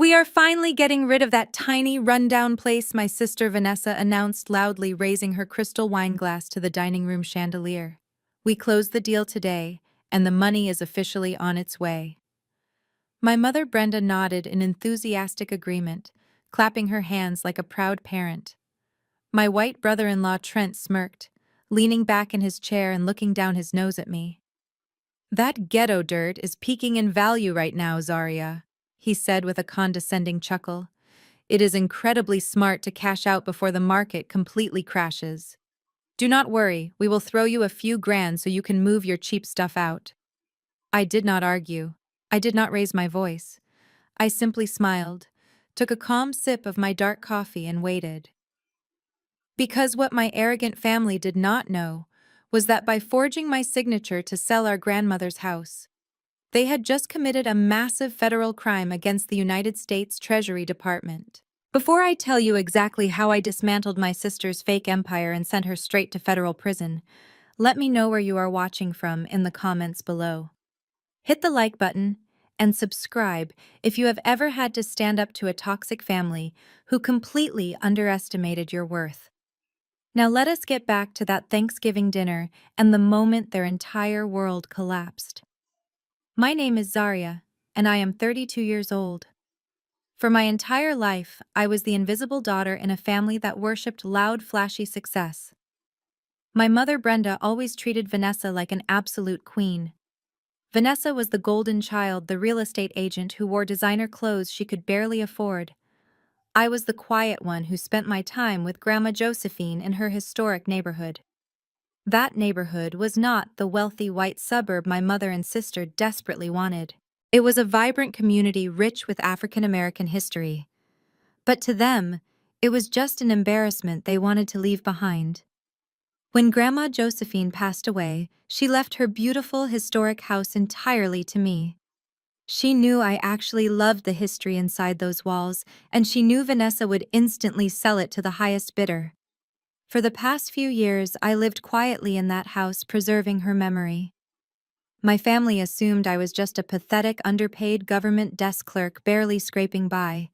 We are finally getting rid of that tiny, rundown place, my sister Vanessa announced loudly, raising her crystal wine glass to the dining room chandelier. We closed the deal today, and the money is officially on its way. My mother Brenda nodded in enthusiastic agreement, clapping her hands like a proud parent. My white brother-in-law Trent smirked, leaning back in his chair and looking down his nose at me. That ghetto dirt is peaking in value right now, Zaria, he said with a condescending chuckle. It is incredibly smart to cash out before the market completely crashes. Do not worry, we will throw you a few grand so you can move your cheap stuff out. I did not argue. I did not raise my voice. I simply smiled, took a calm sip of my dark coffee and waited. Because what my arrogant family did not know was that by forging my signature to sell our grandmother's house, they had just committed a massive federal crime against the United States Treasury Department. Before I tell you exactly how I dismantled my sister's fake empire and sent her straight to federal prison, let me know where you are watching from in the comments below. Hit the like button and subscribe if you have ever had to stand up to a toxic family who completely underestimated your worth. Now let us get back to that Thanksgiving dinner and the moment their entire world collapsed. My name is Zaria, and I am 32 years old. For my entire life, I was the invisible daughter in a family that worshipped loud, flashy success. My mother Brenda always treated Vanessa like an absolute queen. Vanessa was the golden child, the real estate agent who wore designer clothes she could barely afford. I was the quiet one who spent my time with Grandma Josephine in her historic neighborhood. That neighborhood was not the wealthy white suburb my mother and sister desperately wanted. It was a vibrant community rich with African American history. But to them, it was just an embarrassment they wanted to leave behind. When Grandma Josephine passed away, she left her beautiful historic house entirely to me. She knew I actually loved the history inside those walls, and she knew Vanessa would instantly sell it to the highest bidder. For the past few years, I lived quietly in that house, preserving her memory. My family assumed I was just a pathetic, underpaid government desk clerk barely scraping by.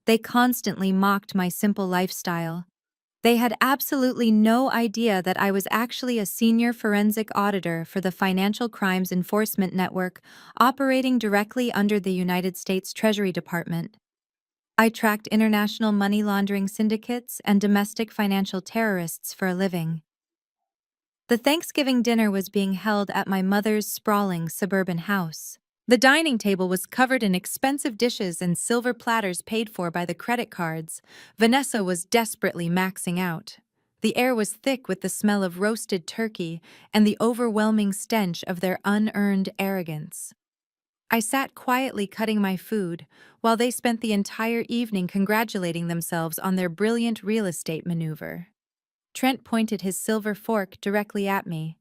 They constantly mocked my simple lifestyle. They had absolutely no idea that I was actually a senior forensic auditor for the Financial Crimes Enforcement Network, operating directly under the United States Treasury Department. I tracked international money laundering syndicates and domestic financial terrorists for a living. The Thanksgiving dinner was being held at my mother's sprawling suburban house. The dining table was covered in expensive dishes and silver platters paid for by the credit cards. Vanessa was desperately maxing out. The air was thick with the smell of roasted turkey and the overwhelming stench of their unearned arrogance. I sat quietly cutting my food, while they spent the entire evening congratulating themselves on their brilliant real estate maneuver. Trent pointed his silver fork directly at me.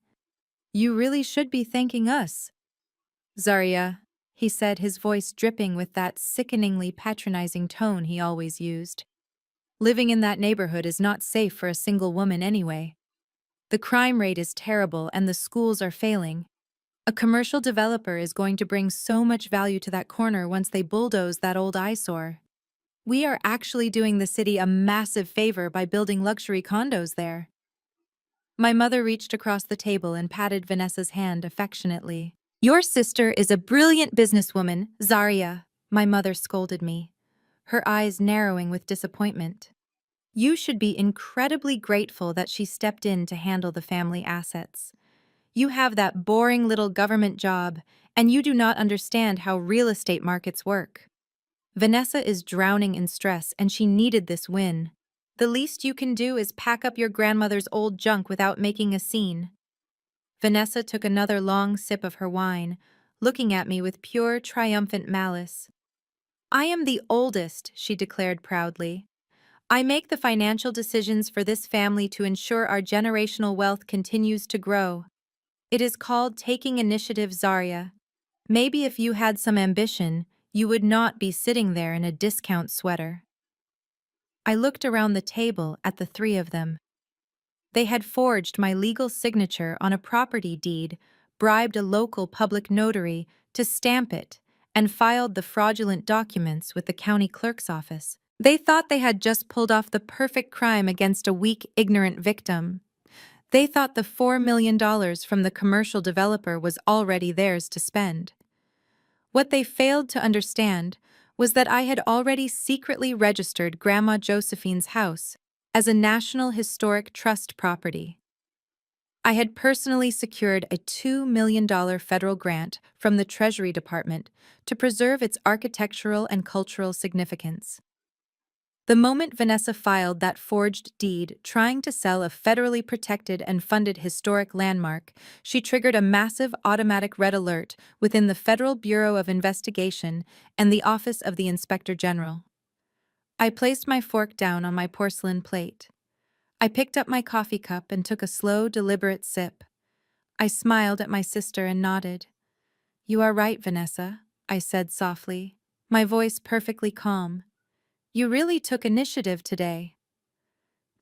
"You really should be thanking us, Zaria," he said, his voice dripping with that sickeningly patronizing tone he always used. "Living in that neighborhood is not safe for a single woman anyway. The crime rate is terrible and the schools are failing. A commercial developer is going to bring so much value to that corner once they bulldoze that old eyesore. We are actually doing the city a massive favor by building luxury condos there." My mother reached across the table and patted Vanessa's hand affectionately. "Your sister is a brilliant businesswoman, Zaria," my mother scolded me, her eyes narrowing with disappointment. "You should be incredibly grateful that she stepped in to handle the family assets. You have that boring little government job, and you do not understand how real estate markets work. Vanessa is drowning in stress, and she needed this win. The least you can do is pack up your grandmother's old junk without making a scene." Vanessa took another long sip of her wine, looking at me with pure, triumphant malice. "I am the oldest," she declared proudly. "I make the financial decisions for this family to ensure our generational wealth continues to grow. It is called taking initiative, Zaria. Maybe if you had some ambition, you would not be sitting there in a discount sweater." I looked around the table at the three of them. They had forged my legal signature on a property deed, bribed a local public notary to stamp it, and filed the fraudulent documents with the county clerk's office. They thought they had just pulled off the perfect crime against a weak, ignorant victim. They thought the $4 million from the commercial developer was already theirs to spend. What they failed to understand was that I had already secretly registered Grandma Josephine's house as a National Historic Trust property. I had personally secured a $2 million federal grant from the Treasury Department to preserve its architectural and cultural significance. The moment Vanessa filed that forged deed trying to sell a federally protected and funded historic landmark, she triggered a massive automatic red alert within the Federal Bureau of Investigation and the Office of the Inspector General. I placed my fork down on my porcelain plate. I picked up my coffee cup and took a slow, deliberate sip. I smiled at my sister and nodded. "You are right, Vanessa," I said softly, my voice perfectly calm. "You really took initiative today."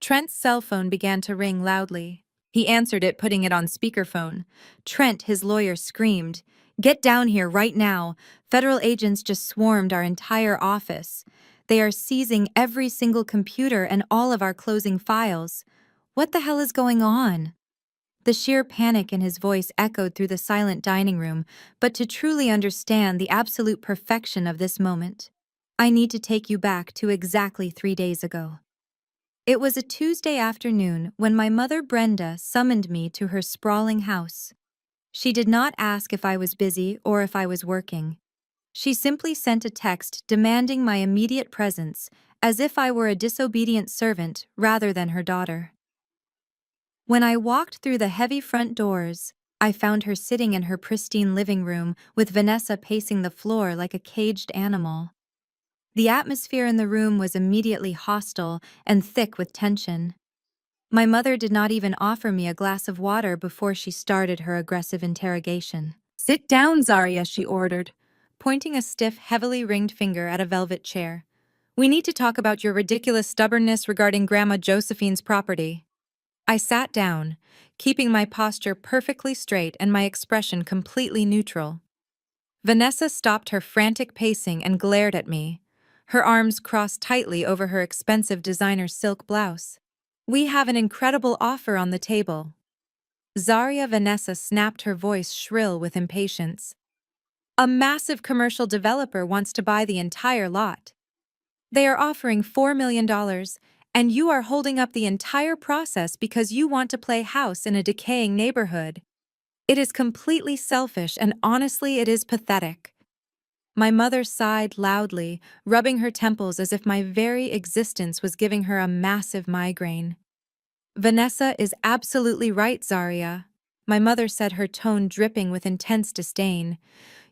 Trent's cell phone began to ring loudly. He answered it, putting it on speakerphone. Trent, his lawyer, screamed, "Get down here right now. Federal agents just swarmed our entire office. They are seizing every single computer and all of our closing files. What the hell is going on?" The sheer panic in his voice echoed through the silent dining room, but to truly understand the absolute perfection of this moment, I need to take you back to exactly 3 days ago. It was a Tuesday afternoon when my mother Brenda summoned me to her sprawling house. She did not ask if I was busy or if I was working. She simply sent a text demanding my immediate presence, as if I were a disobedient servant rather than her daughter. When I walked through the heavy front doors, I found her sitting in her pristine living room with Vanessa pacing the floor like a caged animal. The atmosphere in the room was immediately hostile and thick with tension. My mother did not even offer me a glass of water before she started her aggressive interrogation. "Sit down, Zaria," she ordered, pointing a stiff, heavily ringed finger at a velvet chair. "We need to talk about your ridiculous stubbornness regarding Grandma Josephine's property." I sat down, keeping my posture perfectly straight and my expression completely neutral. Vanessa stopped her frantic pacing and glared at me, her arms crossed tightly over her expensive designer silk blouse. "We have an incredible offer on the table." Zaria Vanessa snapped, her voice shrill with impatience. "A massive commercial developer wants to buy the entire lot. They are offering $4 million, and you are holding up the entire process because you want to play house in a decaying neighborhood. It is completely selfish, and honestly, it is pathetic." My mother sighed loudly, rubbing her temples as if my very existence was giving her a massive migraine. "Vanessa is absolutely right, Zaria," my mother said, her tone dripping with intense disdain.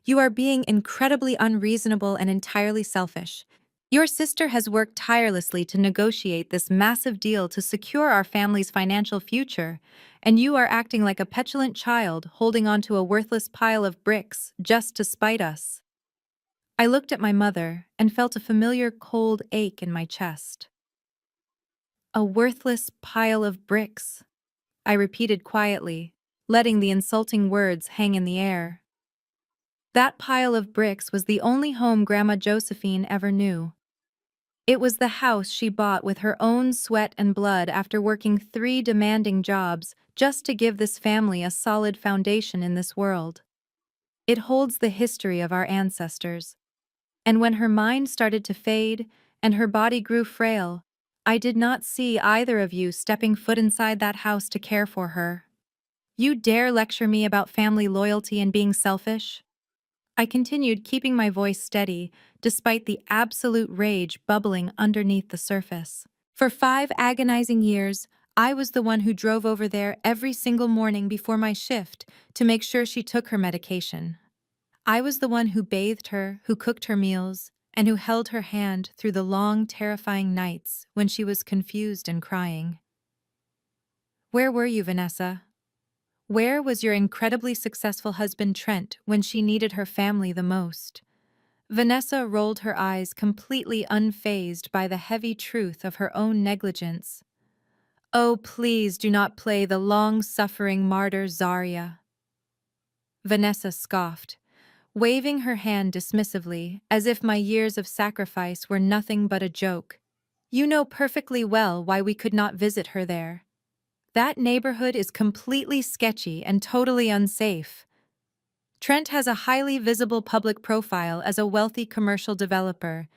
"You are being incredibly unreasonable and entirely selfish. Your sister has worked tirelessly to negotiate this massive deal to secure our family's financial future, and you are acting like a petulant child holding onto a worthless pile of bricks just to spite us." I looked at my mother and felt a familiar cold ache in my chest. "A worthless pile of bricks," I repeated quietly, letting the insulting words hang in the air. That pile of bricks was the only home Grandma Josephine ever knew. It was the house she bought with her own sweat and blood after working 3 demanding jobs just to give this family a solid foundation in this world. It holds the history of our ancestors. And when her mind started to fade and her body grew frail, I did not see either of you stepping foot inside that house to care for her. You dare lecture me about family loyalty and being selfish? I continued, keeping my voice steady, despite the absolute rage bubbling underneath the surface. For 5 agonizing years, I was the one who drove over there every single morning before my shift to make sure she took her medication. I was the one who bathed her, who cooked her meals, and who held her hand through the long, terrifying nights when she was confused and crying. Where were you, Vanessa? Where was your incredibly successful husband Trent when she needed her family the most? Vanessa rolled her eyes, completely unfazed by the heavy truth of her own negligence. "Oh, please do not play the long-suffering martyr, Zaria." Vanessa scoffed. waving her hand dismissively, as if my years of sacrifice were nothing but a joke. You know perfectly well why we could not visit her there. That neighborhood is completely sketchy and totally unsafe. Trent has a highly visible public profile as a wealthy commercial developer,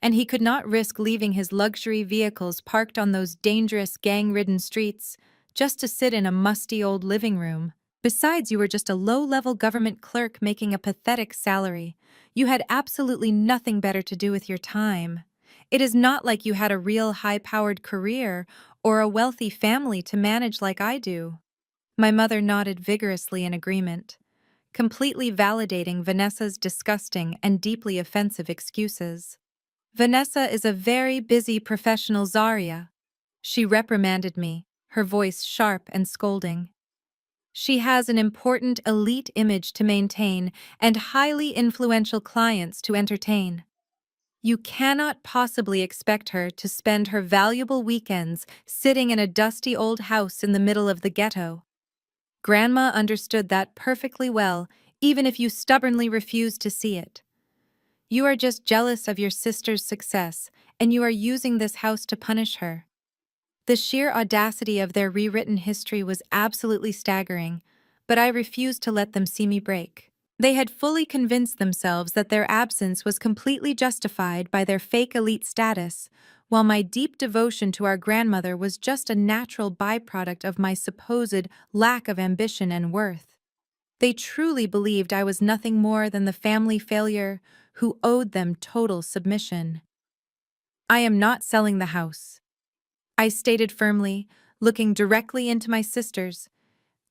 and he could not risk leaving his luxury vehicles parked on those dangerous gang-ridden streets just to sit in a musty old living room. Besides, you were just a low-level government clerk making a pathetic salary. You had absolutely nothing better to do with your time. It is not like you had a real high-powered career or a wealthy family to manage like I do. My mother nodded vigorously in agreement, completely validating Vanessa's disgusting and deeply offensive excuses. Vanessa is a very busy professional, Zarya. She reprimanded me, her voice sharp and scolding. She has an important elite image to maintain and highly influential clients to entertain. You cannot possibly expect her to spend her valuable weekends sitting in a dusty old house in the middle of the ghetto. Grandma understood that perfectly well, even if you stubbornly refused to see it. You are just jealous of your sister's success, and you are using this house to punish her. The sheer audacity of their rewritten history was absolutely staggering, but I refused to let them see me break. They had fully convinced themselves that their absence was completely justified by their fake elite status, while my deep devotion to our grandmother was just a natural byproduct of my supposed lack of ambition and worth. They truly believed I was nothing more than the family failure who owed them total submission. I am not selling the house, I stated firmly, looking directly into my sister's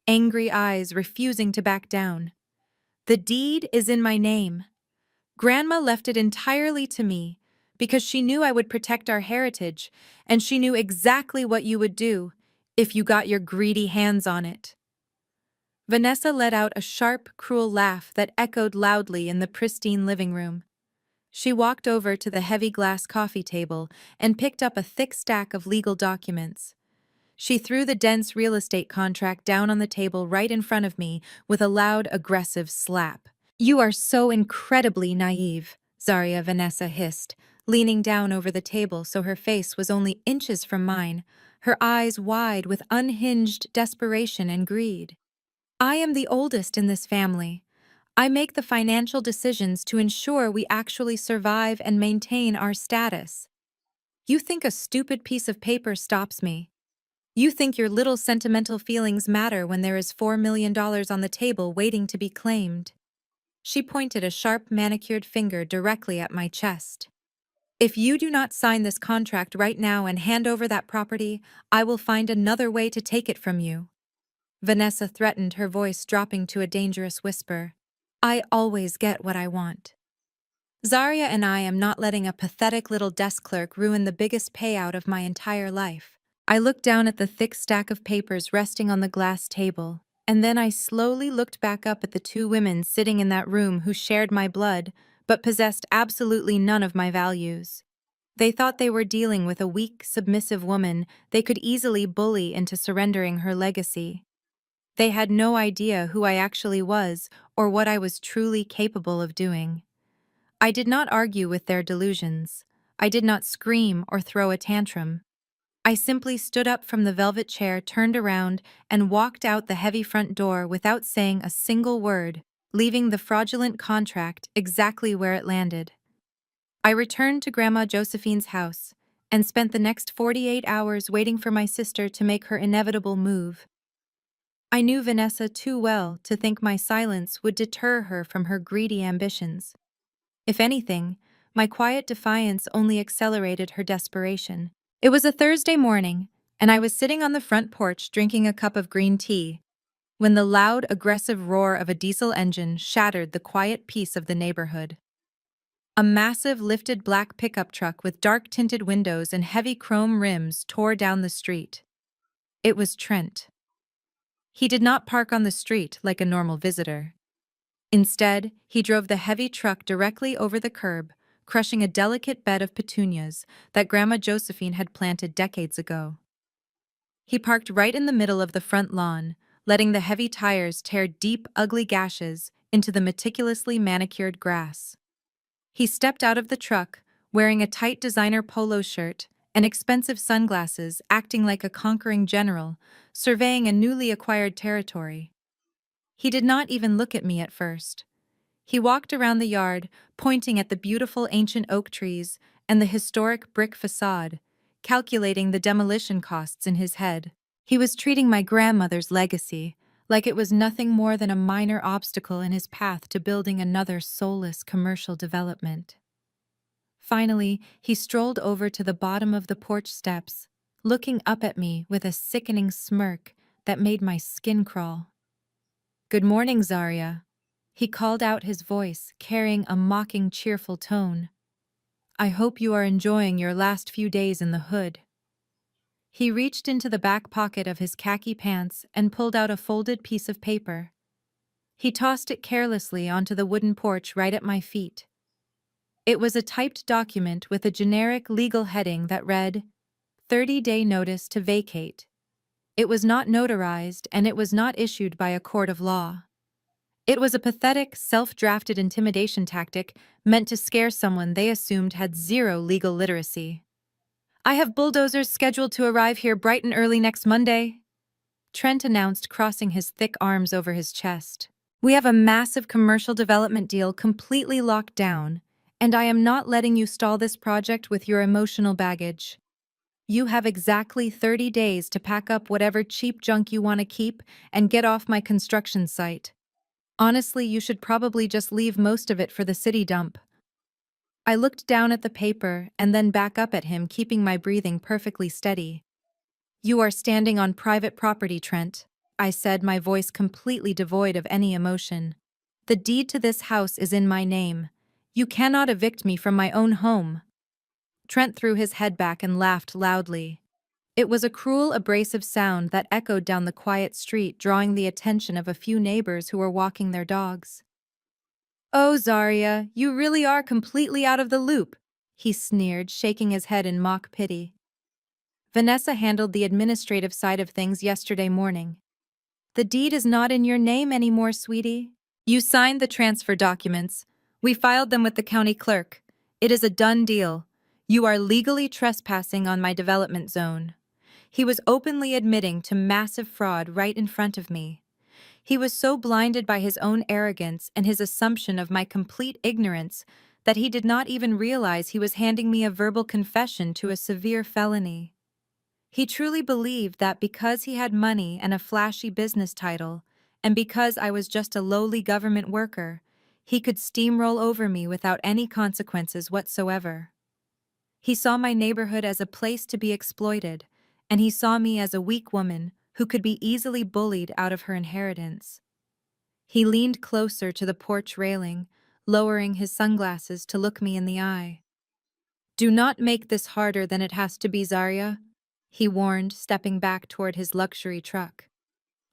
angry eyes refusing to back down. The deed is in my name. Grandma left it entirely to me because she knew I would protect our heritage, and she knew exactly what you would do if you got your greedy hands on it. Vanessa let out a sharp, cruel laugh that echoed loudly in the pristine living room. She walked over to the heavy glass coffee table and picked up a thick stack of legal documents. She threw the dense real estate contract down on the table right in front of me with a loud, aggressive slap. You are so incredibly naive, Zarya, Vanessa hissed, leaning down over the table so her face was only inches from mine, her eyes wide with unhinged desperation and greed. I am the oldest in this family. I make the financial decisions to ensure we actually survive and maintain our status. You think a stupid piece of paper stops me. You think your little sentimental feelings matter when there is $4 million on the table waiting to be claimed. She pointed a sharp manicured finger directly at my chest. If you do not sign this contract right now and hand over that property, I will find another way to take it from you. Vanessa threatened, her voice dropping to a dangerous whisper. I always get what I want. Zarya and I am not letting a pathetic little desk clerk ruin the biggest payout of my entire life. I looked down at the thick stack of papers resting on the glass table, and then I slowly looked back up at the two women sitting in that room who shared my blood, but possessed absolutely none of my values. They thought they were dealing with a weak, submissive woman they could easily bully into surrendering her legacy. They had no idea who I actually was or what I was truly capable of doing. I did not argue with their delusions. I did not scream or throw a tantrum. I simply stood up from the velvet chair, turned around, and walked out the heavy front door without saying a single word, leaving the fraudulent contract exactly where it landed. I returned to Grandma Josephine's house and spent the next 48 hours waiting for my sister to make her inevitable move. I knew Vanessa too well to think my silence would deter her from her greedy ambitions. If anything, my quiet defiance only accelerated her desperation. It was a Thursday morning, and I was sitting on the front porch drinking a cup of green tea, when the loud, aggressive roar of a diesel engine shattered the quiet peace of the neighborhood. A massive lifted black pickup truck with dark-tinted windows and heavy chrome rims tore down the street. It was Trent. He did not park on the street like a normal visitor. Instead, he drove the heavy truck directly over the curb, crushing a delicate bed of petunias that Grandma Josephine had planted decades ago. He parked right in the middle of the front lawn, letting the heavy tires tear deep, ugly gashes into the meticulously manicured grass. He stepped out of the truck, wearing a tight designer polo shirt and expensive sunglasses, acting like a conquering general, surveying a newly acquired territory. He did not even look at me at first. He walked around the yard, pointing at the beautiful ancient oak trees and the historic brick facade, calculating the demolition costs in his head. He was treating my grandmother's legacy like it was nothing more than a minor obstacle in his path to building another soulless commercial development. Finally, he strolled over to the bottom of the porch steps, looking up at me with a sickening smirk that made my skin crawl. "Good morning, Zarya." He called out, his voice carrying a mocking, cheerful tone. "I hope you are enjoying your last few days in the hood." He reached into the back pocket of his khaki pants and pulled out a folded piece of paper. He tossed it carelessly onto the wooden porch right at my feet. It was a typed document with a generic legal heading that read, 30-day notice to vacate. It was not notarized, and it was not issued by a court of law. It was a pathetic, self-drafted intimidation tactic meant to scare someone they assumed had zero legal literacy. "I have bulldozers scheduled to arrive here bright and early next Monday," Trent announced, crossing his thick arms over his chest. "We have a massive commercial development deal completely locked down, and I am not letting you stall this project with your emotional baggage. You have exactly 30 days to pack up whatever cheap junk you want to keep and get off my construction site. Honestly, you should probably just leave most of it for the city dump." I looked down at the paper and then back up at him, keeping my breathing perfectly steady. "You are standing on private property, Trent," I said, my voice completely devoid of any emotion. "The deed to this house is in my name. You cannot evict me from my own home." Trent threw his head back and laughed loudly. It was a cruel, abrasive sound that echoed down the quiet street, drawing the attention of a few neighbors who were walking their dogs. "Oh, Zarya, you really are completely out of the loop," he sneered, shaking his head in mock pity. "Vanessa handled the administrative side of things yesterday morning. The deed is not in your name anymore, sweetie. You signed the transfer documents. We filed them with the county clerk. It is a done deal. You are legally trespassing on my development zone." He was openly admitting to massive fraud right in front of me. He was so blinded by his own arrogance and his assumption of my complete ignorance that he did not even realize he was handing me a verbal confession to a severe felony. He truly believed that because he had money and a flashy business title, and because I was just a lowly government worker, he could steamroll over me without any consequences whatsoever. He saw my neighborhood as a place to be exploited, and he saw me as a weak woman who could be easily bullied out of her inheritance. He leaned closer to the porch railing, lowering his sunglasses to look me in the eye. "Do not make this harder than it has to be, Zarya," he warned, stepping back toward his luxury truck.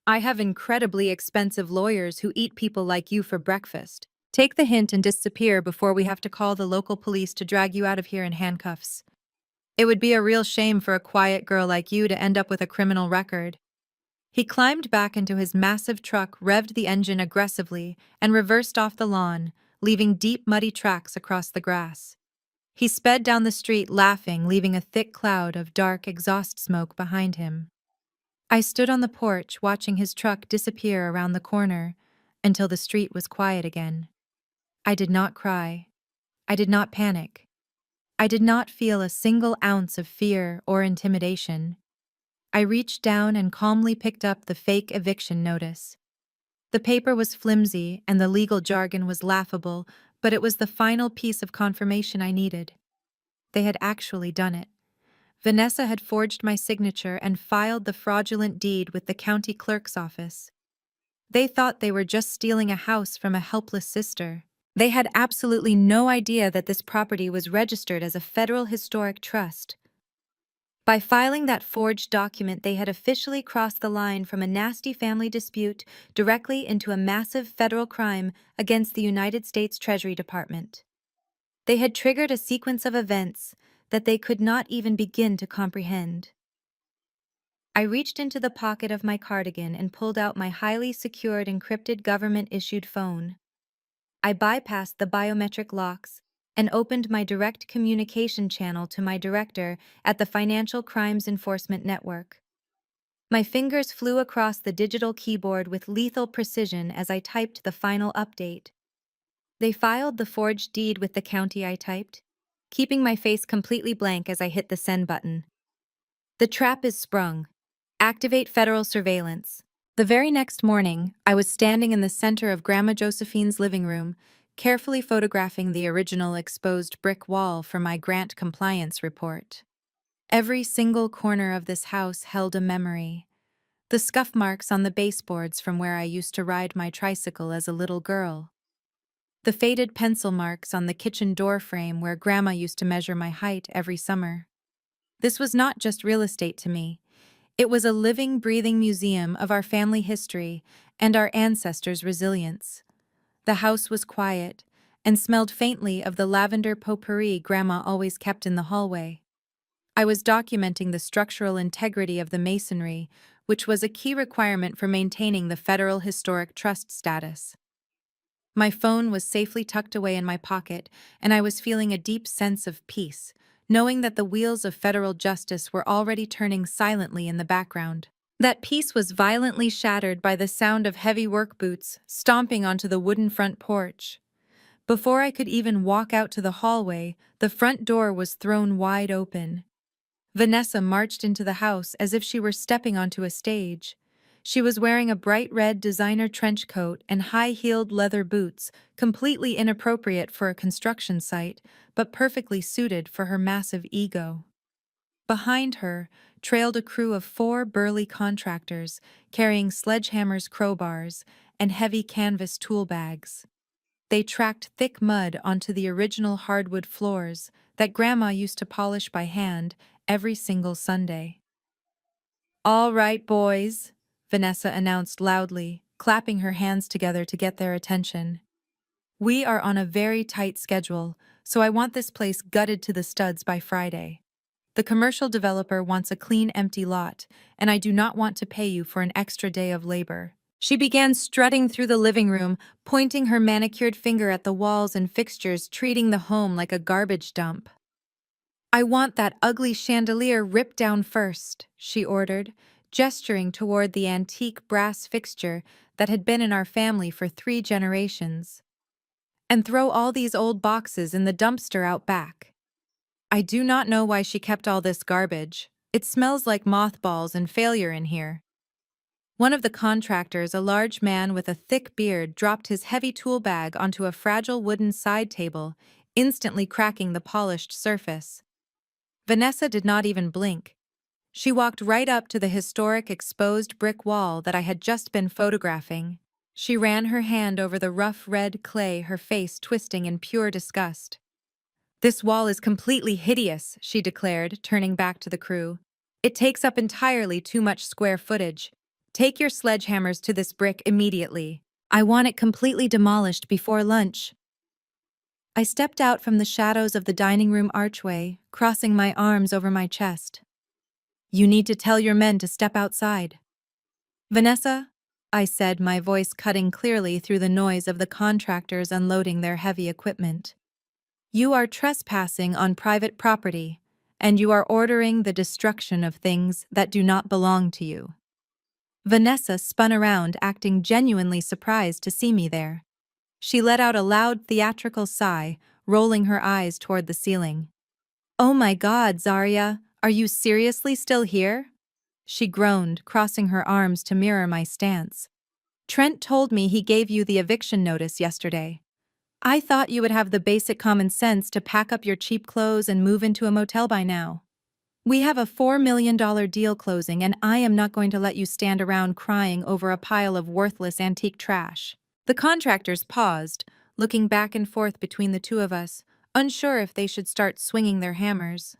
"I have incredibly expensive lawyers who eat people like you for breakfast. Take the hint and disappear before we have to call the local police to drag you out of here in handcuffs. It would be a real shame for a quiet girl like you to end up with a criminal record." He climbed back into his massive truck, revved the engine aggressively, and reversed off the lawn, leaving deep, muddy tracks across the grass. He sped down the street, laughing, leaving a thick cloud of dark exhaust smoke behind him. I stood on the porch, watching his truck disappear around the corner until the street was quiet again. I did not cry. I did not panic. I did not feel a single ounce of fear or intimidation. I reached down and calmly picked up the fake eviction notice. The paper was flimsy and the legal jargon was laughable, but it was the final piece of confirmation I needed. They had actually done it. Vanessa had forged my signature and filed the fraudulent deed with the county clerk's office. They thought they were just stealing a house from a helpless sister. They had absolutely no idea that this property was registered as a federal historic trust. By filing that forged document, they had officially crossed the line from a nasty family dispute directly into a massive federal crime against the United States Treasury Department. They had triggered a sequence of events that they could not even begin to comprehend. I reached into the pocket of my cardigan and pulled out my highly secured encrypted government-issued phone. I bypassed the biometric locks and opened my direct communication channel to my director at the Financial Crimes Enforcement Network. My fingers flew across the digital keyboard with lethal precision as I typed the final update. They filed the forged deed with the county I typed, keeping my face completely blank as I hit the send button. The trap is sprung. Activate federal surveillance. The very next morning, I was standing in the center of Grandma Josephine's living room, carefully photographing the original exposed brick wall for my grant compliance report. Every single corner of this house held a memory. The scuff marks on the baseboards from where I used to ride my tricycle as a little girl. The faded pencil marks on the kitchen door frame where Grandma used to measure my height every summer. This was not just real estate to me. It was a living, breathing museum of our family history and our ancestors' resilience. The house was quiet and smelled faintly of the lavender potpourri Grandma always kept in the hallway. I was documenting the structural integrity of the masonry, which was a key requirement for maintaining the Federal Historic Trust status. My phone was safely tucked away in my pocket, and I was feeling a deep sense of peace, knowing that the wheels of federal justice were already turning silently in the background. That peace was violently shattered by the sound of heavy work boots stomping onto the wooden front porch. Before I could even walk out to the hallway, the front door was thrown wide open. Vanessa marched into the house as if she were stepping onto a stage. She was wearing a bright red designer trench coat and high-heeled leather boots, completely inappropriate for a construction site, but perfectly suited for her massive ego. Behind her trailed a crew of 4 burly contractors carrying sledgehammers, crowbars, and heavy canvas tool bags. They tracked thick mud onto the original hardwood floors that Grandma used to polish by hand every single Sunday. "All right, boys," Vanessa announced loudly, clapping her hands together to get their attention. "We are on a very tight schedule, so I want this place gutted to the studs by Friday. The commercial developer wants a clean, empty lot, and I do not want to pay you for an extra day of labor." She began strutting through the living room, pointing her manicured finger at the walls and fixtures, treating the home like a garbage dump. "I want that ugly chandelier ripped down first," she ordered, gesturing toward the antique brass fixture that had been in our family for 3 generations. "And throw all these old boxes in the dumpster out back." I do not know why she kept all this garbage. It smells like mothballs and failure in here. One of the contractors, a large man with a thick beard, dropped his heavy tool bag onto a fragile wooden side table, instantly cracking the polished surface. Vanessa did not even blink. She walked right up to the historic exposed brick wall that I had just been photographing. She ran her hand over the rough red clay, her face twisting in pure disgust. "This wall is completely hideous," she declared, turning back to the crew. "It takes up entirely too much square footage. Take your sledgehammers to this brick immediately. I want it completely demolished before lunch." I stepped out from the shadows of the dining room archway, crossing my arms over my chest. "You need to tell your men to step outside." "Vanessa," I said, my voice cutting clearly through the noise of the contractors unloading their heavy equipment. "You are trespassing on private property, and you are ordering the destruction of things that do not belong to you." Vanessa spun around, acting genuinely surprised to see me there. She let out a loud theatrical sigh, rolling her eyes toward the ceiling. "Oh my God, Zarya, are you seriously still here?" She groaned, crossing her arms to mirror my stance. "Trent told me he gave you the eviction notice yesterday. I thought you would have the basic common sense to pack up your cheap clothes and move into a motel by now. We have a $4 million deal closing, and I am not going to let you stand around crying over a pile of worthless antique trash." The contractors paused, looking back and forth between the two of us, unsure if they should start swinging their hammers.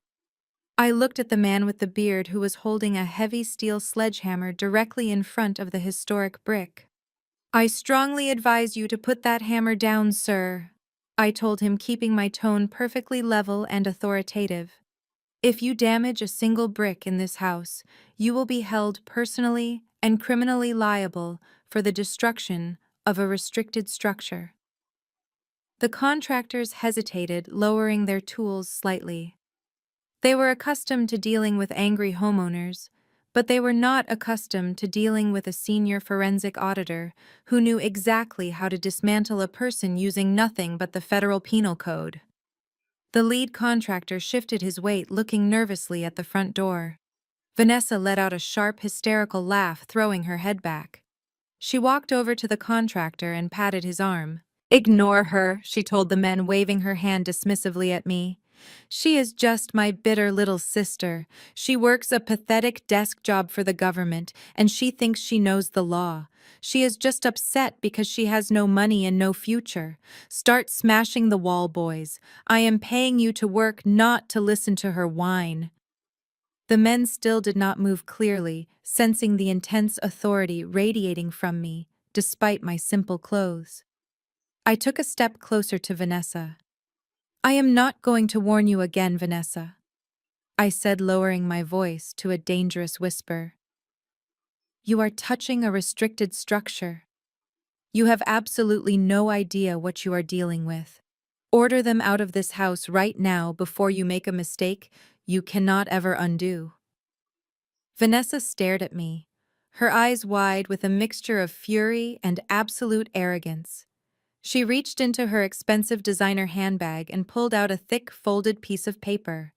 I looked at the man with the beard who was holding a heavy steel sledgehammer directly in front of the historic brick. "I strongly advise you to put that hammer down, sir," I told him, keeping my tone perfectly level and authoritative. "If you damage a single brick in this house, you will be held personally and criminally liable for the destruction of a restricted structure." The contractors hesitated, lowering their tools slightly. They were accustomed to dealing with angry homeowners, but they were not accustomed to dealing with a senior forensic auditor who knew exactly how to dismantle a person using nothing but the federal penal code. The lead contractor shifted his weight, looking nervously at the front door. Vanessa let out a sharp, hysterical laugh, throwing her head back. She walked over to the contractor and patted his arm. "Ignore her," she told the men, waving her hand dismissively at me. "She is just my bitter little sister. She works a pathetic desk job for the government, and she thinks she knows the law. She is just upset because she has no money and no future. Start smashing the wall, boys. I am paying you to work, not to listen to her whine." The men still did not move clearly, sensing the intense authority radiating from me, despite my simple clothes. I took a step closer to Vanessa. "I am not going to warn you again, Vanessa," I said, lowering my voice to a dangerous whisper. "You are touching a restricted structure. You have absolutely no idea what you are dealing with. Order them out of this house right now before you make a mistake you cannot ever undo." Vanessa stared at me, her eyes wide with a mixture of fury and absolute arrogance. She reached into her expensive designer handbag and pulled out a thick, folded piece of paper.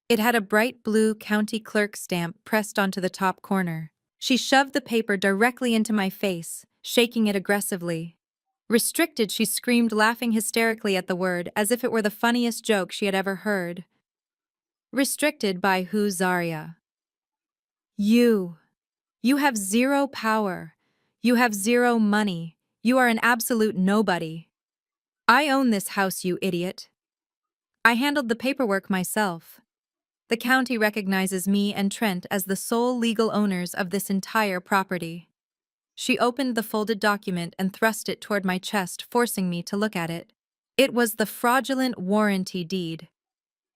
It had a bright blue county clerk stamp pressed onto the top corner. She shoved the paper directly into my face, shaking it aggressively. "Restricted," she screamed, laughing hysterically at the word, as if it were the funniest joke she had ever heard. "Restricted by who, Zarya? You. You have zero power. You have zero money. You are an absolute nobody. I own this house, you idiot. I handled the paperwork myself. The county recognizes me and Trent as the sole legal owners of this entire property." She opened the folded document and thrust it toward my chest, forcing me to look at it. It was the fraudulent warranty deed.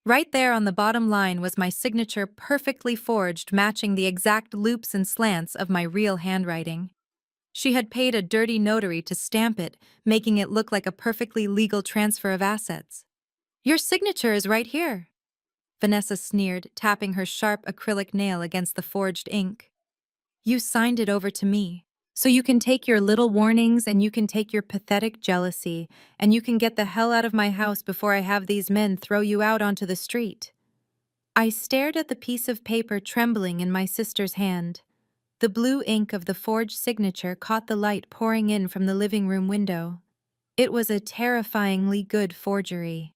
Right there on the bottom line was my signature, perfectly forged, matching the exact loops and slants of my real handwriting. She had paid a dirty notary to stamp it, making it look like a perfectly legal transfer of assets. "Your signature is right here," Vanessa sneered, tapping her sharp acrylic nail against the forged ink. "You signed it over to me. So you can take your little warnings, and you can take your pathetic jealousy, and you can get the hell out of my house before I have these men throw you out onto the street." I stared at the piece of paper trembling in my sister's hand. The blue ink of the forged signature caught the light pouring in from the living room window. It was a terrifyingly good forgery.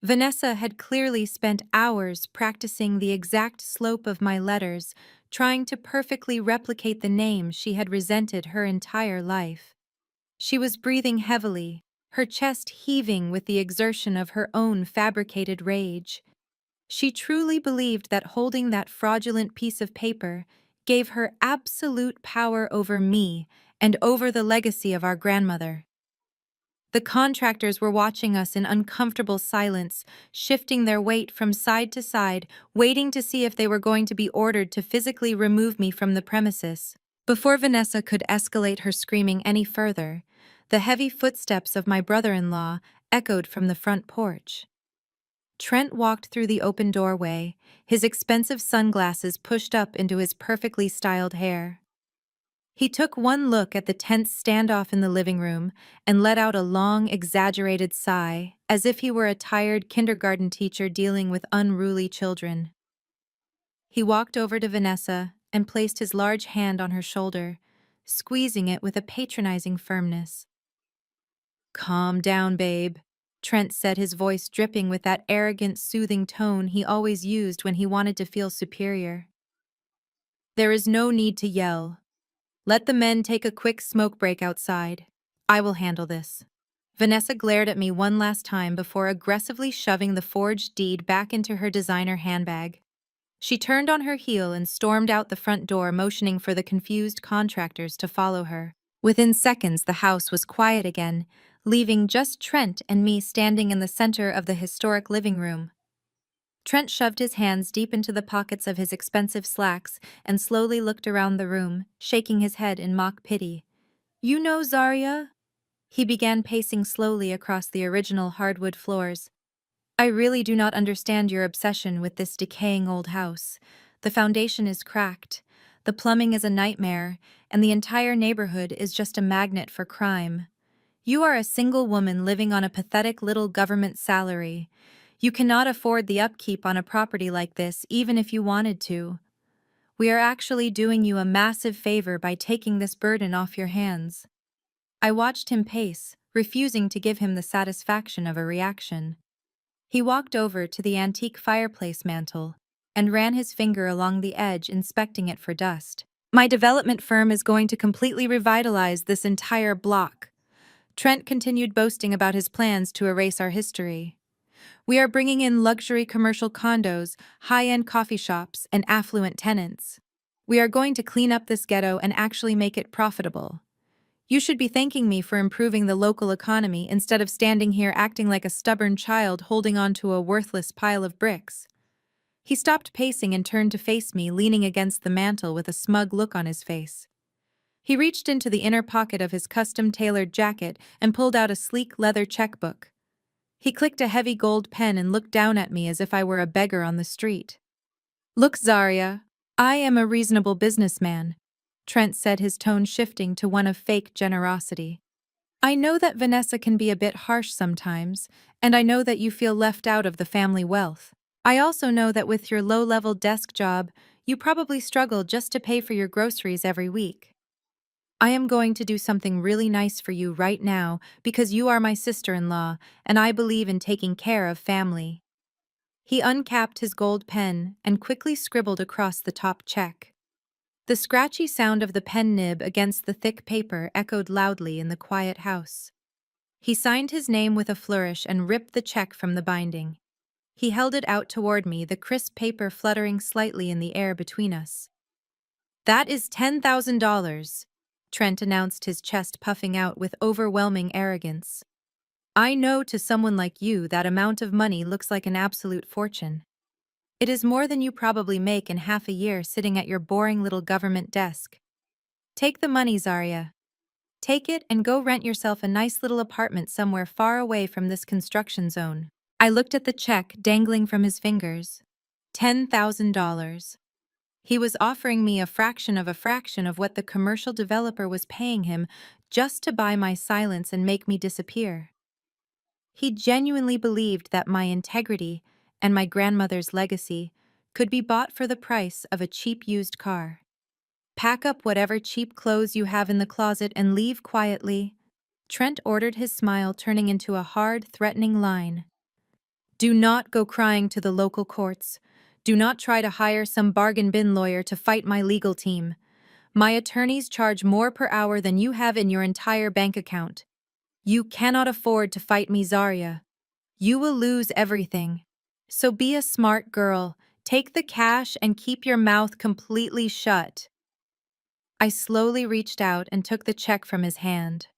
Vanessa had clearly spent hours practicing the exact slope of my letters, trying to perfectly replicate the name she had resented her entire life. She was breathing heavily, her chest heaving with the exertion of her own fabricated rage. She truly believed that holding that fraudulent piece of paper gave her absolute power over me and over the legacy of our grandmother. The contractors were watching us in uncomfortable silence, shifting their weight from side to side, waiting to see if they were going to be ordered to physically remove me from the premises. Before Vanessa could escalate her screaming any further, the heavy footsteps of my brother-in-law echoed from the front porch. Trent walked through the open doorway, his expensive sunglasses pushed up into his perfectly styled hair. He took one look at the tense standoff in the living room and let out a long, exaggerated sigh, as if he were a tired kindergarten teacher dealing with unruly children. He walked over to Vanessa and placed his large hand on her shoulder, squeezing it with a patronizing firmness. "Calm down, babe," Trent said, his voice dripping with that arrogant, soothing tone he always used when he wanted to feel superior. "There is no need to yell. Let the men take a quick smoke break outside. I will handle this." Vanessa glared at me one last time before aggressively shoving the forged deed back into her designer handbag. She turned on her heel and stormed out the front door, motioning for the confused contractors to follow her. Within seconds, the house was quiet again, leaving just Trent and me standing in the center of the historic living room. Trent shoved his hands deep into the pockets of his expensive slacks and slowly looked around the room, shaking his head in mock pity. "You know, Zarya, He began pacing slowly across the original hardwood floors. I really do not understand your obsession with this decaying old house. The foundation is cracked, the plumbing is a nightmare, and the entire neighborhood is just a magnet for crime. You are a single woman living on a pathetic little government salary. You cannot afford the upkeep on a property like this even if you wanted to. We are actually doing you a massive favor by taking this burden off your hands. I watched him pace, refusing to give him the satisfaction of a reaction. He walked over to the antique fireplace mantel and ran his finger along the edge, inspecting it for dust. My development firm is going to completely revitalize this entire block. Trent continued boasting about his plans to erase our history. We are bringing in luxury commercial condos, high-end coffee shops, and affluent tenants. We are going to clean up this ghetto and actually make it profitable. You should be thanking me for improving the local economy instead of standing here acting like a stubborn child holding on to a worthless pile of bricks. He stopped pacing and turned to face me, leaning against the mantel with a smug look on his face. He reached into the inner pocket of his custom-tailored jacket and pulled out a sleek leather checkbook. He clicked a heavy gold pen and looked down at me as if I were a beggar on the street. Look, Zarya, I am a reasonable businessman, Trent said, his tone shifting to one of fake generosity. I know that Vanessa can be a bit harsh sometimes, and I know that you feel left out of the family wealth. I also know that with your low-level desk job, you probably struggle just to pay for your groceries every week. I am going to do something really nice for you right now because you are my sister-in-law, and I believe in taking care of family. He uncapped his gold pen and quickly scribbled across the top check. The scratchy sound of the pen nib against the thick paper echoed loudly in the quiet house. He signed his name with a flourish and ripped the check from the binding. He held it out toward me, the crisp paper fluttering slightly in the air between us. That is $10,000, Trent announced, his chest puffing out with overwhelming arrogance. I know to someone like you that amount of money looks like an absolute fortune. It is more than you probably make in half a year sitting at your boring little government desk. Take the money, Zarya. Take it and go rent yourself a nice little apartment somewhere far away from this construction zone. I looked at the check dangling from his fingers. $10,000. He was offering me a fraction of what the commercial developer was paying him just to buy my silence and make me disappear. He genuinely believed that my integrity and my grandmother's legacy could be bought for the price of a cheap used car. Pack up whatever cheap clothes you have in the closet and leave quietly, Trent ordered, his smile turning into a hard, threatening line. Do not go crying to the local courts. Do not try to hire some bargain bin lawyer to fight my legal team. My attorneys charge more per hour than you have in your entire bank account. You cannot afford to fight me, Zarya. You will lose everything. So be a smart girl, take the cash and keep your mouth completely shut. I slowly reached out and took the check from his hand.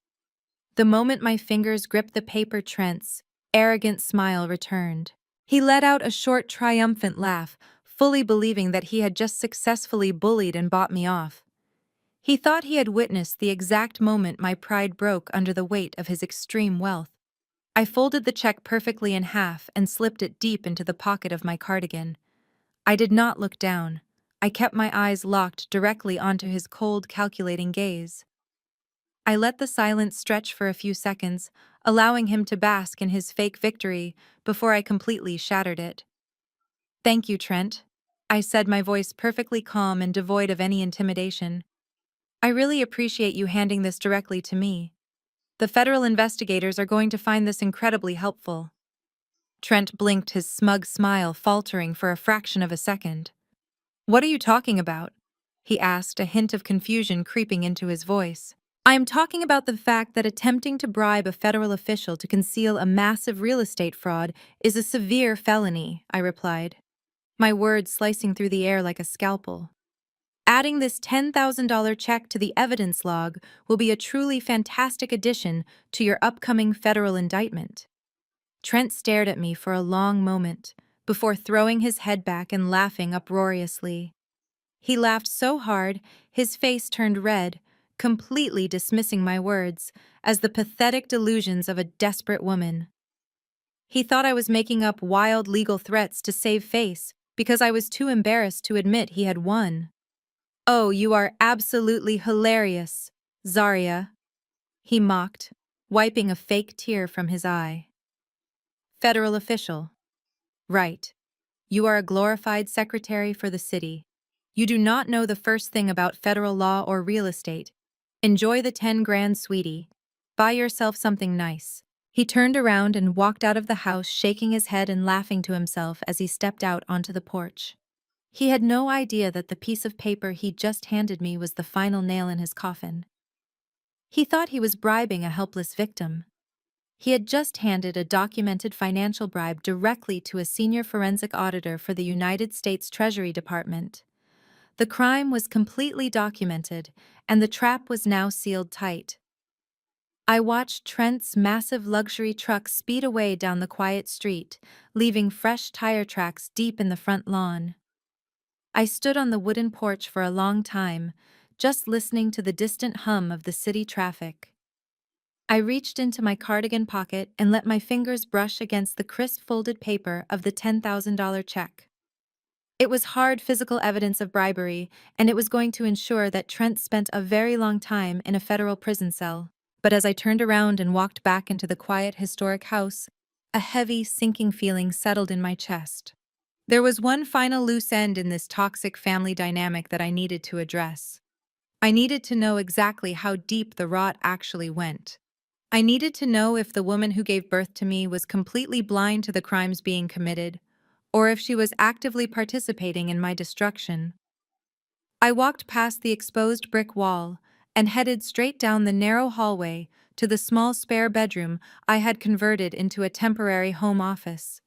The moment my fingers gripped the paper, Trent's arrogant smile returned. He let out a short, triumphant laugh, fully believing that he had just successfully bullied and bought me off. He thought he had witnessed the exact moment my pride broke under the weight of his extreme wealth. I folded the check perfectly in half and slipped it deep into the pocket of my cardigan. I did not look down. I kept my eyes locked directly onto his cold, calculating gaze. I let the silence stretch for a few seconds, allowing him to bask in his fake victory before I completely shattered it. Thank you, Trent, I said, my voice perfectly calm and devoid of any intimidation. I really appreciate you handing this directly to me. The federal investigators are going to find this incredibly helpful. Trent blinked, his smug smile faltering for a fraction of a second. What are you talking about? He asked, a hint of confusion creeping into his voice. I am talking about the fact that attempting to bribe a federal official to conceal a massive real estate fraud is a severe felony, I replied, my words slicing through the air like a scalpel. Adding this $10,000 check to the evidence log will be a truly fantastic addition to your upcoming federal indictment. Trent stared at me for a long moment before throwing his head back and laughing uproariously. He laughed so hard, his face turned red, completely dismissing my words as the pathetic delusions of a desperate woman. He thought I was making up wild legal threats to save face because I was too embarrassed to admit he had won. "Oh, you are absolutely hilarious, Zarya," he mocked, wiping a fake tear from his eye. "Federal official. Right. You are a glorified secretary for the city. You do not know the first thing about federal law or real estate. Enjoy the 10 grand, sweetie. Buy yourself something nice." He turned around and walked out of the house, shaking his head and laughing to himself as he stepped out onto the porch. He had no idea that the piece of paper he just handed me was the final nail in his coffin. He thought he was bribing a helpless victim. He had just handed a documented financial bribe directly to a senior forensic auditor for the United States Treasury Department. The crime was completely documented, and the trap was now sealed tight. I watched Trent's massive luxury truck speed away down the quiet street, leaving fresh tire tracks deep in the front lawn. I stood on the wooden porch for a long time, just listening to the distant hum of the city traffic. I reached into my cardigan pocket and let my fingers brush against the crisp folded paper of the $10,000 check. It was hard physical evidence of bribery, and it was going to ensure that Trent spent a very long time in a federal prison cell. But as I turned around and walked back into the quiet, historic house, a heavy, sinking feeling settled in my chest. There was one final loose end in this toxic family dynamic that I needed to address. I needed to know exactly how deep the rot actually went. I needed to know if the woman who gave birth to me was completely blind to the crimes being committed, or if she was actively participating in my destruction. I walked past the exposed brick wall and headed straight down the narrow hallway to the small spare bedroom I had converted into a temporary home office.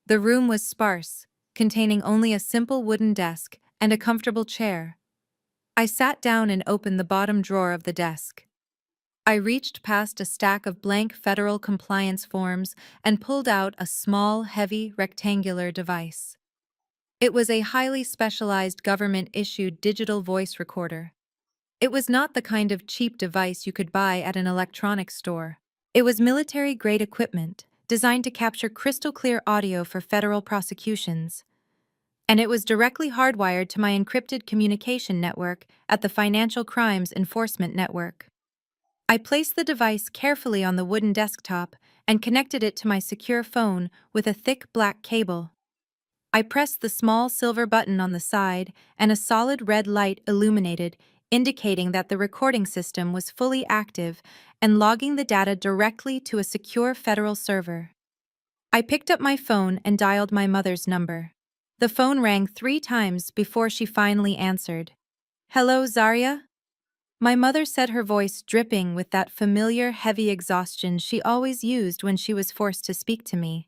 The room was sparse, containing only a simple wooden desk and a comfortable chair. I sat down and opened the bottom drawer of the desk. I reached past a stack of blank federal compliance forms and pulled out a small, heavy, rectangular device. It was a highly specialized government-issued digital voice recorder. It was not the kind of cheap device you could buy at an electronics store. It was military-grade equipment designed to capture crystal-clear audio for federal prosecutions. And it was directly hardwired to my encrypted communication network at the Financial Crimes Enforcement Network. I placed the device carefully on the wooden desktop and connected it to my secure phone with a thick black cable. I pressed the small silver button on the side, and a solid red light illuminated, indicating that the recording system was fully active and logging the data directly to a secure federal server. I picked up my phone and dialed my mother's number. The phone rang 3 times before she finally answered. "Hello, Zarya?" My mother said, her voice dripping with that familiar heavy exhaustion she always used when she was forced to speak to me.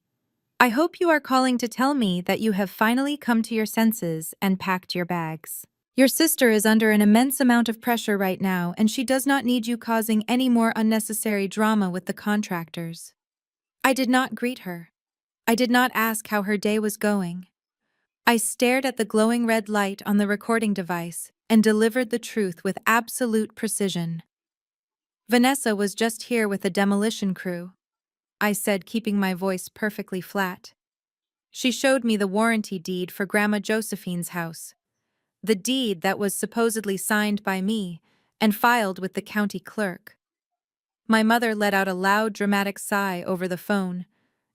"I hope you are calling to tell me that you have finally come to your senses and packed your bags. Your sister is under an immense amount of pressure right now, and she does not need you causing any more unnecessary drama with the contractors." I did not greet her. I did not ask how her day was going. I stared at the glowing red light on the recording device and delivered the truth with absolute precision. "Vanessa was just here with the demolition crew," I said, keeping my voice perfectly flat. "She showed me the warranty deed for Grandma Josephine's house, the deed that was supposedly signed by me and filed with the county clerk." My mother let out a loud, dramatic sigh over the phone,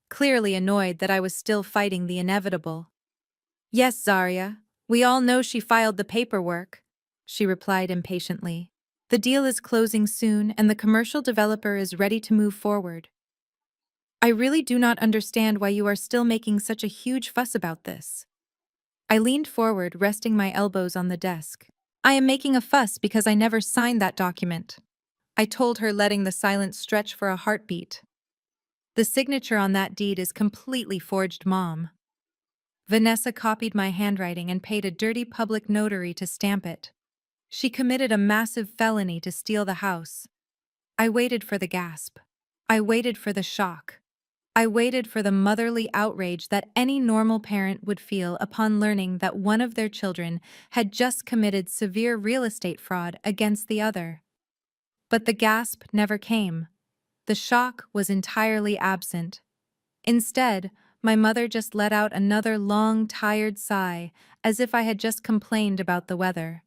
clearly annoyed that I was still fighting the inevitable. "Yes, Zarya, we all know she filed the paperwork," she replied impatiently. "The deal is closing soon and the commercial developer is ready to move forward. I really do not understand why you are still making such a huge fuss about this." I leaned forward, resting my elbows on the desk. "I am making a fuss because I never signed that document," I told her, letting the silence stretch for a heartbeat. "The signature on that deed is completely forged, Mom. Vanessa copied my handwriting and paid a dirty public notary to stamp it. She committed a massive felony to steal the house." I waited for the gasp. I waited for the shock. I waited for the motherly outrage that any normal parent would feel upon learning that one of their children had just committed severe real estate fraud against the other. But the gasp never came. The shock was entirely absent. Instead, my mother just let out another long, tired sigh, as if I had just complained about the weather.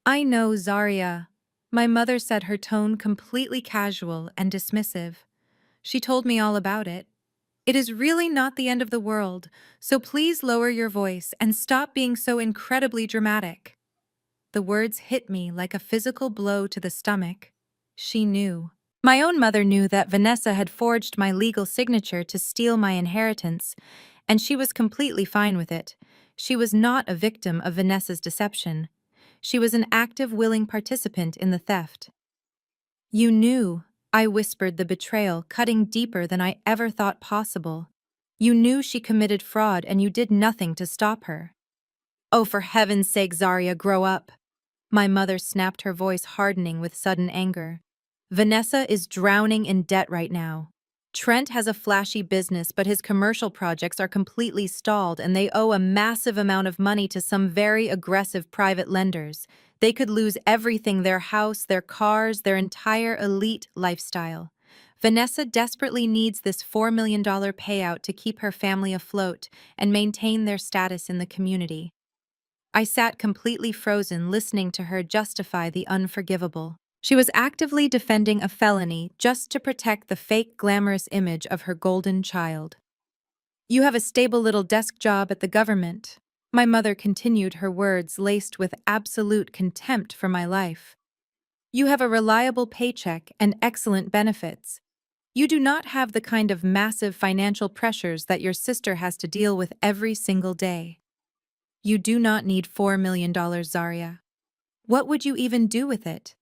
I know, Zaria. My mother said, her tone completely casual and dismissive. She told me all about it. It is really not the end of the world, so please lower your voice and stop being so incredibly dramatic. The words hit me like a physical blow to the stomach. She knew. My own mother knew that Vanessa had forged my legal signature to steal my inheritance, and she was completely fine with it. She was not a victim of Vanessa's deception. She was an active, willing participant in the theft. You knew, I whispered, the betrayal cutting deeper than I ever thought possible. You knew she committed fraud and you did nothing to stop her. Oh, for heaven's sake, Zaria, grow up. My mother snapped, her voice hardening with sudden anger. Vanessa is drowning in debt right now. Trent has a flashy business, but his commercial projects are completely stalled and they owe a massive amount of money to some very aggressive private lenders. They could lose everything: their house, their cars, their entire elite lifestyle. Vanessa desperately needs this $4 million payout to keep her family afloat and maintain their status in the community. I sat completely frozen, listening to her justify the unforgivable. She was actively defending a felony just to protect the fake glamorous image of her golden child. You have a stable little desk job at the government. My mother continued, her words laced with absolute contempt for my life. You have a reliable paycheck and excellent benefits. You do not have the kind of massive financial pressures that your sister has to deal with every single day. You do not need $4 million, Zaria. What would you even do with it?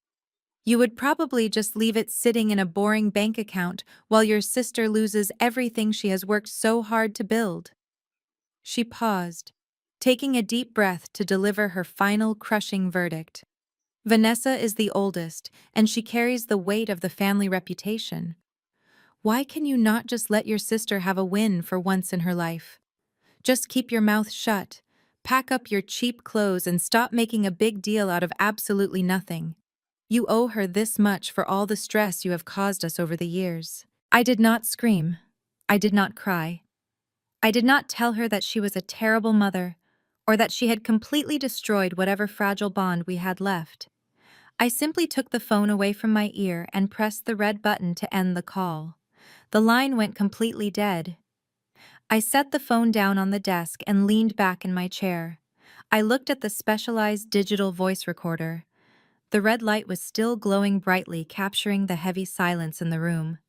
You would probably just leave it sitting in a boring bank account while your sister loses everything she has worked so hard to build. She paused, taking a deep breath to deliver her final crushing verdict. Vanessa is the oldest, and she carries the weight of the family reputation. Why can you not just let your sister have a win for once in her life? Just keep your mouth shut, pack up your cheap clothes, and stop making a big deal out of absolutely nothing. You owe her this much for all the stress you have caused us over the years. I did not scream. I did not cry. I did not tell her that she was a terrible mother, or that she had completely destroyed whatever fragile bond we had left. I simply took the phone away from my ear and pressed the red button to end the call. The line went completely dead. I set the phone down on the desk and leaned back in my chair. I looked at the specialized digital voice recorder. The red light was still glowing brightly, capturing the heavy silence in the room.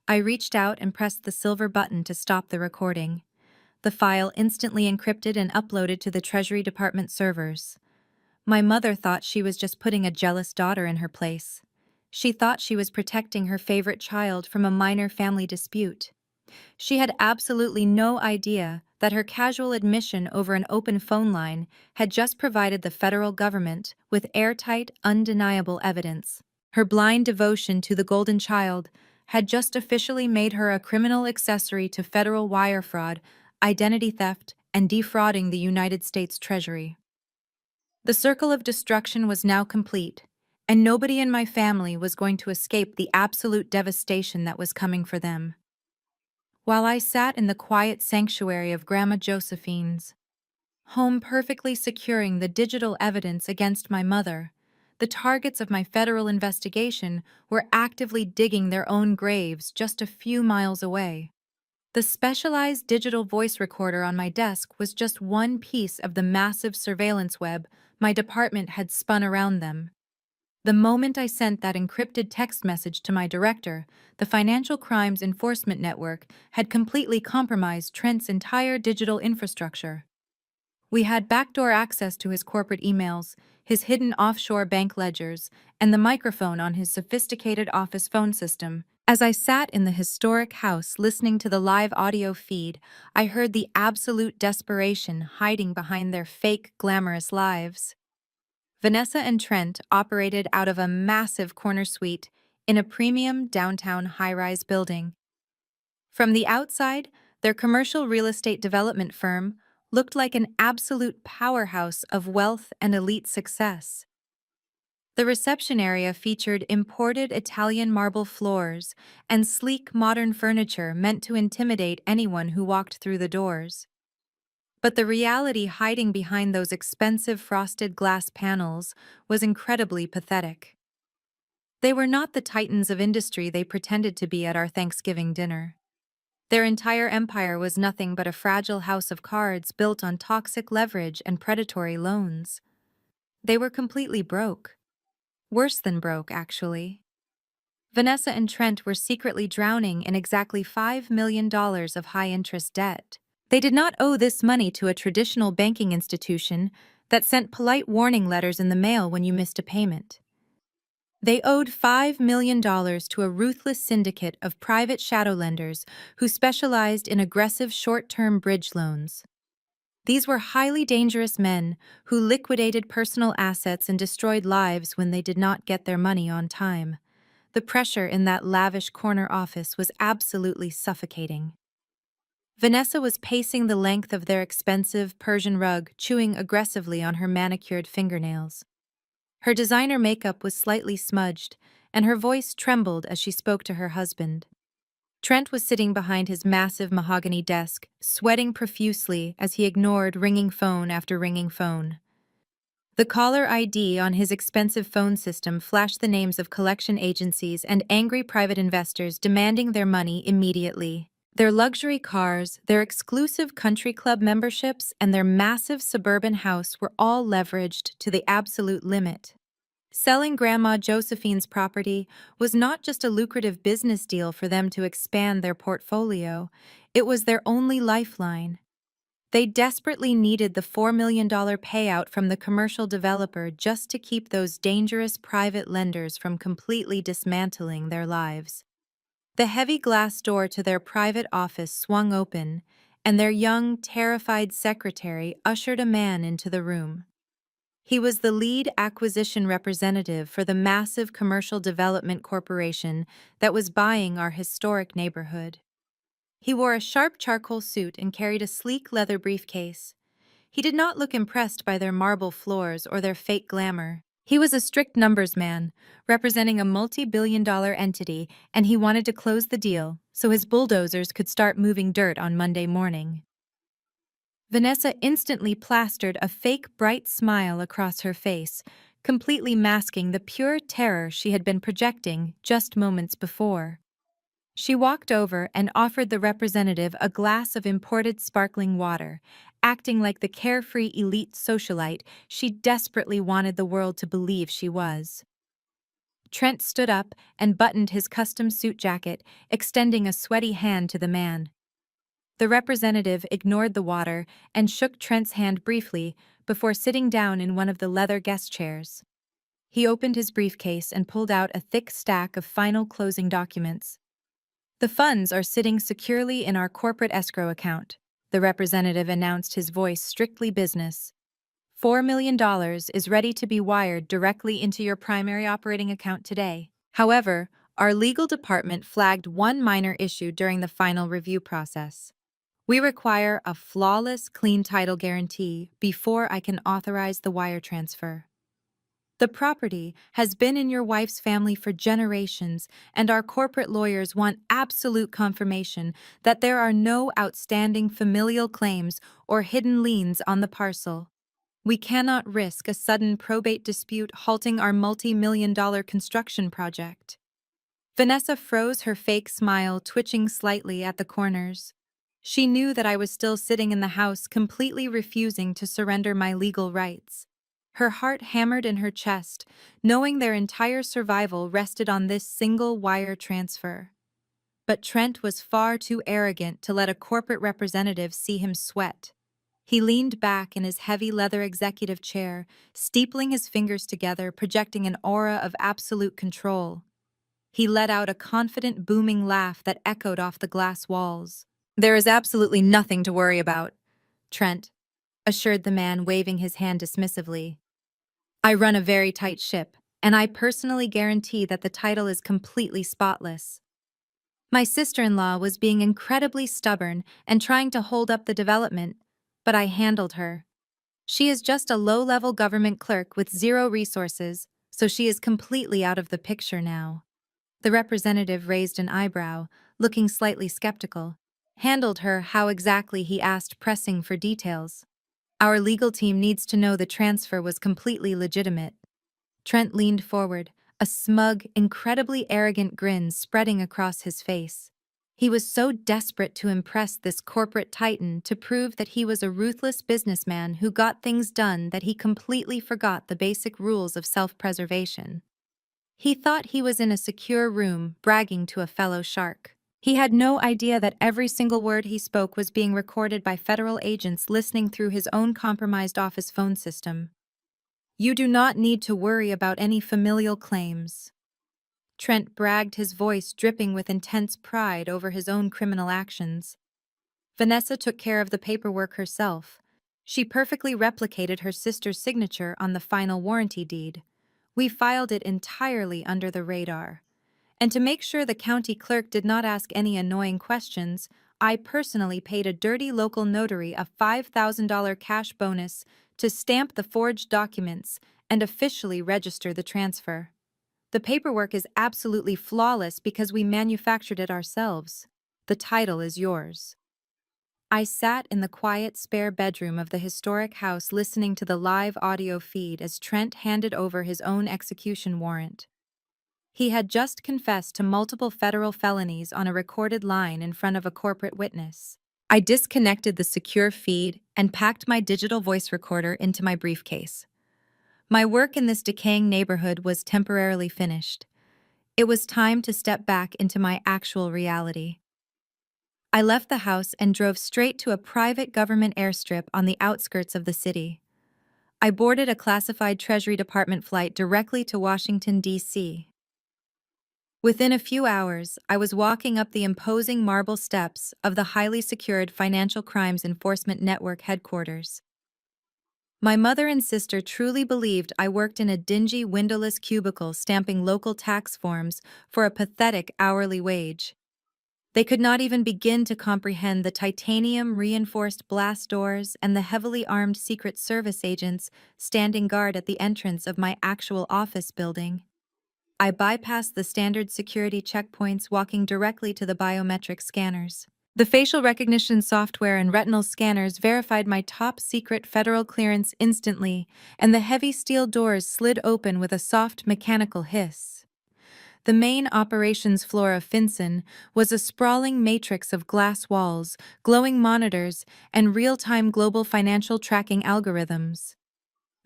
I reached out and pressed the silver button to stop the recording. The file instantly encrypted and uploaded to the Treasury Department servers. My mother thought she was just putting a jealous daughter in her place. She thought she was protecting her favorite child from a minor family dispute. She had absolutely no idea that her casual admission over an open phone line had just provided the federal government with airtight, undeniable evidence. Her blind devotion to the golden child had just officially made her a criminal accessory to federal wire fraud, identity theft, and defrauding the United States Treasury. The circle of destruction was now complete, and nobody in my family was going to escape the absolute devastation that was coming for them. While I sat in the quiet sanctuary of Grandma Josephine's home, perfectly securing the digital evidence against my mother, the targets of my federal investigation were actively digging their own graves just a few miles away. The specialized digital voice recorder on my desk was just one piece of the massive surveillance web my department had spun around them. The moment I sent that encrypted text message to my director, the Financial Crimes Enforcement Network had completely compromised Trent's entire digital infrastructure. We had backdoor access to his corporate emails, his hidden offshore bank ledgers, and the microphone on his sophisticated office phone system. As I sat in the historic house listening to the live audio feed, I heard the absolute desperation hiding behind their fake, glamorous lives. Vanessa and Trent operated out of a massive corner suite in a premium downtown high-rise building. From the outside, their commercial real estate development firm looked like an absolute powerhouse of wealth and elite success. The reception area featured imported Italian marble floors and sleek modern furniture meant to intimidate anyone who walked through the doors. But the reality hiding behind those expensive frosted glass panels was incredibly pathetic. They were not the titans of industry they pretended to be at our Thanksgiving dinner. Their entire empire was nothing but a fragile house of cards built on toxic leverage and predatory loans. They were completely broke. Worse than broke, actually. Vanessa and Trent were secretly drowning in exactly $5 million of high-interest debt. They did not owe this money to a traditional banking institution that sent polite warning letters in the mail when you missed a payment. They owed $5 million to a ruthless syndicate of private shadow lenders who specialized in aggressive short-term bridge loans. These were highly dangerous men who liquidated personal assets and destroyed lives when they did not get their money on time. The pressure in that lavish corner office was absolutely suffocating. Vanessa was pacing the length of their expensive Persian rug, chewing aggressively on her manicured fingernails. Her designer makeup was slightly smudged, and her voice trembled as she spoke to her husband. Trent was sitting behind his massive mahogany desk, sweating profusely as he ignored ringing phone after ringing phone. The caller ID on his expensive phone system flashed the names of collection agencies and angry private investors demanding their money immediately. Their luxury cars, their exclusive country club memberships, and their massive suburban house were all leveraged to the absolute limit. Selling Grandma Josephine's property was not just a lucrative business deal for them to expand their portfolio, it was their only lifeline. They desperately needed the $4 million payout from the commercial developer just to keep those dangerous private lenders from completely dismantling their lives. The heavy glass door to their private office swung open, and their young, terrified secretary ushered a man into the room. He was the lead acquisition representative for the massive commercial development corporation that was buying our historic neighborhood. He wore a sharp charcoal suit and carried a sleek leather briefcase. He did not look impressed by their marble floors or their fake glamour. He was a strict numbers man, representing a multi-billion-dollar entity, and he wanted to close the deal so his bulldozers could start moving dirt on Monday morning. Vanessa instantly plastered a fake bright smile across her face, completely masking the pure terror she had been projecting just moments before. She walked over and offered the representative a glass of imported sparkling water, acting like the carefree elite socialite she desperately wanted the world to believe she was. Trent stood up and buttoned his custom suit jacket, extending a sweaty hand to the man. The representative ignored the water and shook Trent's hand briefly before sitting down in one of the leather guest chairs. He opened his briefcase and pulled out a thick stack of final closing documents. "The funds are sitting securely in our corporate escrow account," the representative announced, his voice strictly business. $4 million is ready to be wired directly into your primary operating account today. However, our legal department flagged one minor issue during the final review process. We require a flawless, clean title guarantee before I can authorize the wire transfer. The property has been in your wife's family for generations, and our corporate lawyers want absolute confirmation that there are no outstanding familial claims or hidden liens on the parcel. We cannot risk a sudden probate dispute halting our multi-million-dollar construction project. Vanessa froze, her fake smile twitching slightly at the corners. She knew that I was still sitting in the house, completely refusing to surrender my legal rights. Her heart hammered in her chest, knowing their entire survival rested on this single wire transfer. But Trent was far too arrogant to let a corporate representative see him sweat. He leaned back in his heavy leather executive chair, steepling his fingers together, projecting an aura of absolute control. He let out a confident, booming laugh that echoed off the glass walls. "There is absolutely nothing to worry about," Trent assured the man, waving his hand dismissively. "I run a very tight ship, and I personally guarantee that the title is completely spotless." My sister-in-law was being incredibly stubborn and trying to hold up the development, but I handled her. She is just a low-level government clerk with zero resources, So she is completely out of the picture now. The representative raised an eyebrow, looking slightly skeptical. Handled her how exactly he asked, pressing for details. Our legal team needs to know the transfer was completely legitimate. Trent leaned forward, a smug, incredibly arrogant grin spreading across his face. He was so desperate to impress this corporate titan to prove that he was a ruthless businessman who got things done that he completely forgot the basic rules of self-preservation. He thought he was in a secure room, bragging to a fellow shark. He had no idea that every single word he spoke was being recorded by federal agents listening through his own compromised office phone system. You do not need to worry about any familial claims. Trent bragged, his voice dripping with intense pride over his own criminal actions. Vanessa took care of the paperwork herself. She perfectly replicated her sister's signature on the final warranty deed. We filed it entirely under the radar. And to make sure the county clerk did not ask any annoying questions, I personally paid a dirty local notary a $5,000 cash bonus to stamp the forged documents and officially register the transfer. The paperwork is absolutely flawless because we manufactured it ourselves. The title is yours. I sat in the quiet, spare bedroom of the historic house listening to the live audio feed as Trent handed over his own execution warrant. He had just confessed to multiple federal felonies on a recorded line in front of a corporate witness. I disconnected the secure feed and packed my digital voice recorder into my briefcase. My work in this decaying neighborhood was temporarily finished. It was time to step back into my actual reality. I left the house and drove straight to a private government airstrip on the outskirts of the city. I boarded a classified Treasury Department flight directly to Washington, D.C. Within a few hours, I was walking up the imposing marble steps of the highly secured Financial Crimes Enforcement Network headquarters. My mother and sister truly believed I worked in a dingy, windowless cubicle stamping local tax forms for a pathetic hourly wage. They could not even begin to comprehend the titanium-reinforced blast doors and the heavily armed Secret Service agents standing guard at the entrance of my actual office building. I bypassed the standard security checkpoints, walking directly to the biometric scanners. The facial recognition software and retinal scanners verified my top-secret federal clearance instantly, and the heavy steel doors slid open with a soft mechanical hiss. The main operations floor of FinCEN was a sprawling matrix of glass walls, glowing monitors, and real-time global financial tracking algorithms.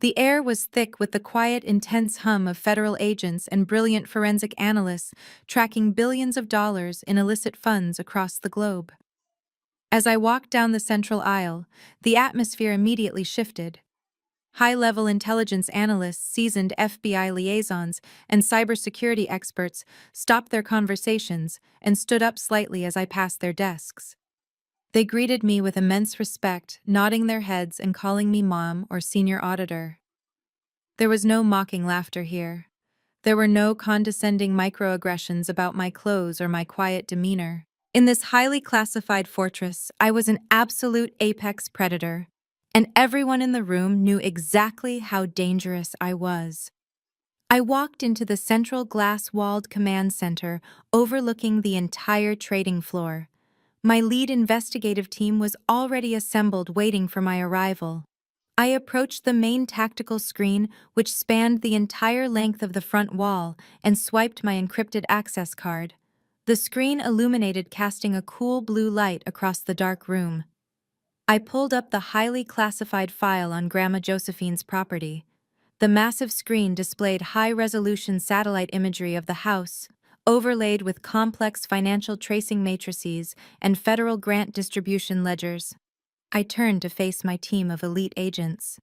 The air was thick with the quiet, intense hum of federal agents and brilliant forensic analysts tracking billions of dollars in illicit funds across the globe. As I walked down the central aisle, the atmosphere immediately shifted. High-level intelligence analysts, seasoned FBI liaisons, and cybersecurity experts stopped their conversations and stood up slightly as I passed their desks. They greeted me with immense respect, nodding their heads and calling me mom or senior auditor. There was no mocking laughter here. There were no condescending microaggressions about my clothes or my quiet demeanor. In this highly classified fortress, I was an absolute apex predator, and everyone in the room knew exactly how dangerous I was. I walked into the central glass-walled command center overlooking the entire trading floor. My lead investigative team was already assembled waiting for my arrival. I approached the main tactical screen, which spanned the entire length of the front wall, and swiped my encrypted access card. The screen illuminated, casting a cool blue light across the dark room. I pulled up the highly classified file on Grandma Josephine's property. The massive screen displayed high-resolution satellite imagery of the house, overlaid with complex financial tracing matrices and federal grant distribution ledgers. I turned to face my team of elite agents.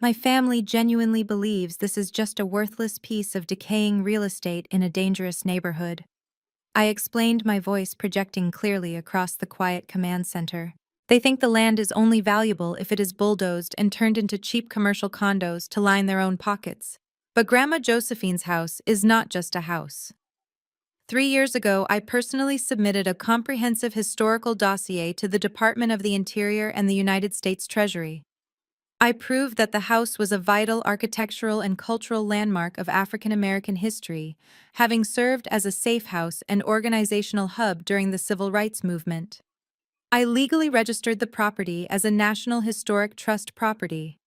My family genuinely believes this is just a worthless piece of decaying real estate in a dangerous neighborhood. I explained, my voice projecting clearly across the quiet command center. They think the land is only valuable if it is bulldozed and turned into cheap commercial condos to line their own pockets. But Grandma Josephine's house is not just a house. 3 years ago, I personally submitted a comprehensive historical dossier to the Department of the Interior and the United States Treasury. I proved that the house was a vital architectural and cultural landmark of African American history, having served as a safe house and organizational hub during the Civil Rights Movement. I legally registered the property as a National Historic Trust property.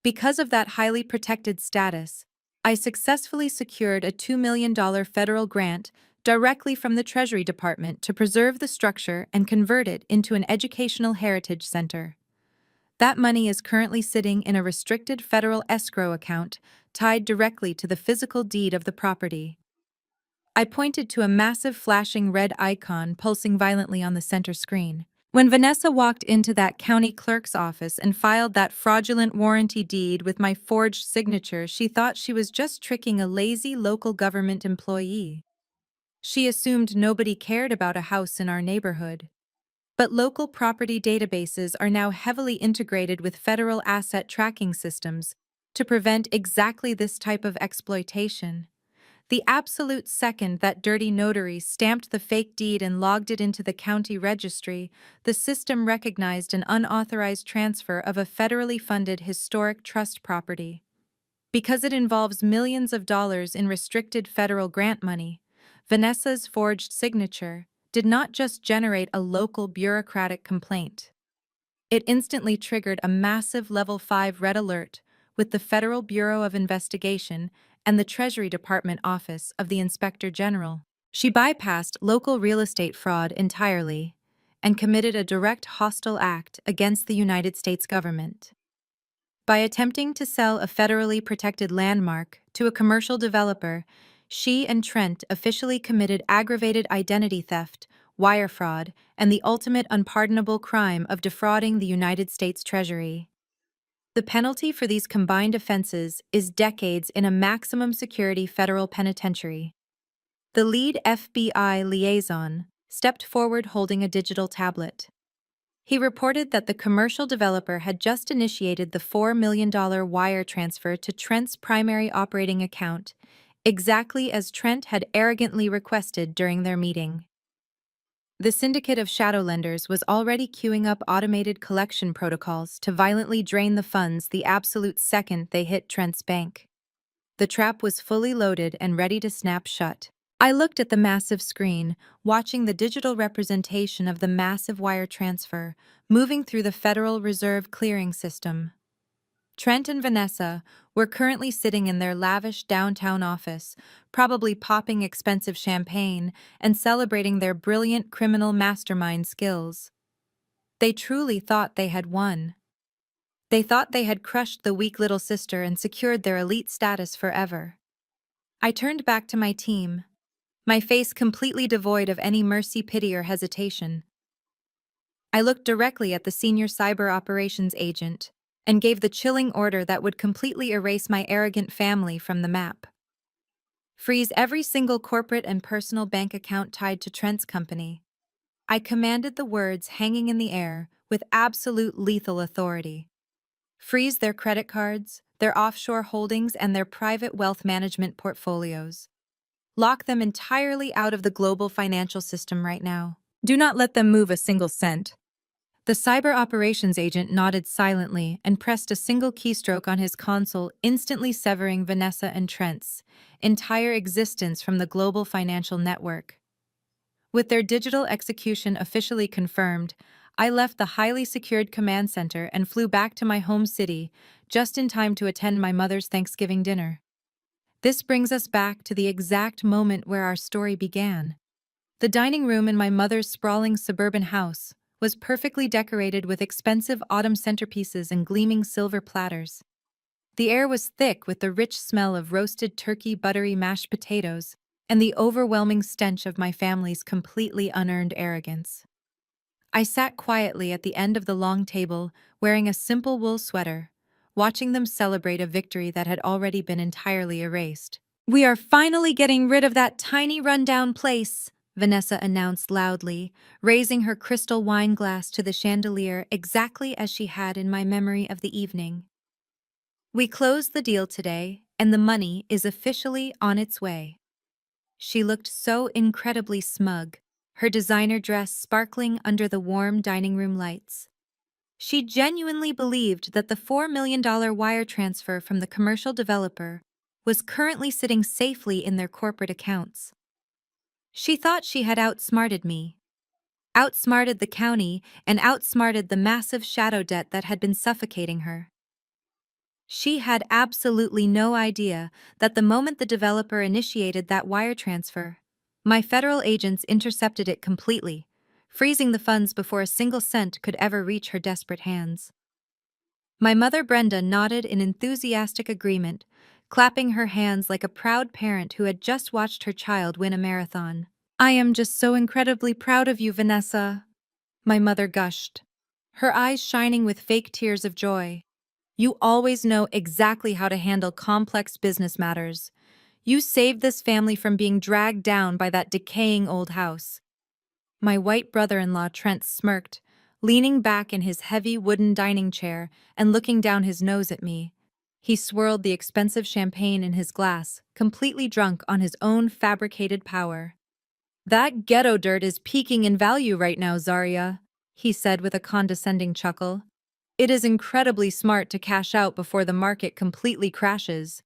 Because of that highly protected status, I successfully secured a $2 million federal grant directly from the Treasury Department to preserve the structure and convert it into an educational heritage center. That money is currently sitting in a restricted federal escrow account tied directly to the physical deed of the property. I pointed to a massive flashing red icon pulsing violently on the center screen. When Vanessa walked into that county clerk's office and filed that fraudulent warranty deed with my forged signature, she thought she was just tricking a lazy local government employee. She assumed nobody cared about a house in our neighborhood. But local property databases are now heavily integrated with federal asset tracking systems to prevent exactly this type of exploitation. The absolute second that dirty notary stamped the fake deed and logged it into the county registry, the system recognized an unauthorized transfer of a federally funded historic trust property. Because it involves millions of dollars in restricted federal grant money, Vanessa's forged signature did not just generate a local bureaucratic complaint. It instantly triggered a massive Level 5 red alert with the Federal Bureau of Investigation and the Treasury Department Office of the Inspector General. She bypassed local real estate fraud entirely and committed a direct hostile act against the United States government. By attempting to sell a federally protected landmark to a commercial developer, she and Trent officially committed aggravated identity theft, wire fraud, and the ultimate unpardonable crime of defrauding the United States Treasury. The penalty for these combined offenses is decades in a maximum security federal penitentiary. The lead FBI liaison stepped forward holding a digital tablet. He reported that the commercial developer had just initiated the $4 million wire transfer to Trent's primary operating account, exactly as Trent had arrogantly requested during their meeting. The syndicate of shadow lenders was already queuing up automated collection protocols to violently drain the funds the absolute second they hit Trent's bank. The trap was fully loaded and ready to snap shut. I looked at the massive screen, watching the digital representation of the massive wire transfer moving through the Federal Reserve clearing system. Trent and Vanessa were currently sitting in their lavish downtown office, probably popping expensive champagne and celebrating their brilliant criminal mastermind skills. They truly thought they had won. They thought they had crushed the weak little sister and secured their elite status forever. I turned back to my team, my face completely devoid of any mercy, pity, or hesitation. I looked directly at the senior cyber operations agent and gave the chilling order that would completely erase my arrogant family from the map. Freeze every single corporate and personal bank account tied to Trent's company. I commanded the words hanging in the air with absolute lethal authority. Freeze their credit cards, their offshore holdings, and their private wealth management portfolios. Lock them entirely out of the global financial system right now. Do not let them move a single cent. The cyber operations agent nodded silently and pressed a single keystroke on his console, instantly severing Vanessa and Trent's entire existence from the global financial network. With their digital execution officially confirmed, I left the highly secured command center and flew back to my home city just in time to attend my mother's Thanksgiving dinner. This brings us back to the exact moment where our story began. The dining room in my mother's sprawling suburban house was perfectly decorated with expensive autumn centerpieces and gleaming silver platters. The air was thick with the rich smell of roasted turkey, buttery mashed potatoes, and the overwhelming stench of my family's completely unearned arrogance. I sat quietly at the end of the long table, wearing a simple wool sweater, watching them celebrate a victory that had already been entirely erased. "We are finally getting rid of that tiny rundown place," Vanessa announced loudly, raising her crystal wine glass to the chandelier exactly as she had in my memory of the evening. "We closed the deal today, and the money is officially on its way." She looked so incredibly smug, her designer dress sparkling under the warm dining room lights. She genuinely believed that the $4 million wire transfer from the commercial developer was currently sitting safely in their corporate accounts. She thought she had outsmarted me, outsmarted the county, and outsmarted the massive shadow debt that had been suffocating her. She had absolutely no idea that the moment the developer initiated that wire transfer, my federal agents intercepted it completely, freezing the funds before a single cent could ever reach her desperate hands. My mother Brenda nodded in enthusiastic agreement, clapping her hands like a proud parent who had just watched her child win a marathon. "I am just so incredibly proud of you, Vanessa," my mother gushed, her eyes shining with fake tears of joy. "You always know exactly how to handle complex business matters. You saved this family from being dragged down by that decaying old house." My white brother-in-law Trent smirked, leaning back in his heavy wooden dining chair and looking down his nose at me. He swirled the expensive champagne in his glass, completely drunk on his own fabricated power. "That ghetto dirt is peaking in value right now, Zarya," he said with a condescending chuckle. "It is incredibly smart to cash out before the market completely crashes."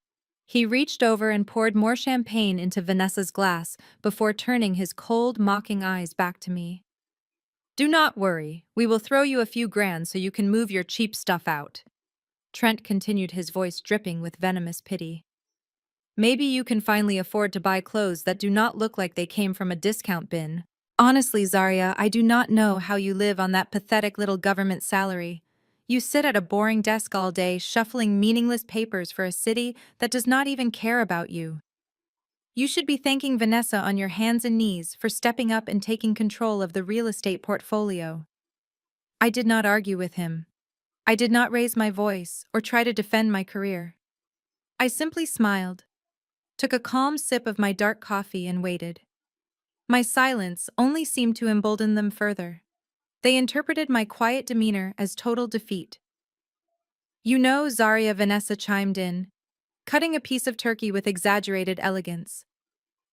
He reached over and poured more champagne into Vanessa's glass before turning his cold, mocking eyes back to me. "Do not worry, we will throw you a few grand so you can move your cheap stuff out." Trent continued, his voice dripping with venomous pity. "Maybe you can finally afford to buy clothes that do not look like they came from a discount bin." "Honestly, Zarya, I do not know how you live on that pathetic little government salary. You sit at a boring desk all day, shuffling meaningless papers for a city that does not even care about you. You should be thanking Vanessa on your hands and knees for stepping up and taking control of the real estate portfolio." I did not argue with him. I did not raise my voice or try to defend my career. I simply smiled, took a calm sip of my dark coffee, and waited. My silence only seemed to embolden them further. They interpreted my quiet demeanor as total defeat. "You know," Zarya, Vanessa chimed in, cutting a piece of turkey with exaggerated elegance,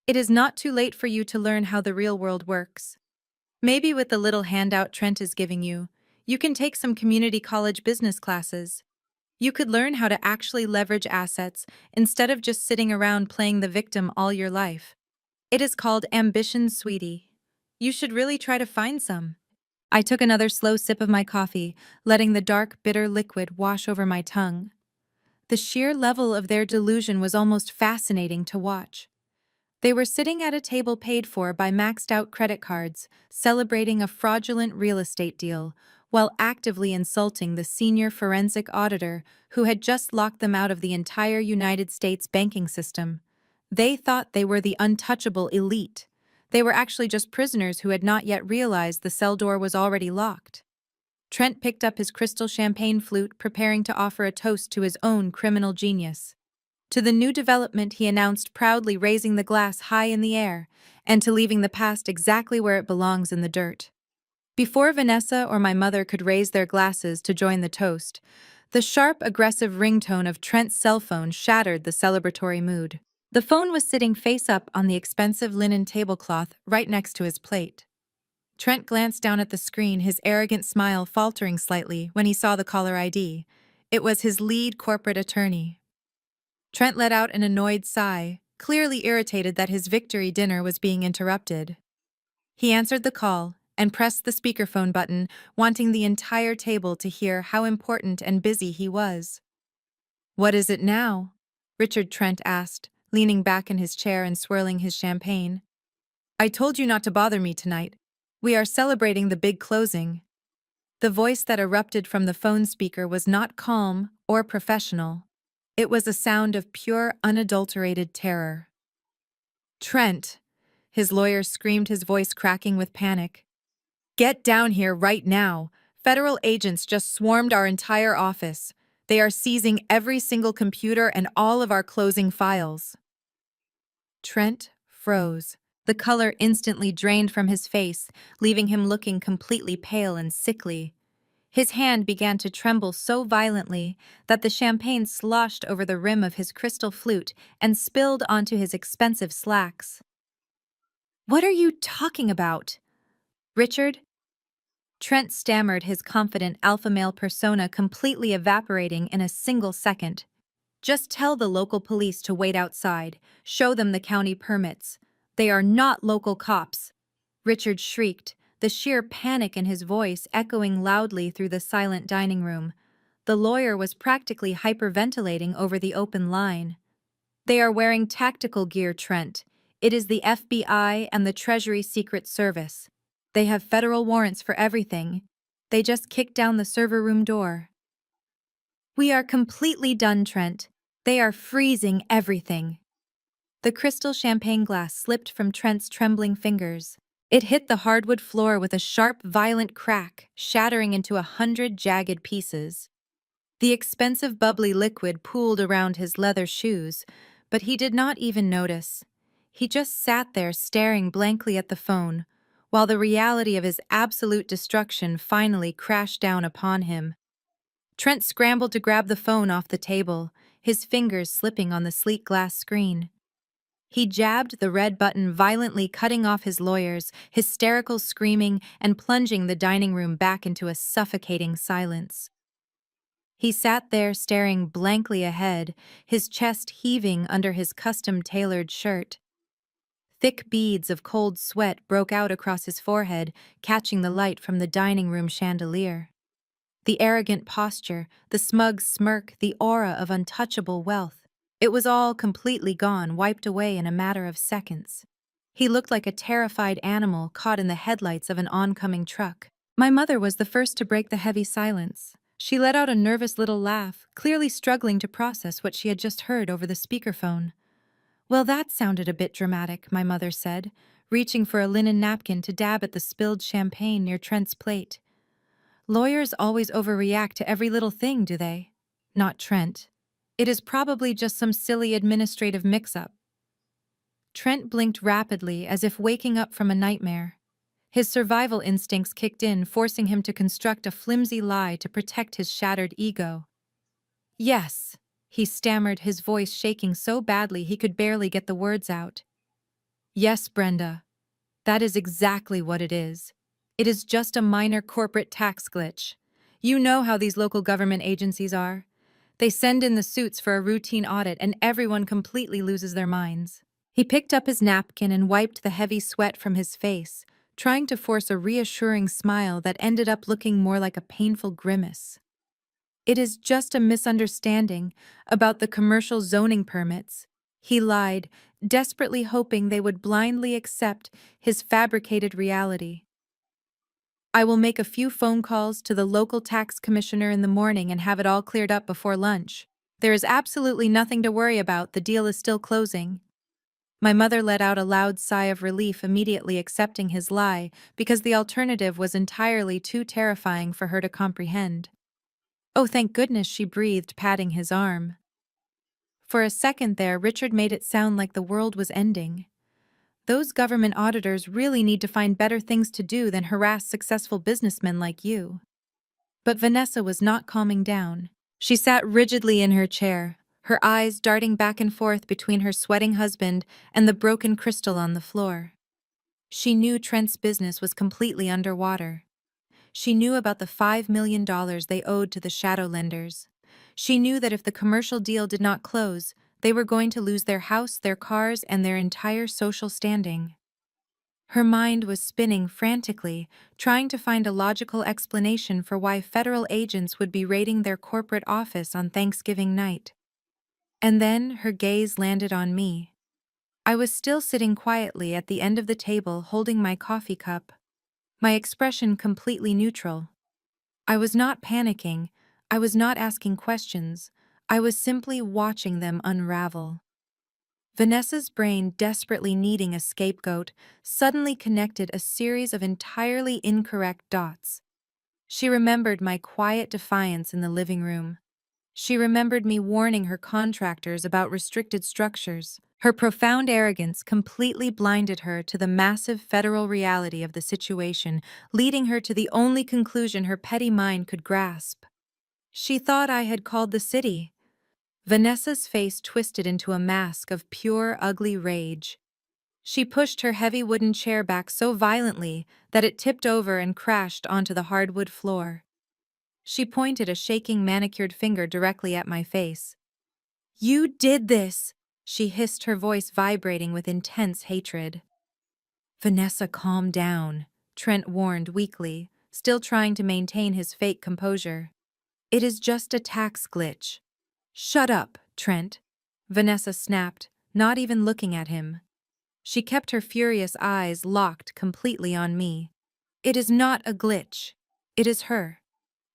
"it is not too late for you to learn how the real world works. Maybe with the little handout Trent is giving you, you can take some community college business classes. You could learn how to actually leverage assets instead of just sitting around playing the victim all your life. It is called ambition, sweetie. You should really try to find some." I took another slow sip of my coffee, letting the dark, bitter liquid wash over my tongue. The sheer level of their delusion was almost fascinating to watch. They were sitting at a table paid for by maxed-out credit cards, celebrating a fraudulent real estate deal, while actively insulting the senior forensic auditor who had just locked them out of the entire United States banking system. They thought they were the untouchable elite. They were actually just prisoners who had not yet realized the cell door was already locked. Trent picked up his crystal champagne flute, preparing to offer a toast to his own criminal genius. To the new development, he announced, proudly raising the glass high in the air, and to leaving the past exactly where it belongs, in the dirt. Before Vanessa or my mother could raise their glasses to join the toast, the sharp, aggressive ringtone of Trent's cell phone shattered the celebratory mood. The phone was sitting face up on the expensive linen tablecloth right next to his plate. Trent glanced down at the screen, his arrogant smile faltering slightly when he saw the caller ID. It was his lead corporate attorney. Trent let out an annoyed sigh, clearly irritated that his victory dinner was being interrupted. He answered the call and pressed the speakerphone button, wanting the entire table to hear how important and busy he was. "What is it now?" Richard Trent asked, leaning back in his chair and swirling his champagne. "I told you not to bother me tonight. We are celebrating the big closing." The voice that erupted from the phone speaker was not calm or professional. It was a sound of pure, unadulterated terror. "Trent," his lawyer screamed, his voice cracking with panic. "Get down here right now. Federal agents just swarmed our entire office. They are seizing every single computer and all of our closing files." Trent froze. The color instantly drained from his face, leaving him looking completely pale and sickly. His hand began to tremble so violently that the champagne sloshed over the rim of his crystal flute and spilled onto his expensive slacks. "What are you talking about?" "Richard?" Trent stammered, his confident alpha male persona completely evaporating in a single second. Just tell the local police to wait outside. Show them the county permits. They are not local cops. Richard shrieked, the sheer panic in his voice echoing loudly through the silent dining room. The lawyer was practically hyperventilating over the open line. They are wearing tactical gear, Trent. It is the FBI and the Treasury Secret Service. They have federal warrants for everything. They just kicked down the server room door. We are completely done, Trent. They are freezing everything. The crystal champagne glass slipped from Trent's trembling fingers. It hit the hardwood floor with a sharp, violent crack, shattering into 100 jagged pieces. The expensive bubbly liquid pooled around his leather shoes, but he did not even notice. He just sat there staring blankly at the phone, while the reality of his absolute destruction finally crashed down upon him. Trent scrambled to grab the phone off the table, his fingers slipping on the sleek glass screen. He jabbed the red button, violently cutting off his lawyers, hysterical screaming and plunging the dining room back into a suffocating silence. He sat there staring blankly ahead, his chest heaving under his custom-tailored shirt. Thick beads of cold sweat broke out across his forehead, catching the light from the dining room chandelier. The arrogant posture, the smug smirk, the aura of untouchable wealth. It was all completely gone, wiped away in a matter of seconds. He looked like a terrified animal caught in the headlights of an oncoming truck. My mother was the first to break the heavy silence. She let out a nervous little laugh, clearly struggling to process what she had just heard over the speakerphone. Well, that sounded a bit dramatic, my mother said, reaching for a linen napkin to dab at the spilled champagne near Trent's plate. Lawyers always overreact to every little thing, do they? Not Trent. It is probably just some silly administrative mix-up. Trent blinked rapidly, as if waking up from a nightmare. His survival instincts kicked in, forcing him to construct a flimsy lie to protect his shattered ego. Yes, he stammered, his voice shaking so badly he could barely get the words out. Yes, Brenda. That is exactly what it is. It is just a minor corporate tax glitch. You know how these local government agencies are. They send in the suits for a routine audit and everyone completely loses their minds. He picked up his napkin and wiped the heavy sweat from his face, trying to force a reassuring smile that ended up looking more like a painful grimace. It is just a misunderstanding about the commercial zoning permits. He lied, desperately hoping they would blindly accept his fabricated reality. I will make a few phone calls to the local tax commissioner in the morning and have it all cleared up before lunch. There is absolutely nothing to worry about, the deal is still closing. My mother let out a loud sigh of relief, immediately accepting his lie, because the alternative was entirely too terrifying for her to comprehend. Oh, thank goodness, she breathed, patting his arm. For a second there, Richard made it sound like the world was ending. Those government auditors really need to find better things to do than harass successful businessmen like you. But Vanessa was not calming down. She sat rigidly in her chair, her eyes darting back and forth between her sweating husband and the broken crystal on the floor. She knew Trent's business was completely underwater. She knew about the $5 million they owed to the shadow lenders. She knew that if the commercial deal did not close, they were going to lose their house, their cars, and their entire social standing. Her mind was spinning frantically, trying to find a logical explanation for why federal agents would be raiding their corporate office on Thanksgiving night. And then her gaze landed on me. I was still sitting quietly at the end of the table, holding my coffee cup, my expression completely neutral. I was not panicking, I was not asking questions, I was simply watching them unravel. Vanessa's brain, desperately needing a scapegoat, suddenly connected a series of entirely incorrect dots. She remembered my quiet defiance in the living room. She remembered me warning her contractors about restricted structures. Her profound arrogance completely blinded her to the massive federal reality of the situation, leading her to the only conclusion her petty mind could grasp. She thought I had called the city. Vanessa's face twisted into a mask of pure, ugly rage. She pushed her heavy wooden chair back so violently that it tipped over and crashed onto the hardwood floor. She pointed a shaking manicured finger directly at my face. "You did this!" she hissed, her voice vibrating with intense hatred. "Vanessa, calm down," Trent warned weakly, still trying to maintain his fake composure. "It is just a tax glitch." "Shut up, Trent," Vanessa snapped, not even looking at him. She kept her furious eyes locked completely on me. "It is not a glitch. It is her.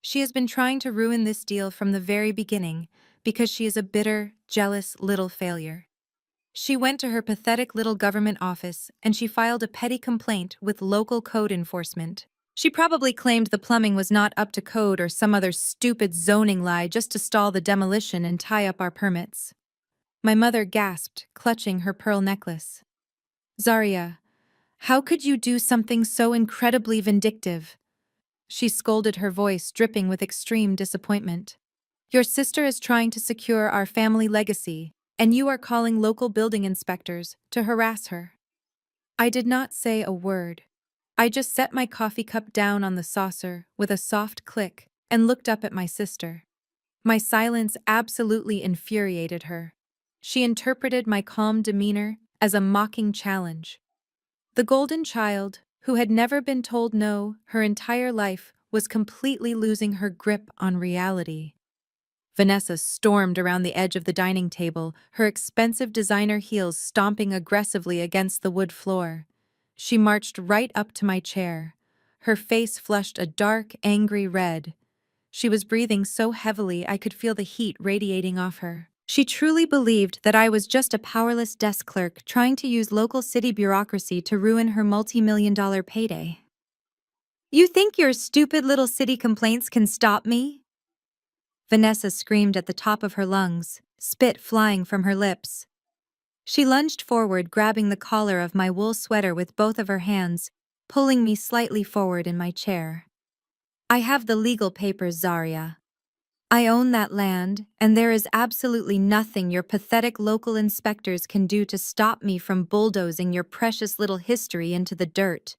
She has been trying to ruin this deal from the very beginning because she is a bitter, jealous little failure. She went to her pathetic little government office and she filed a petty complaint with local code enforcement. She probably claimed the plumbing was not up to code or some other stupid zoning lie just to stall the demolition and tie up our permits." My mother gasped, clutching her pearl necklace. "Zarya, how could you do something so incredibly vindictive?" She scolded, her voice dripping with extreme disappointment. "Your sister is trying to secure our family legacy, and you are calling local building inspectors to harass her." I did not say a word. I just set my coffee cup down on the saucer with a soft click and looked up at my sister. My silence absolutely infuriated her. She interpreted my calm demeanor as a mocking challenge. The golden child, who had never been told no her entire life, was completely losing her grip on reality. Vanessa stormed around the edge of the dining table, her expensive designer heels stomping aggressively against the wood floor. She marched right up to my chair. Her face flushed a dark, angry red. She was breathing so heavily I could feel the heat radiating off her. She truly believed that I was just a powerless desk clerk trying to use local city bureaucracy to ruin her multi-million-dollar payday. "You think your stupid little city complaints can stop me?" Vanessa screamed at the top of her lungs, spit flying from her lips. She lunged forward, grabbing the collar of my wool sweater with both of her hands, pulling me slightly forward in my chair. "I have the legal papers, Zarya. I own that land, and there is absolutely nothing your pathetic local inspectors can do to stop me from bulldozing your precious little history into the dirt."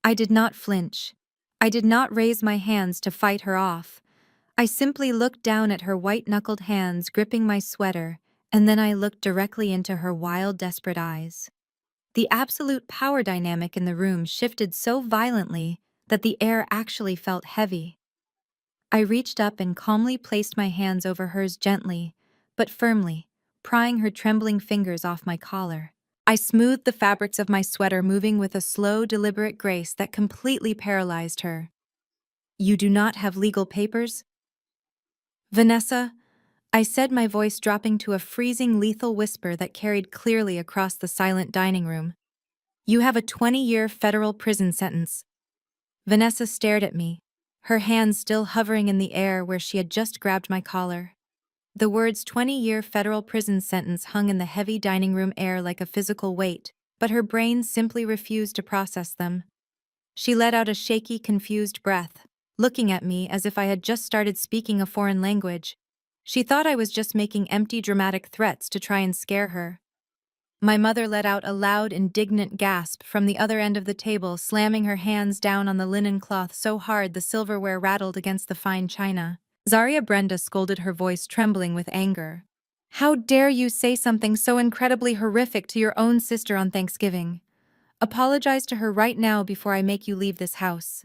I did not flinch. I did not raise my hands to fight her off. I simply looked down at her white-knuckled hands gripping my sweater, and then I looked directly into her wild, desperate eyes. The absolute power dynamic in the room shifted so violently that the air actually felt heavy. I reached up and calmly placed my hands over hers gently, but firmly, prying her trembling fingers off my collar. I smoothed the fabrics of my sweater, moving with a slow, deliberate grace that completely paralyzed her. "You do not have legal papers?" "Vanessa," I said, my voice dropping to a freezing, lethal whisper that carried clearly across the silent dining room. "You have a 20-year federal prison sentence." Vanessa stared at me, her hands still hovering in the air where she had just grabbed my collar. The words 20-year federal prison sentence hung in the heavy dining room air like a physical weight, but her brain simply refused to process them. She let out a shaky, confused breath, looking at me as if I had just started speaking a foreign language. She thought I was just making empty, dramatic threats to try and scare her. My mother let out a loud, indignant gasp from the other end of the table, slamming her hands down on the linen cloth so hard the silverware rattled against the fine china. Zarya, Brenda scolded, her voice trembling with anger. "How dare you say something so incredibly horrific to your own sister on Thanksgiving? Apologize to her right now before I make you leave this house."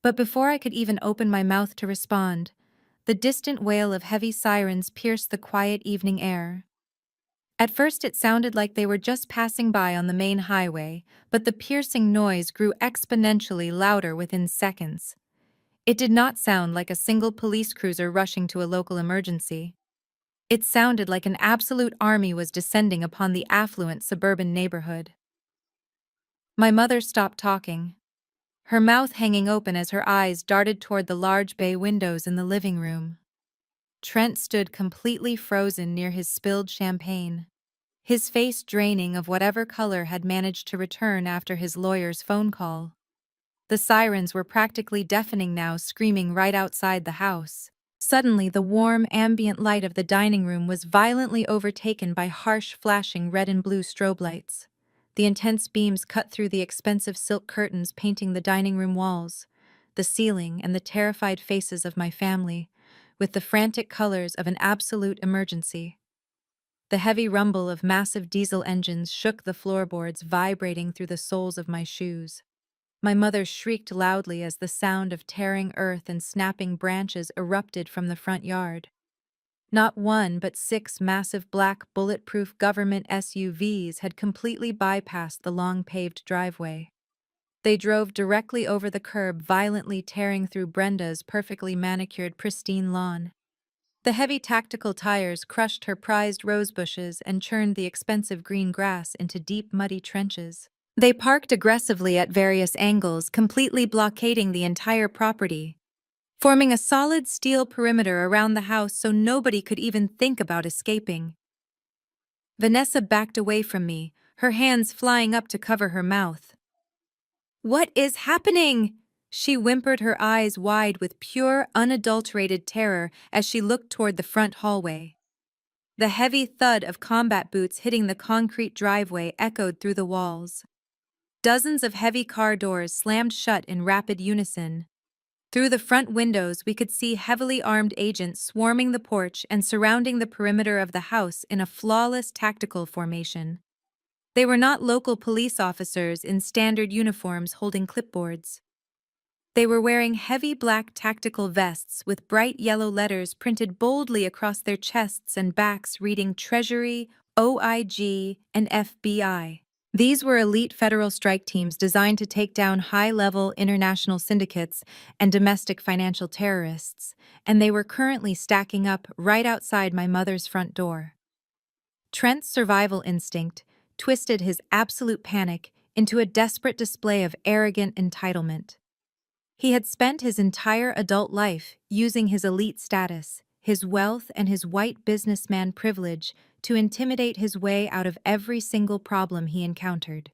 But before I could even open my mouth to respond, the distant wail of heavy sirens pierced the quiet evening air. At first it sounded like they were just passing by on the main highway, but the piercing noise grew exponentially louder within seconds. It did not sound like a single police cruiser rushing to a local emergency. It sounded like an absolute army was descending upon the affluent suburban neighborhood. My mother stopped talking, her mouth hanging open as her eyes darted toward the large bay windows in the living room. Trent stood completely frozen near his spilled champagne, his face draining of whatever color had managed to return after his lawyer's phone call. The sirens were practically deafening now, screaming right outside the house. Suddenly, the warm, ambient light of the dining room was violently overtaken by harsh, flashing red and blue strobe lights. The intense beams cut through the expensive silk curtains painting the dining room walls, the ceiling, and the terrified faces of my family, with the frantic colors of an absolute emergency. The heavy rumble of massive diesel engines shook the floorboards, vibrating through the soles of my shoes. My mother shrieked loudly as the sound of tearing earth and snapping branches erupted from the front yard. Not one, but 6 massive black bulletproof government SUVs had completely bypassed the long paved driveway. They drove directly over the curb, violently tearing through Brenda's perfectly manicured, pristine lawn. The heavy tactical tires crushed her prized rose bushes and churned the expensive green grass into deep, muddy trenches. They parked aggressively at various angles, completely blockading the entire property, forming a solid steel perimeter around the house so nobody could even think about escaping. Vanessa backed away from me, her hands flying up to cover her mouth. "What is happening?" She whimpered, her eyes wide with pure, unadulterated terror as she looked toward the front hallway. The heavy thud of combat boots hitting the concrete driveway echoed through the walls. Dozens of heavy car doors slammed shut in rapid unison. Through the front windows, we could see heavily armed agents swarming the porch and surrounding the perimeter of the house in a flawless tactical formation. They were not local police officers in standard uniforms holding clipboards. They were wearing heavy black tactical vests with bright yellow letters printed boldly across their chests and backs reading Treasury, OIG, and FBI. These were elite federal strike teams designed to take down high-level international syndicates and domestic financial terrorists, and they were currently stacking up right outside my mother's front door. Trent's survival instinct twisted his absolute panic into a desperate display of arrogant entitlement. He had spent his entire adult life using his elite status, his wealth, and his white businessman privilege to intimidate his way out of every single problem he encountered.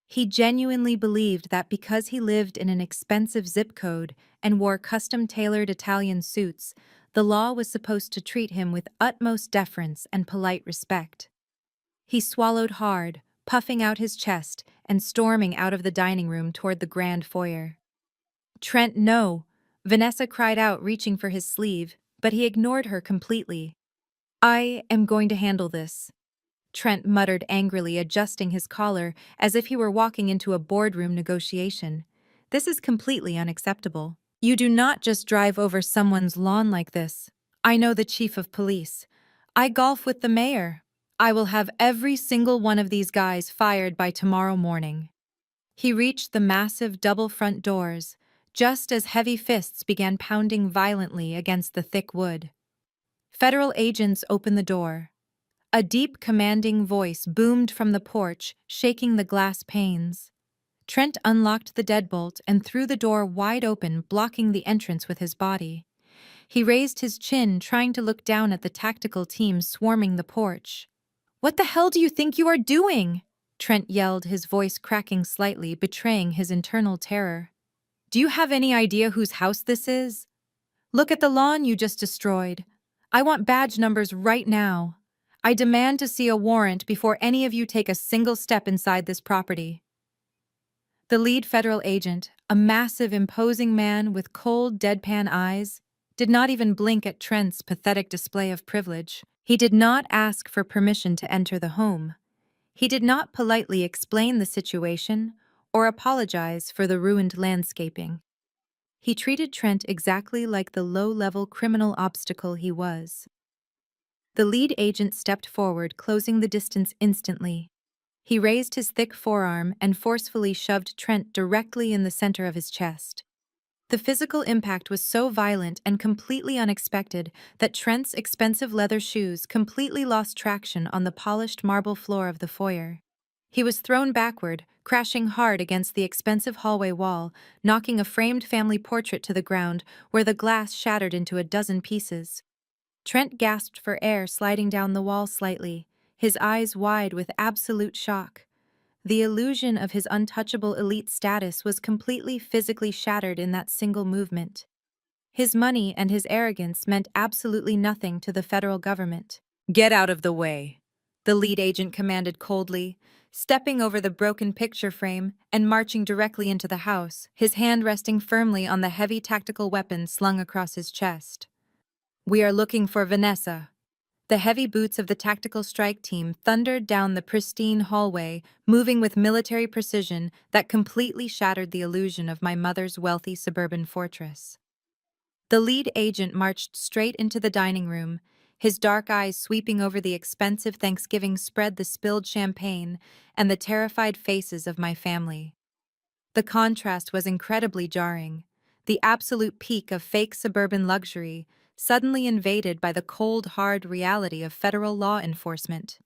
He genuinely believed that because he lived in an expensive zip code and wore custom-tailored Italian suits, the law was supposed to treat him with utmost deference and polite respect. He swallowed hard, puffing out his chest and storming out of the dining room toward the grand foyer. "Trent, no!" Vanessa cried out, reaching for his sleeve, but he ignored her completely. "I am going to handle this," Trent muttered angrily, adjusting his collar as if he were walking into a boardroom negotiation. "This is completely unacceptable. You do not just drive over someone's lawn like this. I know the chief of police. I golf with the mayor. I will have every single one of these guys fired by tomorrow morning." He reached the massive double front doors, just as heavy fists began pounding violently against the thick wood. Federal agents opened the door. A deep, commanding voice boomed from the porch, shaking the glass panes. Trent unlocked the deadbolt and threw the door wide open, blocking the entrance with his body. He raised his chin, trying to look down at the tactical team swarming the porch. "What the hell do you think you are doing?" Trent yelled, his voice cracking slightly, betraying his internal terror. "Do you have any idea whose house this is? Look at the lawn you just destroyed. I want badge numbers right now. I demand to see a warrant before any of you take a single step inside this property." The lead federal agent, a massive, imposing man with cold, deadpan eyes, did not even blink at Trent's pathetic display of privilege. He did not ask for permission to enter the home. He did not politely explain the situation or apologize for the ruined landscaping. He treated Trent exactly like the low-level criminal obstacle he was. The lead agent stepped forward, closing the distance instantly. He raised his thick forearm and forcefully shoved Trent directly in the center of his chest. The physical impact was so violent and completely unexpected that Trent's expensive leather shoes completely lost traction on the polished marble floor of the foyer. He was thrown backward, crashing hard against the expensive hallway wall, knocking a framed family portrait to the ground, where the glass shattered into a dozen pieces. Trent gasped for air, sliding down the wall slightly, his eyes wide with absolute shock. The illusion of his untouchable elite status was completely physically shattered in that single movement. His money and his arrogance meant absolutely nothing to the federal government. "Get out of the way," the lead agent commanded coldly, stepping over the broken picture frame and marching directly into the house, his hand resting firmly on the heavy tactical weapon slung across his chest. "We are looking for Vanessa." The heavy boots of the tactical strike team thundered down the pristine hallway, moving with military precision that completely shattered the illusion of my mother's wealthy suburban fortress. The lead agent marched straight into the dining room, his dark eyes sweeping over the expensive Thanksgiving spread, the spilled champagne, and the terrified faces of my family. The contrast was incredibly jarring. The absolute peak of fake suburban luxury, suddenly invaded by the cold, hard reality of federal law enforcement.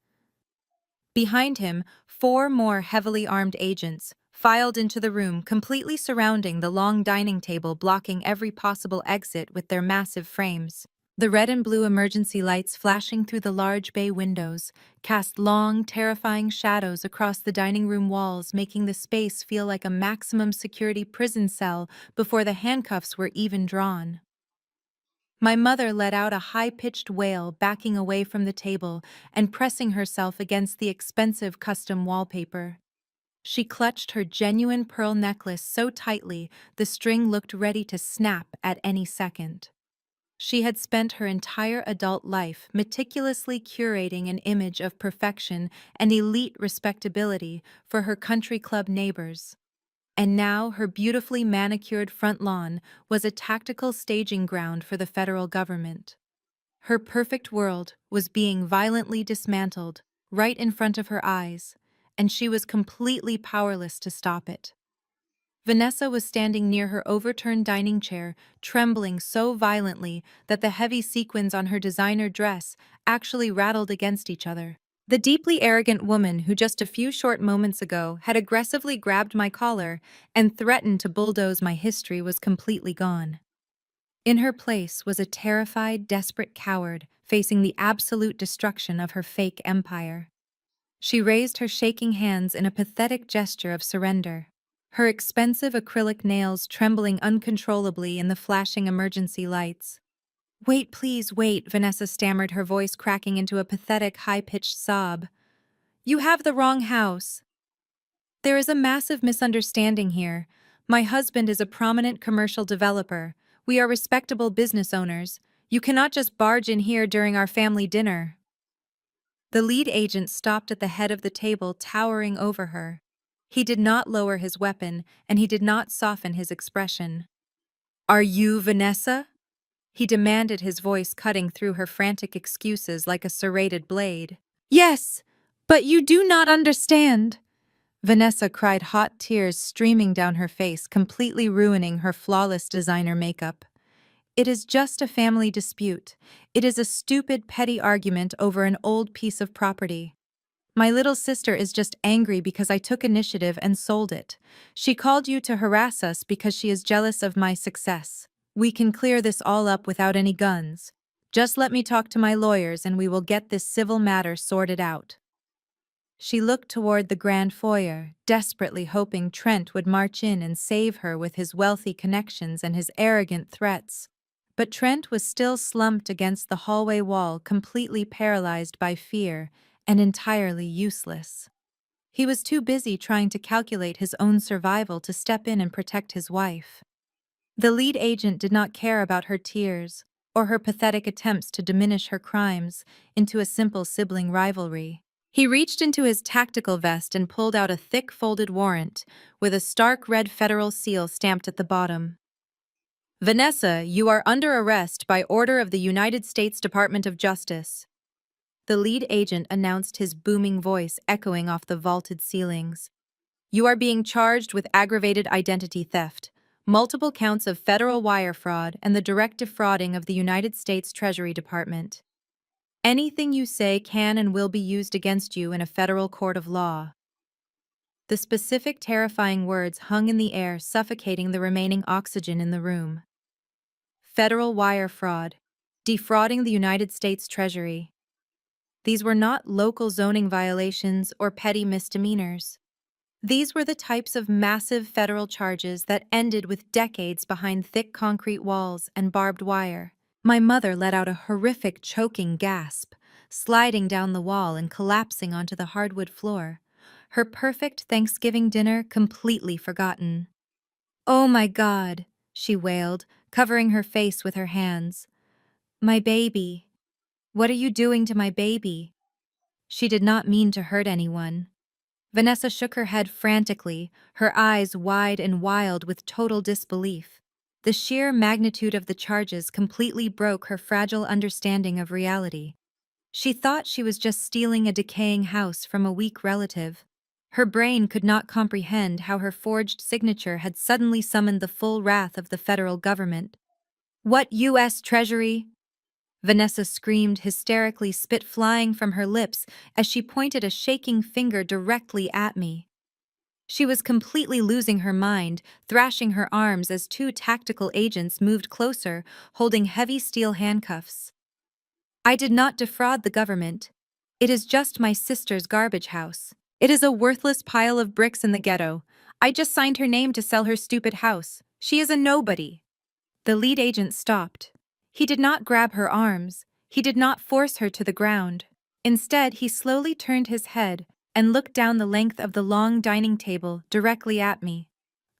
Behind him, 4 more heavily armed agents filed into the room, completely surrounding the long dining table, blocking every possible exit with their massive frames. The red and blue emergency lights flashing through the large bay windows cast long, terrifying shadows across the dining room walls, making the space feel like a maximum security prison cell before the handcuffs were even drawn. My mother let out a high-pitched wail, backing away from the table and pressing herself against the expensive custom wallpaper. She clutched her genuine pearl necklace so tightly the string looked ready to snap at any second. She had spent her entire adult life meticulously curating an image of perfection and elite respectability for her country club neighbors. And now her beautifully manicured front lawn was a tactical staging ground for the federal government. Her perfect world was being violently dismantled right in front of her eyes, and she was completely powerless to stop it. Vanessa was standing near her overturned dining chair, trembling so violently that the heavy sequins on her designer dress actually rattled against each other. The deeply arrogant woman who just a few short moments ago had aggressively grabbed my collar and threatened to bulldoze my history was completely gone. In her place was a terrified, desperate coward facing the absolute destruction of her fake empire. She raised her shaking hands in a pathetic gesture of surrender, her expensive acrylic nails trembling uncontrollably in the flashing emergency lights. "Wait, please, wait," Vanessa stammered, her voice cracking into a pathetic, high-pitched sob. "You have the wrong house. There is a massive misunderstanding here. My husband is a prominent commercial developer. We are respectable business owners. You cannot just barge in here during our family dinner." The lead agent stopped at the head of the table, towering over her. He did not lower his weapon, and he did not soften his expression. "Are you Vanessa?" he demanded, his voice cutting through her frantic excuses like a serrated blade. "Yes, but you do not understand," Vanessa cried, hot tears streaming down her face, completely ruining her flawless designer makeup. "It is just a family dispute. It is a stupid, petty argument over an old piece of property. My little sister is just angry because I took initiative and sold it. She called you to harass us because she is jealous of my success. We can clear this all up without any guns. Just let me talk to my lawyers and we will get this civil matter sorted out." She looked toward the grand foyer, desperately hoping Trent would march in and save her with his wealthy connections and his arrogant threats. But Trent was still slumped against the hallway wall, completely paralyzed by fear and entirely useless. He was too busy trying to calculate his own survival to step in and protect his wife. The lead agent did not care about her tears or her pathetic attempts to diminish her crimes into a simple sibling rivalry. He reached into his tactical vest and pulled out a thick folded warrant with a stark red federal seal stamped at the bottom. "Vanessa, you are under arrest by order of the United States Department of Justice," the lead agent announced, his booming voice echoing off the vaulted ceilings. "You are being charged with aggravated identity theft, multiple counts of federal wire fraud, and the direct defrauding of the United States Treasury Department. Anything you say can and will be used against you in a federal court of law." The specific, terrifying words hung in the air, suffocating the remaining oxygen in the room. Federal wire fraud, defrauding the United States Treasury. These were not local zoning violations or petty misdemeanors. These were the types of massive federal charges that ended with decades behind thick concrete walls and barbed wire. My mother let out a horrific, choking gasp, sliding down the wall and collapsing onto the hardwood floor. her perfect Thanksgiving dinner completely forgotten. "Oh my God," she wailed, covering her face with her hands. "My baby. What are you doing to my baby?" She did not mean to hurt anyone. Vanessa shook her head frantically, her eyes wide and wild with total disbelief. The sheer magnitude of the charges completely broke her fragile understanding of reality. She thought she was just stealing a decaying house from a weak relative. Her brain could not comprehend how her forged signature had suddenly summoned the full wrath of the federal government. "What U.S. Treasury?" Vanessa screamed hysterically, spit flying from her lips as she pointed a shaking finger directly at me. She was completely losing her mind, thrashing her arms as two tactical agents moved closer, holding heavy steel handcuffs. "I did not defraud the government. It is just my sister's garbage house. It is a worthless pile of bricks in the ghetto. I just signed her name to sell her stupid house. She is a nobody." The lead agent stopped. He did not grab her arms. He did not force her to the ground. Instead, he slowly turned his head and looked down the length of the long dining table directly at me.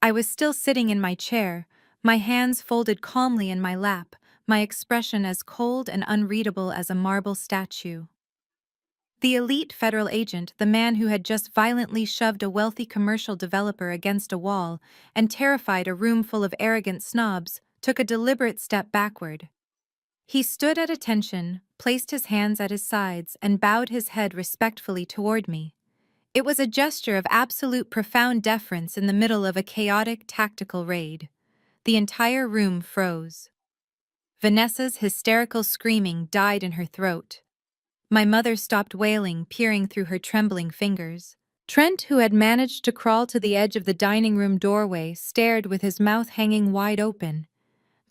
I was still sitting in my chair, my hands folded calmly in my lap, my expression as cold and unreadable as a marble statue. The elite federal agent, the man who had just violently shoved a wealthy commercial developer against a wall and terrified a room full of arrogant snobs, took a deliberate step backward. He stood at attention, placed his hands at his sides, and bowed his head respectfully toward me. It was a gesture of absolute profound deference in the middle of a chaotic tactical raid. The entire room froze. Vanessa's hysterical screaming died in her throat. My mother stopped wailing, peering through her trembling fingers. Trent, who had managed to crawl to the edge of the dining room doorway, stared with his mouth hanging wide open.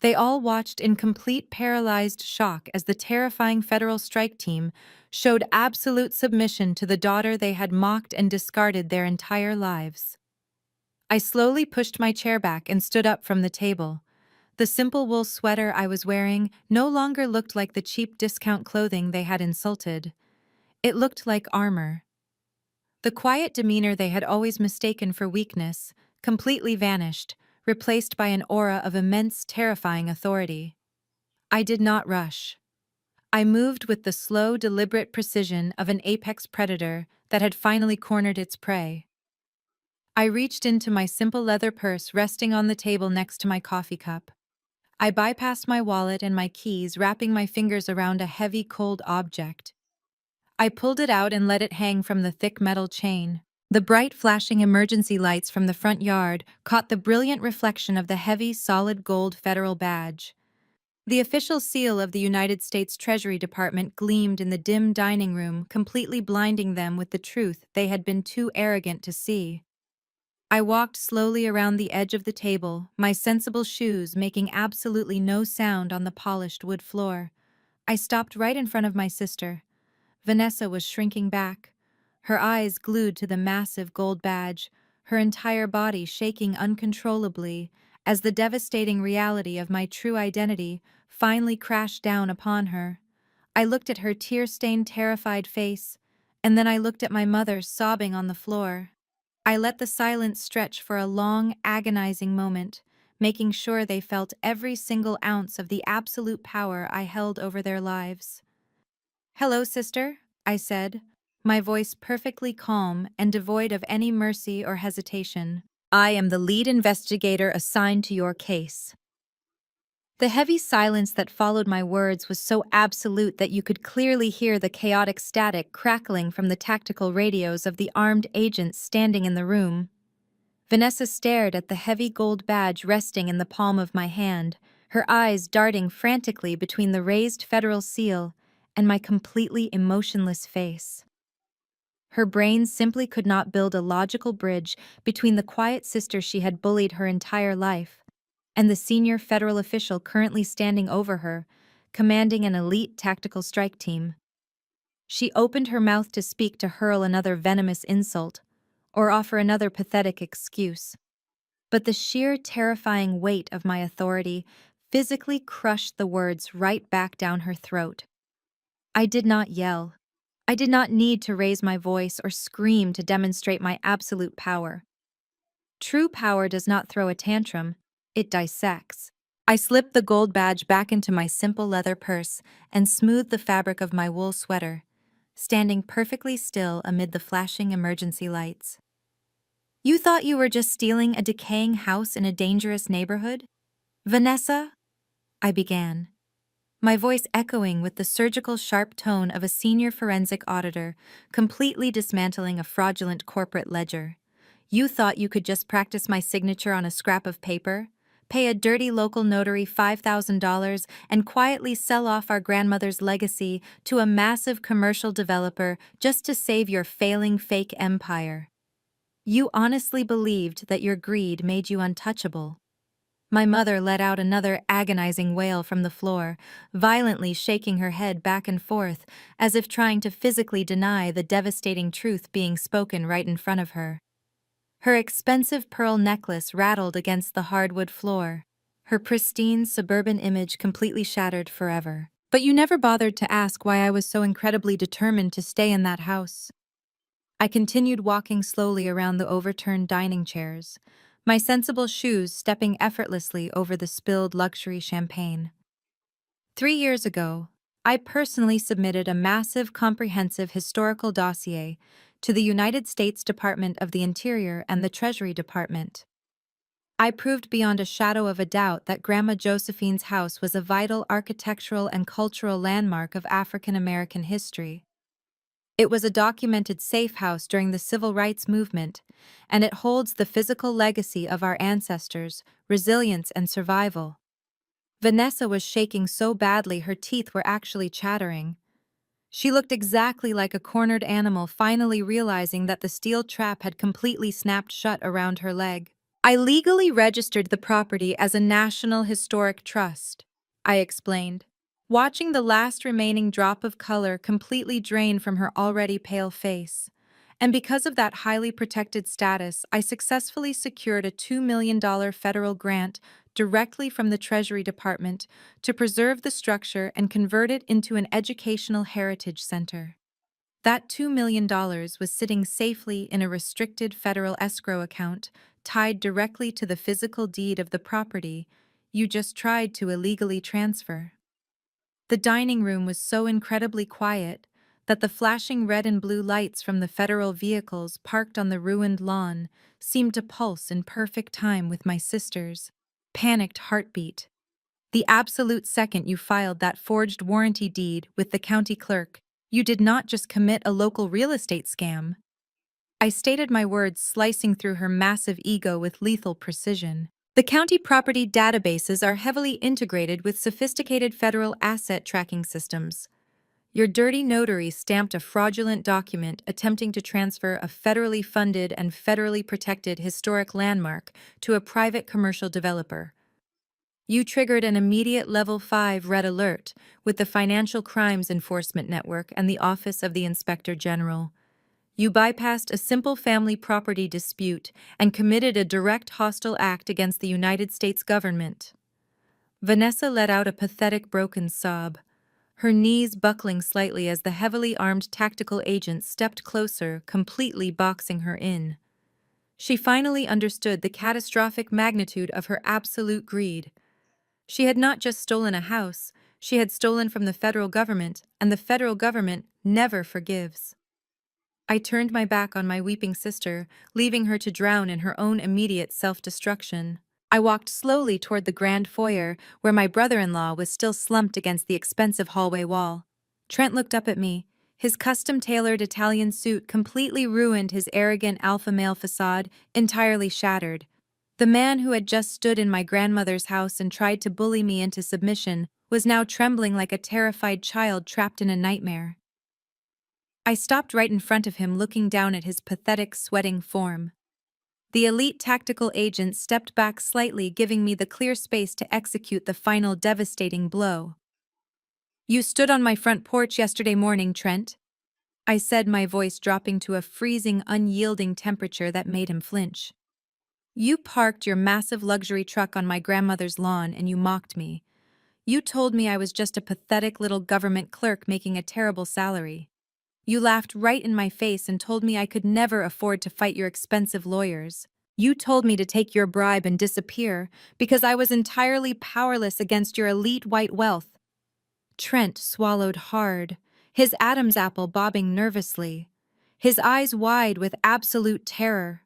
They all watched in complete paralyzed shock as the terrifying federal strike team showed absolute submission to the daughter they had mocked and discarded their entire lives. I slowly pushed my chair back and stood up from the table. The simple wool sweater I was wearing no longer looked like the cheap discount clothing they had insulted. It looked like armor. The quiet demeanor they had always mistaken for weakness completely vanished, replaced by an aura of immense, terrifying authority. I did not rush. I moved with the slow, deliberate precision of an apex predator that had finally cornered its prey. I reached into my simple leather purse resting on the table next to my coffee cup. I bypassed my wallet and my keys, wrapping my fingers around a heavy, cold object. I pulled it out and let it hang from the thick metal chain. The bright flashing emergency lights from the front yard caught the brilliant reflection of the heavy, solid gold federal badge. The official seal of the United States Treasury Department gleamed in the dim dining room, completely blinding them with the truth they had been too arrogant to see. I walked slowly around the edge of the table, my sensible shoes making absolutely no sound on the polished wood floor. I stopped right in front of my sister. Vanessa was shrinking back, her eyes glued to the massive gold badge, her entire body shaking uncontrollably as the devastating reality of my true identity finally crashed down upon her. I looked at her tear-stained, terrified face, and then I looked at my mother sobbing on the floor. I let the silence stretch for a long, agonizing moment, making sure they felt every single ounce of the absolute power I held over their lives. "Hello, sister," I said, my voice perfectly calm and devoid of any mercy or hesitation. "I am the lead investigator assigned to your case." The heavy silence that followed my words was so absolute that you could clearly hear the chaotic static crackling from the tactical radios of the armed agents standing in the room. Vanessa stared at the heavy gold badge resting in the palm of my hand, her eyes darting frantically between the raised federal seal and my completely emotionless face. Her brain simply could not build a logical bridge between the quiet sister she had bullied her entire life and the senior federal official currently standing over her, commanding an elite tactical strike team. She opened her mouth to speak, to hurl another venomous insult, or offer another pathetic excuse. But the sheer terrifying weight of my authority physically crushed the words right back down her throat. I did not yell. I did not need to raise my voice or scream to demonstrate my absolute power. True power does not throw a tantrum, it dissects. I slipped the gold badge back into my simple leather purse and smoothed the fabric of my wool sweater, standing perfectly still amid the flashing emergency lights. You thought you were just stealing a decaying house in a dangerous neighborhood? Vanessa? I began, my voice echoing with the surgical sharp tone of a senior forensic auditor, completely dismantling a fraudulent corporate ledger. You thought you could just practice my signature on a scrap of paper, pay a dirty local notary $5,000, and quietly sell off our grandmother's legacy to a massive commercial developer just to save your failing fake empire. You honestly believed that your greed made you untouchable. My mother let out another agonizing wail from the floor, violently shaking her head back and forth, as if trying to physically deny the devastating truth being spoken right in front of her. Her expensive pearl necklace rattled against the hardwood floor, her pristine suburban image completely shattered forever. But you never bothered to ask why I was so incredibly determined to stay in that house. I continued walking slowly around the overturned dining chairs, my sensible shoes stepping effortlessly over the spilled luxury champagne. 3 years ago, I personally submitted a massive comprehensive historical dossier to the United States Department of the Interior and the Treasury Department. I proved beyond a shadow of a doubt that Grandma Josephine's house was a vital architectural and cultural landmark of African American history. It was a documented safe house during the civil rights movement, and it holds the physical legacy of our ancestors, resilience and survival. Vanessa was shaking so badly her teeth were actually chattering. She looked exactly like a cornered animal finally realizing that the steel trap had completely snapped shut around her leg. I legally registered the property as a National Historic Trust, I explained, watching the last remaining drop of color completely drain from her already pale face. And because of that highly protected status, I successfully secured a $2 million federal grant directly from the Treasury Department to preserve the structure and convert it into an educational heritage center. That $2 million was sitting safely in a restricted federal escrow account tied directly to the physical deed of the property you just tried to illegally transfer. The dining room was so incredibly quiet that the flashing red and blue lights from the federal vehicles parked on the ruined lawn seemed to pulse in perfect time with my sister's panicked heartbeat. The absolute second you filed that forged warranty deed with the county clerk, you did not just commit a local real estate scam. I stated my words, slicing through her massive ego with lethal precision. The county property databases are heavily integrated with sophisticated federal asset tracking systems. Your dirty notary stamped a fraudulent document attempting to transfer a federally funded and federally protected historic landmark to a private commercial developer. You triggered an immediate Level 5 red alert with the Financial Crimes Enforcement Network and the Office of the Inspector General. You bypassed a simple family property dispute and committed a direct hostile act against the United States government. Vanessa let out a pathetic broken sob, her knees buckling slightly as the heavily armed tactical agent stepped closer, completely boxing her in. She finally understood the catastrophic magnitude of her absolute greed. She had not just stolen a house, she had stolen from the federal government, and the federal government never forgives. I turned my back on my weeping sister, leaving her to drown in her own immediate self-destruction. I walked slowly toward the grand foyer, where my brother-in-law was still slumped against the expensive hallway wall. Trent looked up at me. His custom-tailored Italian suit completely ruined his arrogant alpha male facade, entirely shattered. The man who had just stood in my grandmother's house and tried to bully me into submission was now trembling like a terrified child trapped in a nightmare. I stopped right in front of him, looking down at his pathetic, sweating form. The elite tactical agent stepped back slightly, giving me the clear space to execute the final devastating blow. "You stood on my front porch yesterday morning, Trent," I said, my voice dropping to a freezing, unyielding temperature that made him flinch. "You parked your massive luxury truck on my grandmother's lawn and you mocked me. You told me I was just a pathetic little government clerk making a terrible salary. You laughed right in my face and told me I could never afford to fight your expensive lawyers. You told me to take your bribe and disappear because I was entirely powerless against your elite white wealth. Trent swallowed hard, his Adam's apple bobbing nervously, his eyes wide with absolute terror.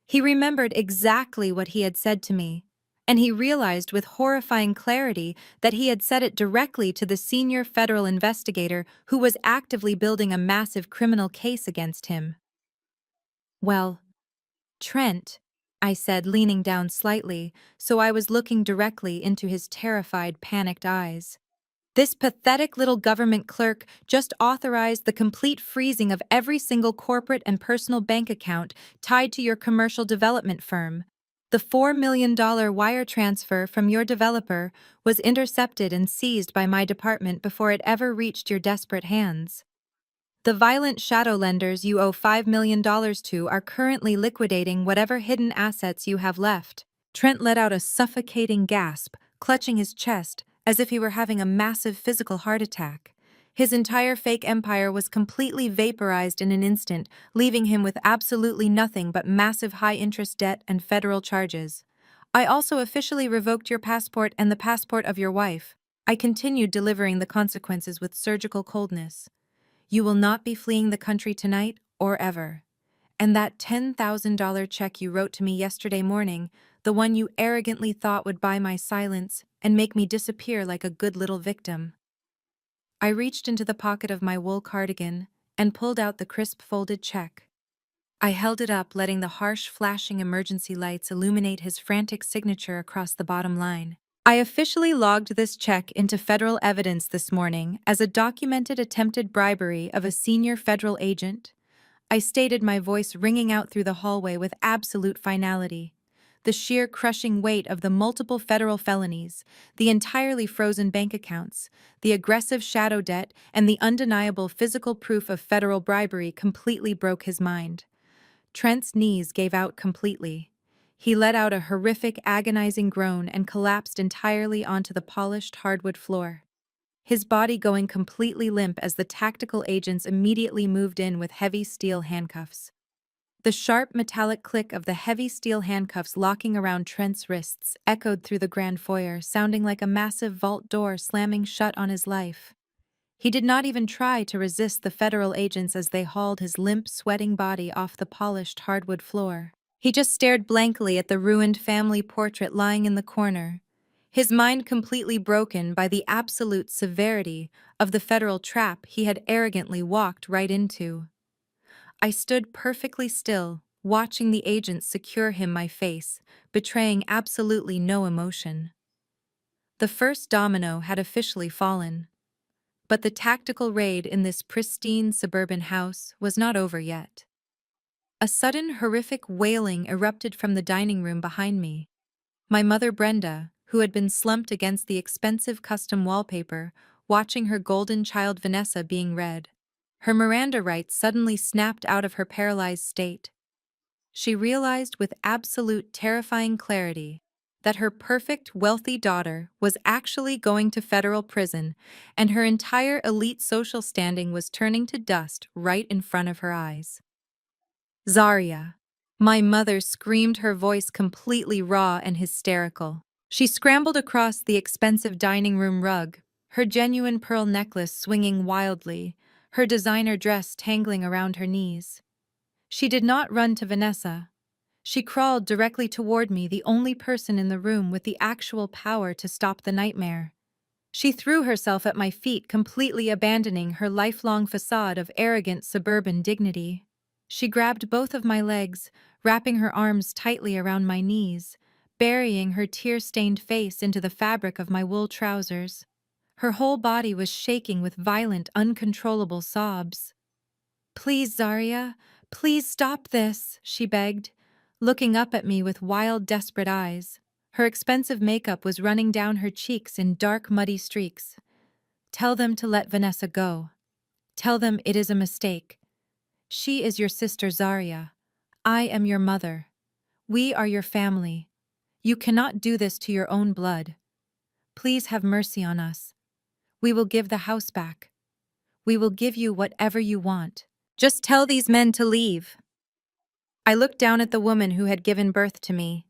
He remembered exactly what he had said to me, and he realized with horrifying clarity that he had said it directly to the senior federal investigator who was actively building a massive criminal case against him. Well, Trent, I said, leaning down slightly, so I was looking directly into his terrified, panicked eyes. This pathetic little government clerk just authorized the complete freezing of every single corporate and personal bank account tied to your commercial development firm. The $4 million wire transfer from your developer was intercepted and seized by my department before it ever reached your desperate hands. The violent shadow lenders you owe $5 million to are currently liquidating whatever hidden assets you have left. Trent let out a suffocating gasp, clutching his chest as if he were having a massive physical heart attack. His entire fake empire was completely vaporized in an instant, leaving him with absolutely nothing but massive high-interest debt and federal charges. I also officially revoked your passport and the passport of your wife. I continued delivering the consequences with surgical coldness. You will not be fleeing the country tonight or ever. And that $10,000 check you wrote to me yesterday morning, the one you arrogantly thought would buy my silence and make me disappear like a good little victim. I reached into the pocket of my wool cardigan and pulled out the crisp folded check. I held it up, letting the harsh flashing emergency lights illuminate his frantic signature across the bottom line. I officially logged this check into federal evidence this morning as a documented attempted bribery of a senior federal agent. I stated, my voice ringing out through the hallway with absolute finality. The sheer crushing weight of the multiple federal felonies, the entirely frozen bank accounts, the aggressive shadow debt, and the undeniable physical proof of federal bribery completely broke his mind. Trent's knees gave out completely. He let out a horrific, agonizing groan and collapsed entirely onto the polished hardwood floor, his body going completely limp as the tactical agents immediately moved in with heavy steel handcuffs. The sharp metallic click of the heavy steel handcuffs locking around Trent's wrists echoed through the grand foyer, sounding like a massive vault door slamming shut on his life. He did not even try to resist the federal agents as they hauled his limp, sweating body off the polished hardwood floor. He just stared blankly at the ruined family portrait lying in the corner, his mind completely broken by the absolute severity of the federal trap he had arrogantly walked right into. I stood perfectly still, watching the agents secure him my face, betraying absolutely no emotion. The first domino had officially fallen. But the tactical raid in this pristine suburban house was not over yet. A sudden horrific wailing erupted from the dining room behind me. My mother Brenda, who had been slumped against the expensive custom wallpaper, watching her golden child Vanessa being read. Her Miranda rights suddenly snapped out of her paralyzed state. She realized with absolute terrifying clarity that her perfect, wealthy daughter was actually going to federal prison, and her entire elite social standing was turning to dust right in front of her eyes. Zaria. My mother screamed, her voice completely raw and hysterical. She scrambled across the expensive dining room rug, her genuine pearl necklace swinging wildly, her designer dress tangling around her knees. She did not run to Vanessa. She crawled directly toward me, the only person in the room with the actual power to stop the nightmare. She threw herself at my feet, completely abandoning her lifelong facade of arrogant suburban dignity. She grabbed both of my legs, wrapping her arms tightly around my knees, burying her tear-stained face into the fabric of my wool trousers. Her whole body was shaking with violent, uncontrollable sobs. "Please, Zaria, please stop this," she begged, looking up at me with wild, desperate eyes. Her expensive makeup was running down her cheeks in dark, muddy streaks. "Tell them to let Vanessa go. Tell them it is a mistake. She is your sister Zaria. I am your mother. We are your family. You cannot do this to your own blood. Please have mercy on us. We will give the house back. We will give you whatever you want. Just tell these men to leave. I looked down at the woman who had given birth to me.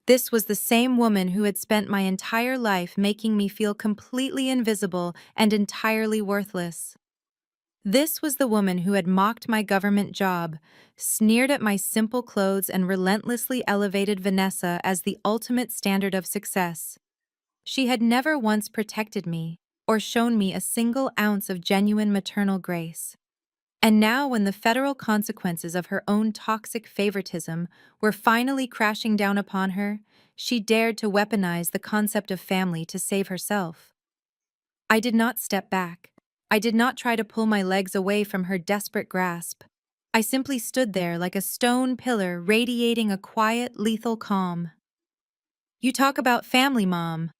This was the same woman who had spent my entire life making me feel completely invisible and entirely worthless. This was the woman who had mocked my government job, sneered at my simple clothes, and relentlessly elevated Vanessa as the ultimate standard of success. She had never once protected me or shown me a single ounce of genuine maternal grace. And now, when the federal consequences of her own toxic favoritism were finally crashing down upon her, she dared to weaponize the concept of family to save herself. I did not step back. I did not try to pull my legs away from her desperate grasp. I simply stood there like a stone pillar radiating a quiet, lethal calm. "You talk about family, Mom,"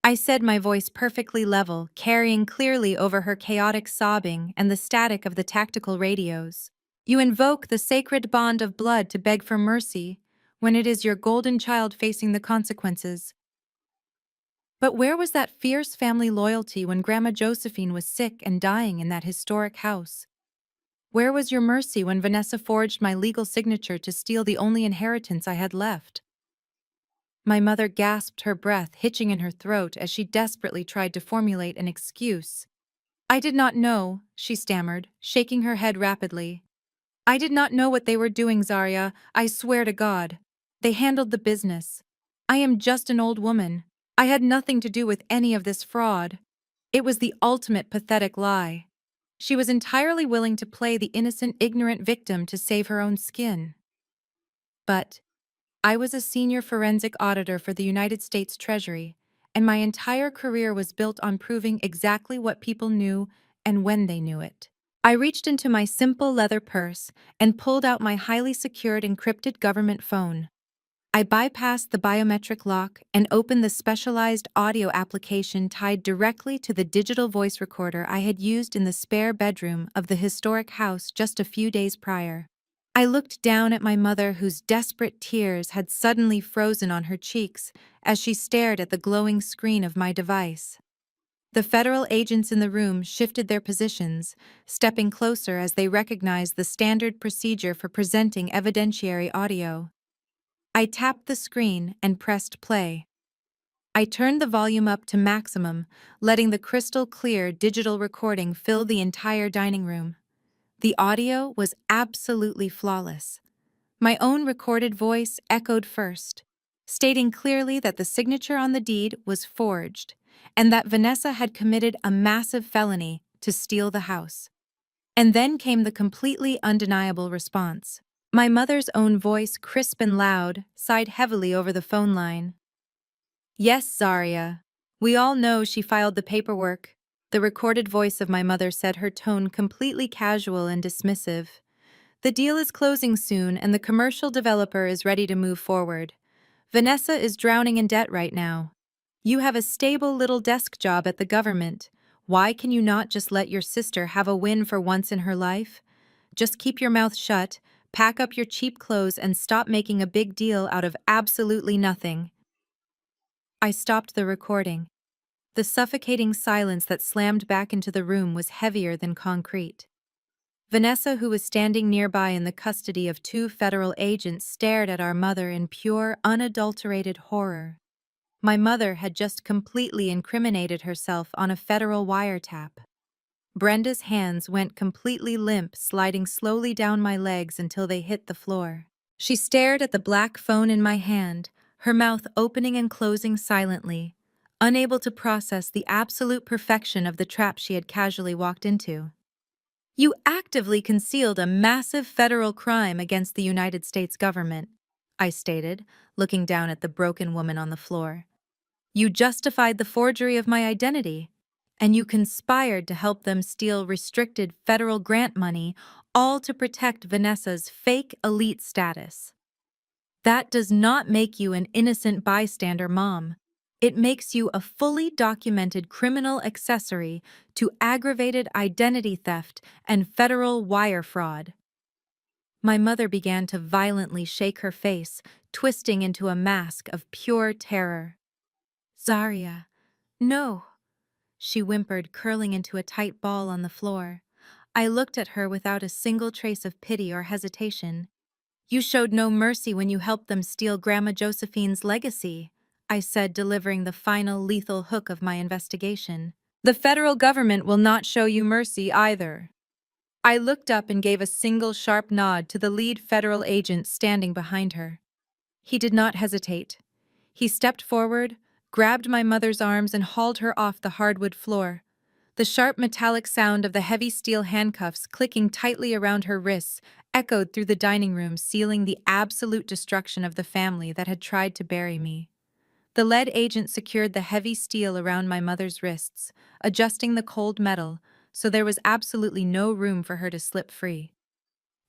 I said, my voice perfectly level, carrying clearly over her chaotic sobbing and the static of the tactical radios. "You invoke the sacred bond of blood to beg for mercy, when it is your golden child facing the consequences. But where was that fierce family loyalty when Grandma Josephine was sick and dying in that historic house? Where was your mercy when Vanessa forged my legal signature to steal the only inheritance I had left?" My mother gasped, her breath hitching in her throat as she desperately tried to formulate an excuse. "I did not know," she stammered, shaking her head rapidly. "I did not know what they were doing, Zarya. I swear to God. They handled the business. I am just an old woman. I had nothing to do with any of this fraud." It was the ultimate pathetic lie. She was entirely willing to play the innocent, ignorant victim to save her own skin. But I was a senior forensic auditor for the United States Treasury, and my entire career was built on proving exactly what people knew and when they knew it. I reached into my simple leather purse and pulled out my highly secured encrypted government phone. I bypassed the biometric lock and opened the specialized audio application tied directly to the digital voice recorder I had used in the spare bedroom of the historic house just a few days prior. I looked down at my mother, whose desperate tears had suddenly frozen on her cheeks as she stared at the glowing screen of my device. The federal agents in the room shifted their positions, stepping closer as they recognized the standard procedure for presenting evidentiary audio. I tapped the screen and pressed play. I turned the volume up to maximum, letting the crystal clear digital recording fill the entire dining room. The audio was absolutely flawless. My own recorded voice echoed first, stating clearly that the signature on the deed was forged and that Vanessa had committed a massive felony to steal the house. And then came the completely undeniable response. My mother's own voice, crisp and loud, sighed heavily over the phone line. "Yes, Zarya. We all know she filed the paperwork." The recorded voice of my mother said, her tone completely casual and dismissive. "The deal is closing soon and the commercial developer is ready to move forward. Vanessa is drowning in debt right now. You have a stable little desk job at the government. Why can you not just let your sister have a win for once in her life? Just keep your mouth shut, pack up your cheap clothes, and stop making a big deal out of absolutely nothing." I stopped the recording. The suffocating silence that slammed back into the room was heavier than concrete. Vanessa, who was standing nearby in the custody of two federal agents, stared at our mother in pure, unadulterated horror. My mother had just completely incriminated herself on a federal wiretap. Brenda's hands went completely limp, sliding slowly down my legs until they hit the floor. She stared at the black phone in my hand, her mouth opening and closing silently, unable to process the absolute perfection of the trap she had casually walked into. "You actively concealed a massive federal crime against the United States government," I stated, looking down at the broken woman on the floor. "You justified the forgery of my identity, and you conspired to help them steal restricted federal grant money, all to protect Vanessa's fake elite status. That does not make you an innocent bystander, Mom. It makes you a fully documented criminal accessory to aggravated identity theft and federal wire fraud." My mother began to violently shake her face, twisting into a mask of pure terror. "Zarya, no," she whimpered, curling into a tight ball on the floor. I looked at her without a single trace of pity or hesitation. "You showed no mercy when you helped them steal Grandma Josephine's legacy," I said, delivering the final lethal hook of my investigation. "The federal government will not show you mercy either." I looked up and gave a single sharp nod to the lead federal agent standing behind her. He did not hesitate. He stepped forward, grabbed my mother's arms, and hauled her off the hardwood floor. The sharp metallic sound of the heavy steel handcuffs clicking tightly around her wrists echoed through the dining room, sealing the absolute destruction of the family that had tried to bury me. The lead agent secured the heavy steel around my mother's wrists, adjusting the cold metal, so there was absolutely no room for her to slip free.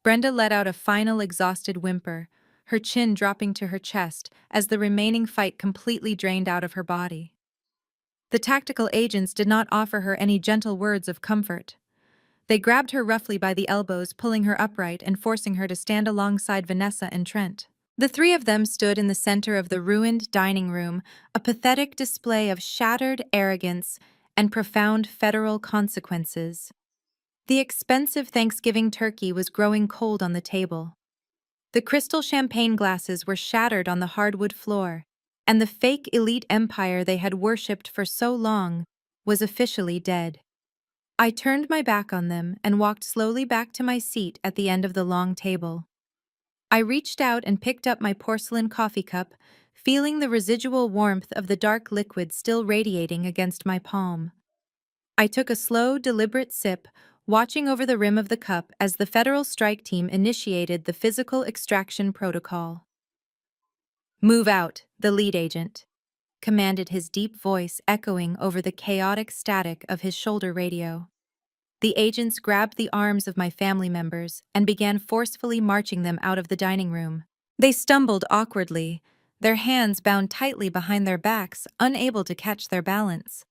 Brenda let out a final exhausted whimper, her chin dropping to her chest as the remaining fight completely drained out of her body. The tactical agents did not offer her any gentle words of comfort. They grabbed her roughly by the elbows, pulling her upright and forcing her to stand alongside Vanessa and Trent. The three of them stood in the center of the ruined dining room, a pathetic display of shattered arrogance and profound federal consequences. The expensive Thanksgiving turkey was growing cold on the table. The crystal champagne glasses were shattered on the hardwood floor, and the fake elite empire they had worshipped for so long was officially dead. I turned my back on them and walked slowly back to my seat at the end of the long table. I reached out and picked up my porcelain coffee cup, feeling the residual warmth of the dark liquid still radiating against my palm. I took a slow, deliberate sip, watching over the rim of the cup as the federal strike team initiated the physical extraction protocol. "Move out," the lead agent commanded, his deep voice echoing over the chaotic static of his shoulder radio. The agents grabbed the arms of my family members and began forcefully marching them out of the dining room. They stumbled awkwardly, their hands bound tightly behind their backs, unable to catch their balance.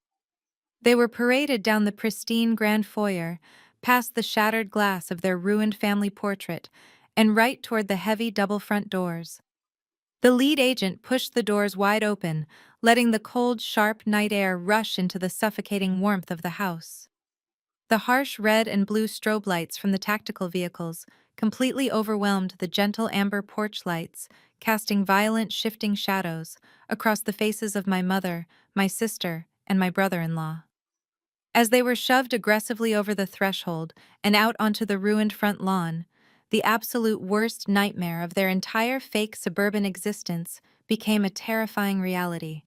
They were paraded down the pristine grand foyer, past the shattered glass of their ruined family portrait, and right toward the heavy double front doors. The lead agent pushed the doors wide open, letting the cold, sharp night air rush into the suffocating warmth of the house. The harsh red and blue strobe lights from the tactical vehicles completely overwhelmed the gentle amber porch lights, casting violent, shifting shadows across the faces of my mother, my sister, and my brother-in-law. As they were shoved aggressively over the threshold and out onto the ruined front lawn, the absolute worst nightmare of their entire fake suburban existence became a terrifying reality.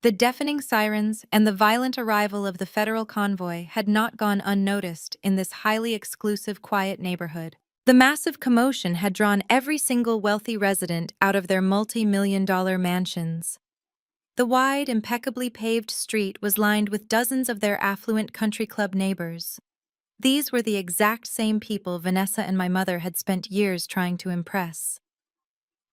The deafening sirens and the violent arrival of the federal convoy had not gone unnoticed in this highly exclusive, quiet neighborhood. The massive commotion had drawn every single wealthy resident out of their multi-million-dollar mansions. The wide, impeccably paved street was lined with dozens of their affluent country club neighbors. These were the exact same people Vanessa and my mother had spent years trying to impress.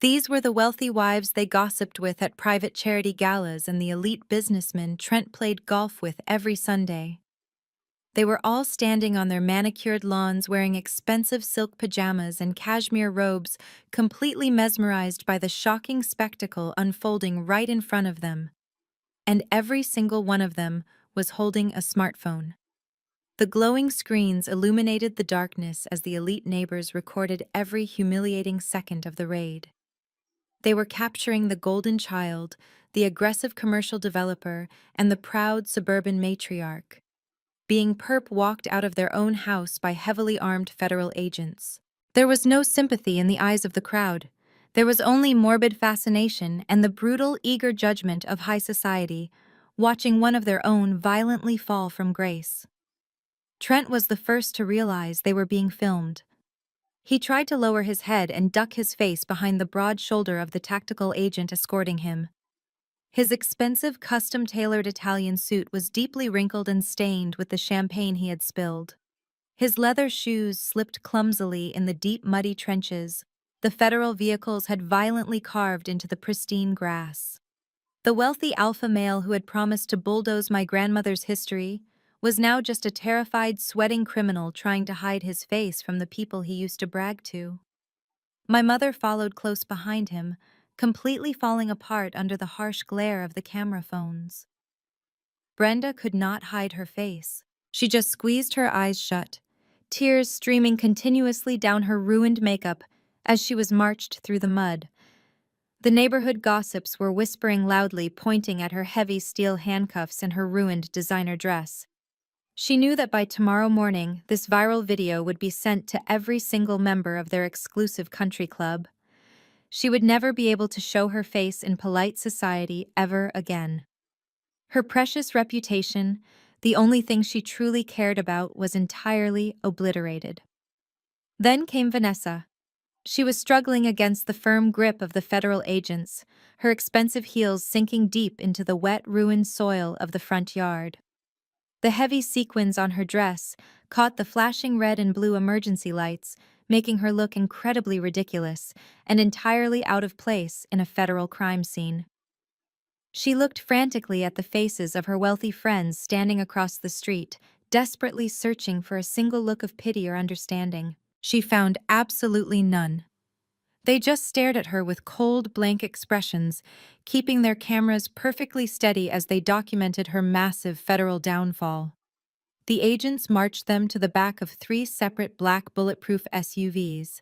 These were the wealthy wives they gossiped with at private charity galas and the elite businessmen Trent played golf with every Sunday. They were all standing on their manicured lawns wearing expensive silk pajamas and cashmere robes, completely mesmerized by the shocking spectacle unfolding right in front of them. And every single one of them was holding a smartphone. The glowing screens illuminated the darkness as the elite neighbors recorded every humiliating second of the raid. They were capturing the golden child, the aggressive commercial developer, and the proud suburban matriarch, being walked out of their own house by heavily armed federal agents. There was no sympathy in the eyes of the crowd. There was only morbid fascination and the brutal, eager judgment of high society, watching one of their own violently fall from grace. Trent was the first to realize they were being filmed. He tried to lower his head and duck his face behind the broad shoulder of the tactical agent escorting him. His expensive, custom-tailored Italian suit was deeply wrinkled and stained with the champagne he had spilled. His leather shoes slipped clumsily in the deep, muddy trenches the federal vehicles had violently carved into the pristine grass. The wealthy alpha male who had promised to bulldoze my grandmother's history was now just a terrified, sweating criminal trying to hide his face from the people he used to brag to. My mother followed close behind him, completely falling apart under the harsh glare of the camera phones. Brenda could not hide her face. She just squeezed her eyes shut, tears streaming continuously down her ruined makeup as she was marched through the mud. The neighborhood gossips were whispering loudly, pointing at her heavy steel handcuffs and her ruined designer dress. She knew that by tomorrow morning, this viral video would be sent to every single member of their exclusive country club. She would never be able to show her face in polite society ever again. Her precious reputation, the only thing she truly cared about, was entirely obliterated. Then came Vanessa. She was struggling against the firm grip of the federal agents, her expensive heels sinking deep into the wet, ruined soil of the front yard. The heavy sequins on her dress caught the flashing red and blue emergency lights, making her look incredibly ridiculous and entirely out of place in a federal crime scene. She looked frantically at the faces of her wealthy friends standing across the street, desperately searching for a single look of pity or understanding. She found absolutely none. They just stared at her with cold, blank expressions, keeping their cameras perfectly steady as they documented her massive federal downfall. The agents marched them to the back of 3 separate black bulletproof SUVs.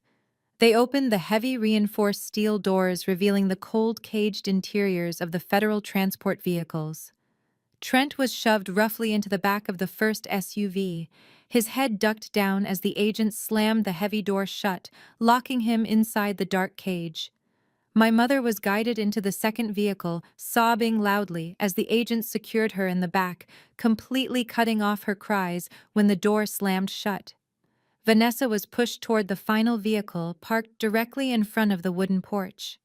They opened the heavy reinforced steel doors, revealing the cold, caged interiors of the federal transport vehicles. Trent was shoved roughly into the back of the first SUV, his head ducked down as the agents slammed the heavy door shut, locking him inside the dark cage. My mother was guided into the second vehicle, sobbing loudly as the agents secured her in the back, completely cutting off her cries when the door slammed shut. Vanessa was pushed toward the final vehicle, parked directly in front of the wooden porch.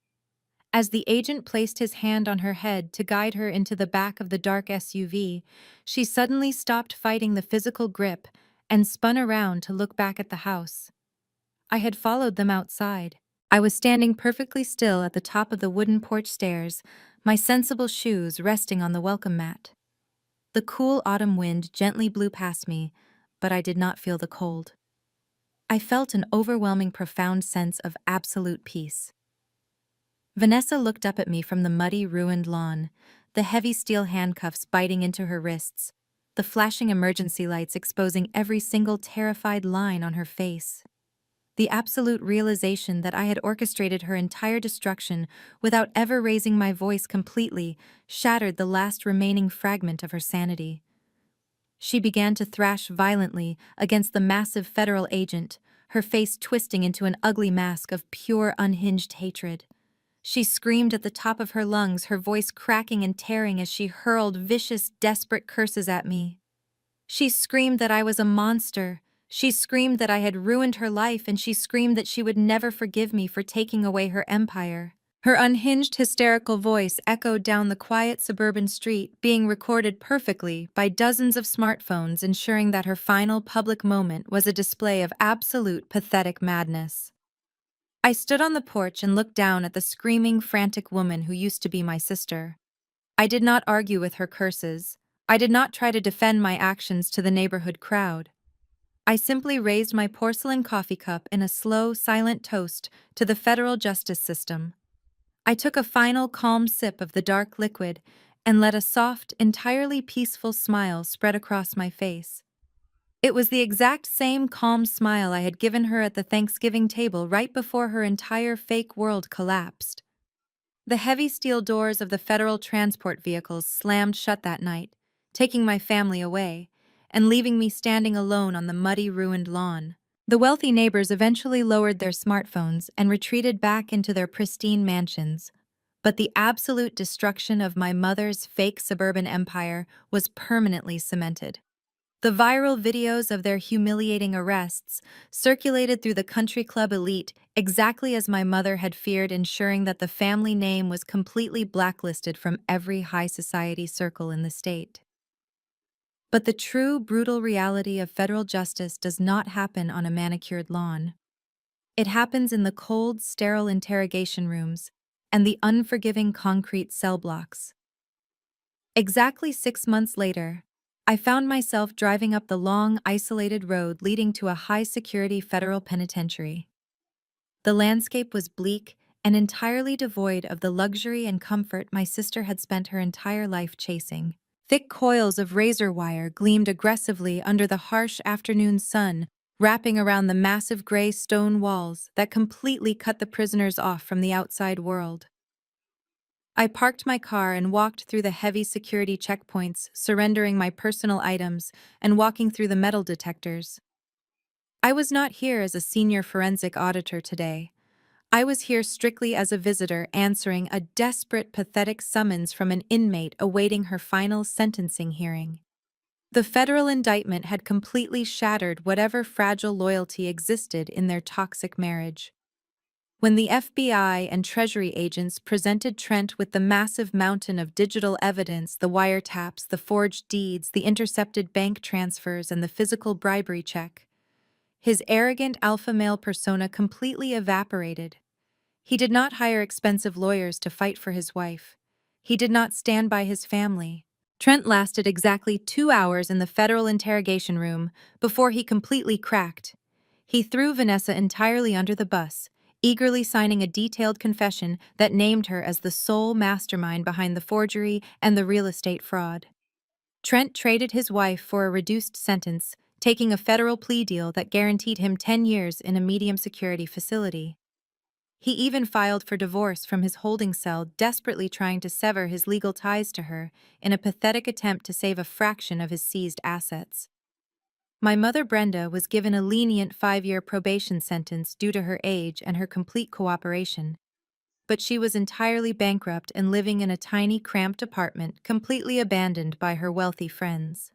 As the agent placed his hand on her head to guide her into the back of the dark SUV, she suddenly stopped fighting the physical grip and spun around to look back at the house. I had followed them outside. I was standing perfectly still at the top of the wooden porch stairs, my sensible shoes resting on the welcome mat. The cool autumn wind gently blew past me, but I did not feel the cold. I felt an overwhelming, profound sense of absolute peace. Vanessa looked up at me from the muddy, ruined lawn, the heavy steel handcuffs biting into her wrists, the flashing emergency lights exposing every single terrified line on her face. The absolute realization that I had orchestrated her entire destruction without ever raising my voice completely shattered the last remaining fragment of her sanity. She began to thrash violently against the massive federal agent, her face twisting into an ugly mask of pure, unhinged hatred. She screamed at the top of her lungs, her voice cracking and tearing as she hurled vicious, desperate curses at me. She screamed that I was a monster. She screamed that I had ruined her life, and she screamed that she would never forgive me for taking away her empire. Her unhinged, hysterical voice echoed down the quiet suburban street, being recorded perfectly by dozens of smartphones, ensuring that her final public moment was a display of absolute, pathetic madness. I stood on the porch and looked down at the screaming, frantic woman who used to be my sister. I did not argue with her curses. I did not try to defend my actions to the neighborhood crowd. I simply raised my porcelain coffee cup in a slow, silent toast to the federal justice system. I took a final calm sip of the dark liquid and let a soft, entirely peaceful smile spread across my face. It was the exact same calm smile I had given her at the Thanksgiving table right before her entire fake world collapsed. The heavy steel doors of the federal transport vehicles slammed shut that night, taking my family away, and leaving me standing alone on the muddy, ruined lawn. The wealthy neighbors eventually lowered their smartphones and retreated back into their pristine mansions, but the absolute destruction of my mother's fake suburban empire was permanently cemented. The viral videos of their humiliating arrests circulated through the country club elite exactly as my mother had feared, ensuring that the family name was completely blacklisted from every high society circle in the state. But the true, brutal reality of federal justice does not happen on a manicured lawn. It happens in the cold, sterile interrogation rooms and the unforgiving concrete cell blocks. Exactly 6 months later, I found myself driving up the long, isolated road leading to a high-security federal penitentiary. The landscape was bleak and entirely devoid of the luxury and comfort my sister had spent her entire life chasing. Thick coils of razor wire gleamed aggressively under the harsh afternoon sun, wrapping around the massive gray stone walls that completely cut the prisoners off from the outside world. I parked my car and walked through the heavy security checkpoints, surrendering my personal items and walking through the metal detectors. I was not here as a senior forensic auditor today. I was here strictly as a visitor answering a desperate, pathetic summons from an inmate awaiting her final sentencing hearing. The federal indictment had completely shattered whatever fragile loyalty existed in their toxic marriage. When the FBI and Treasury agents presented Trent with the massive mountain of digital evidence, the wiretaps, the forged deeds, the intercepted bank transfers, and the physical bribery check, his arrogant alpha male persona completely evaporated. He did not hire expensive lawyers to fight for his wife. He did not stand by his family. Trent lasted exactly 2 hours in the federal interrogation room before he completely cracked. He threw Vanessa entirely under the bus, eagerly signing a detailed confession that named her as the sole mastermind behind the forgery and the real estate fraud. Trent traded his wife for a reduced sentence, taking a federal plea deal that guaranteed him 10 years in a medium-security facility. He even filed for divorce from his holding cell, desperately trying to sever his legal ties to her in a pathetic attempt to save a fraction of his seized assets. My mother Brenda was given a lenient 5-year probation sentence due to her age and her complete cooperation, but she was entirely bankrupt and living in a tiny, cramped apartment, completely abandoned by her wealthy friends.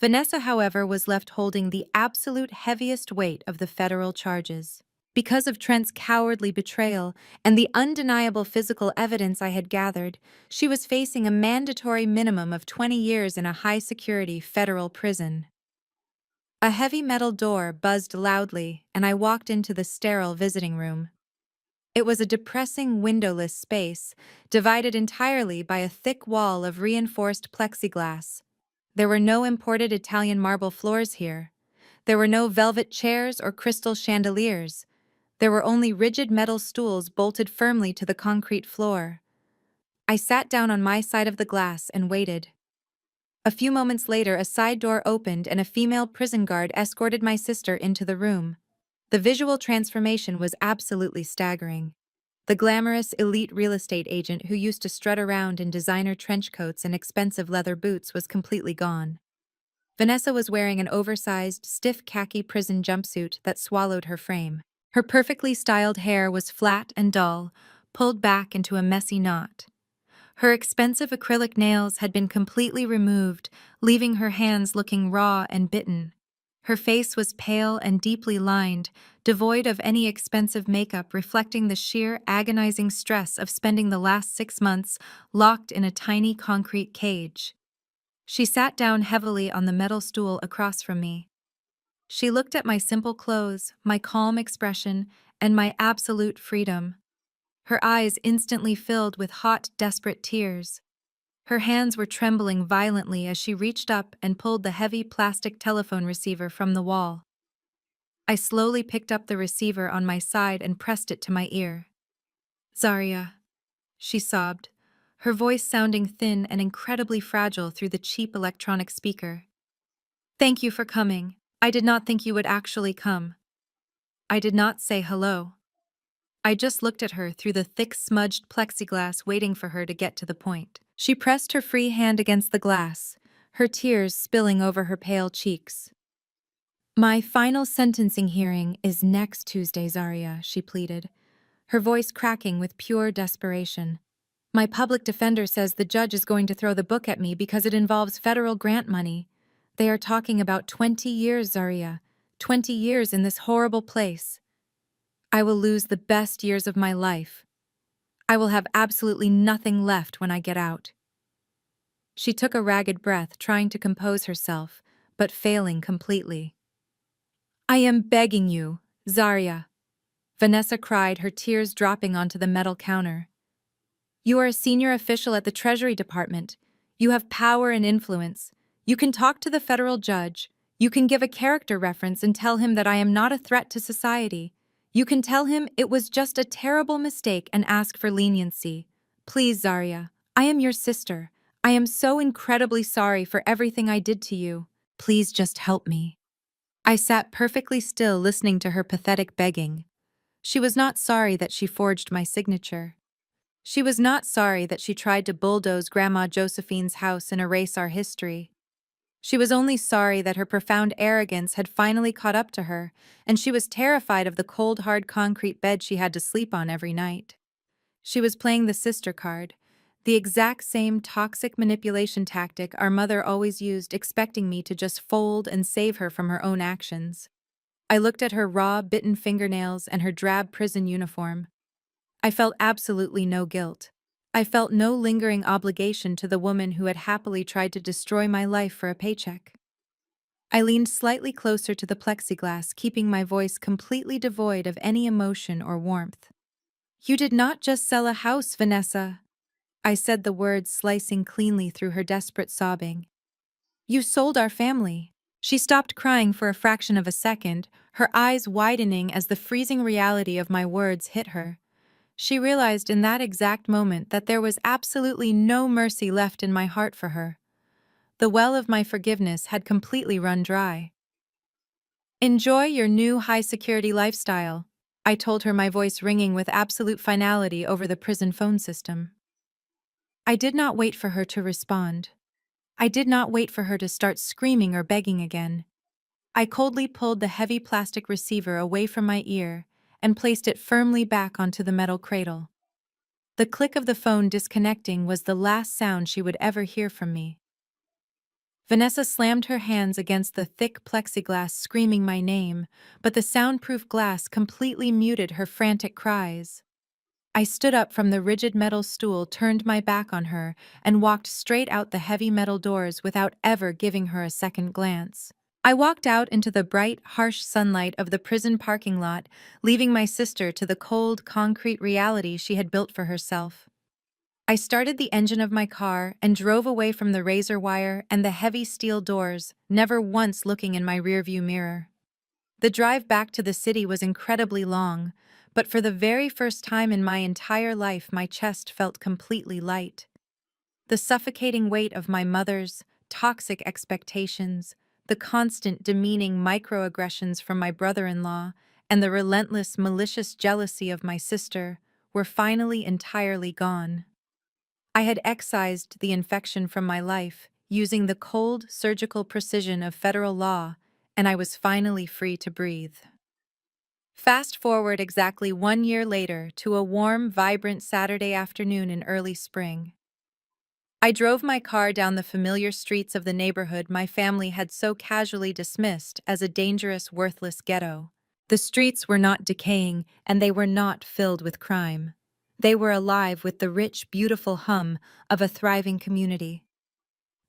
Vanessa, however, was left holding the absolute heaviest weight of the federal charges. Because of Trent's cowardly betrayal and the undeniable physical evidence I had gathered, she was facing a mandatory minimum of 20 years in a high-security federal prison. A heavy metal door buzzed loudly, and I walked into the sterile visiting room. It was a depressing, windowless space, divided entirely by a thick wall of reinforced plexiglass. There were no imported Italian marble floors here. There were no velvet chairs or crystal chandeliers. There were only rigid metal stools bolted firmly to the concrete floor. I sat down on my side of the glass and waited. A few moments later, a side door opened and a female prison guard escorted my sister into the room. The visual transformation was absolutely staggering. The glamorous, elite real estate agent who used to strut around in designer trench coats and expensive leather boots was completely gone. Vanessa was wearing an oversized, stiff khaki prison jumpsuit that swallowed her frame. Her perfectly styled hair was flat and dull, pulled back into a messy knot. Her expensive acrylic nails had been completely removed, leaving her hands looking raw and bitten. Her face was pale and deeply lined, devoid of any expensive makeup, reflecting the sheer, agonizing stress of spending the last 6 months locked in a tiny concrete cage. She sat down heavily on the metal stool across from me. She looked at my simple clothes, my calm expression, and my absolute freedom. Her eyes instantly filled with hot, desperate tears. Her hands were trembling violently as she reached up and pulled the heavy plastic telephone receiver from the wall. I slowly picked up the receiver on my side and pressed it to my ear. "Zarya," she sobbed, her voice sounding thin and incredibly fragile through the cheap electronic speaker. "Thank you for coming. I did not think you would actually come." I did not say hello. I just looked at her through the thick smudged plexiglass, waiting for her to get to the point. She pressed her free hand against the glass, her tears spilling over her pale cheeks. "My final sentencing hearing is next Tuesday, Zarya," she pleaded, her voice cracking with pure desperation. "My public defender says the judge is going to throw the book at me because it involves federal grant money. They are talking about 20 years, Zarya. 20 years in this horrible place. I will lose the best years of my life. I will have absolutely nothing left when I get out." She took a ragged breath, trying to compose herself, but failing completely. "I am begging you, Zarya," Vanessa cried, her tears dropping onto the metal counter. "You are a senior official at the Treasury Department. You have power and influence. You can talk to the federal judge. You can give a character reference and tell him that I am not a threat to society. You can tell him it was just a terrible mistake and ask for leniency. Please, Zarya, I am your sister. I am so incredibly sorry for everything I did to you. Please just help me. I sat perfectly still listening to her pathetic begging. She was not sorry that she forged my signature. She was not sorry that she tried to bulldoze Grandma Josephine's house and erase our history. She was only sorry that her profound arrogance had finally caught up to her, and she was terrified of the cold, hard concrete bed she had to sleep on every night. She was playing the sister card, the exact same toxic manipulation tactic our mother always used, expecting me to just fold and save her from her own actions. I looked at her raw, bitten fingernails and her drab prison uniform. I felt absolutely no guilt. I felt no lingering obligation to the woman who had happily tried to destroy my life for a paycheck. I leaned slightly closer to the plexiglass, keeping my voice completely devoid of any emotion or warmth. You did not just sell a house, Vanessa. I said the words slicing cleanly through her desperate sobbing. You sold our family. She stopped crying for a fraction of a second, her eyes widening as the freezing reality of my words hit her. She realized in that exact moment that there was absolutely no mercy left in my heart for her. The well of my forgiveness had completely run dry. Enjoy your new high-security lifestyle, I told her, my voice ringing with absolute finality over the prison phone system. I did not wait for her to respond. I did not wait for her to start screaming or begging again. I coldly pulled the heavy plastic receiver away from my ear and placed it firmly back onto the metal cradle. The click of the phone disconnecting was the last sound she would ever hear from me. Vanessa slammed her hands against the thick plexiglass, screaming my name, but the soundproof glass completely muted her frantic cries. I stood up from the rigid metal stool, turned my back on her, and walked straight out the heavy metal doors without ever giving her a second glance. I walked out into the bright, harsh sunlight of the prison parking lot, leaving my sister to the cold, concrete reality she had built for herself. I started the engine of my car and drove away from the razor wire and the heavy steel doors, never once looking in my rearview mirror. The drive back to the city was incredibly long, but for the very first time in my entire life, my chest felt completely light. The suffocating weight of my mother's toxic expectations, the constant demeaning microaggressions from my brother-in-law, and the relentless, malicious jealousy of my sister were finally entirely gone. I had excised the infection from my life, using the cold, surgical precision of federal law, and I was finally free to breathe. Fast forward exactly 1 year later to a warm, vibrant Saturday afternoon in early spring. I drove my car down the familiar streets of the neighborhood my family had so casually dismissed as a dangerous, worthless ghetto. The streets were not decaying, and they were not filled with crime. They were alive with the rich, beautiful hum of a thriving community.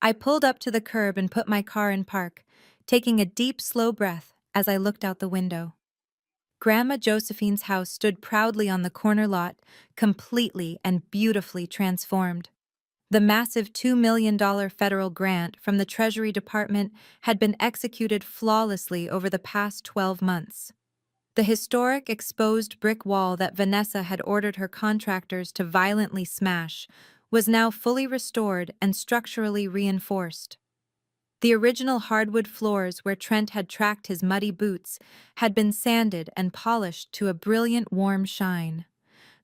I pulled up to the curb and put my car in park, taking a deep, slow breath as I looked out the window. Grandma Josephine's house stood proudly on the corner lot, completely and beautifully transformed. The massive $2 million federal grant from the Treasury Department had been executed flawlessly over the past 12 months. The historic exposed brick wall that Vanessa had ordered her contractors to violently smash was now fully restored and structurally reinforced. The original hardwood floors where Trent had tracked his muddy boots had been sanded and polished to a brilliant, warm shine.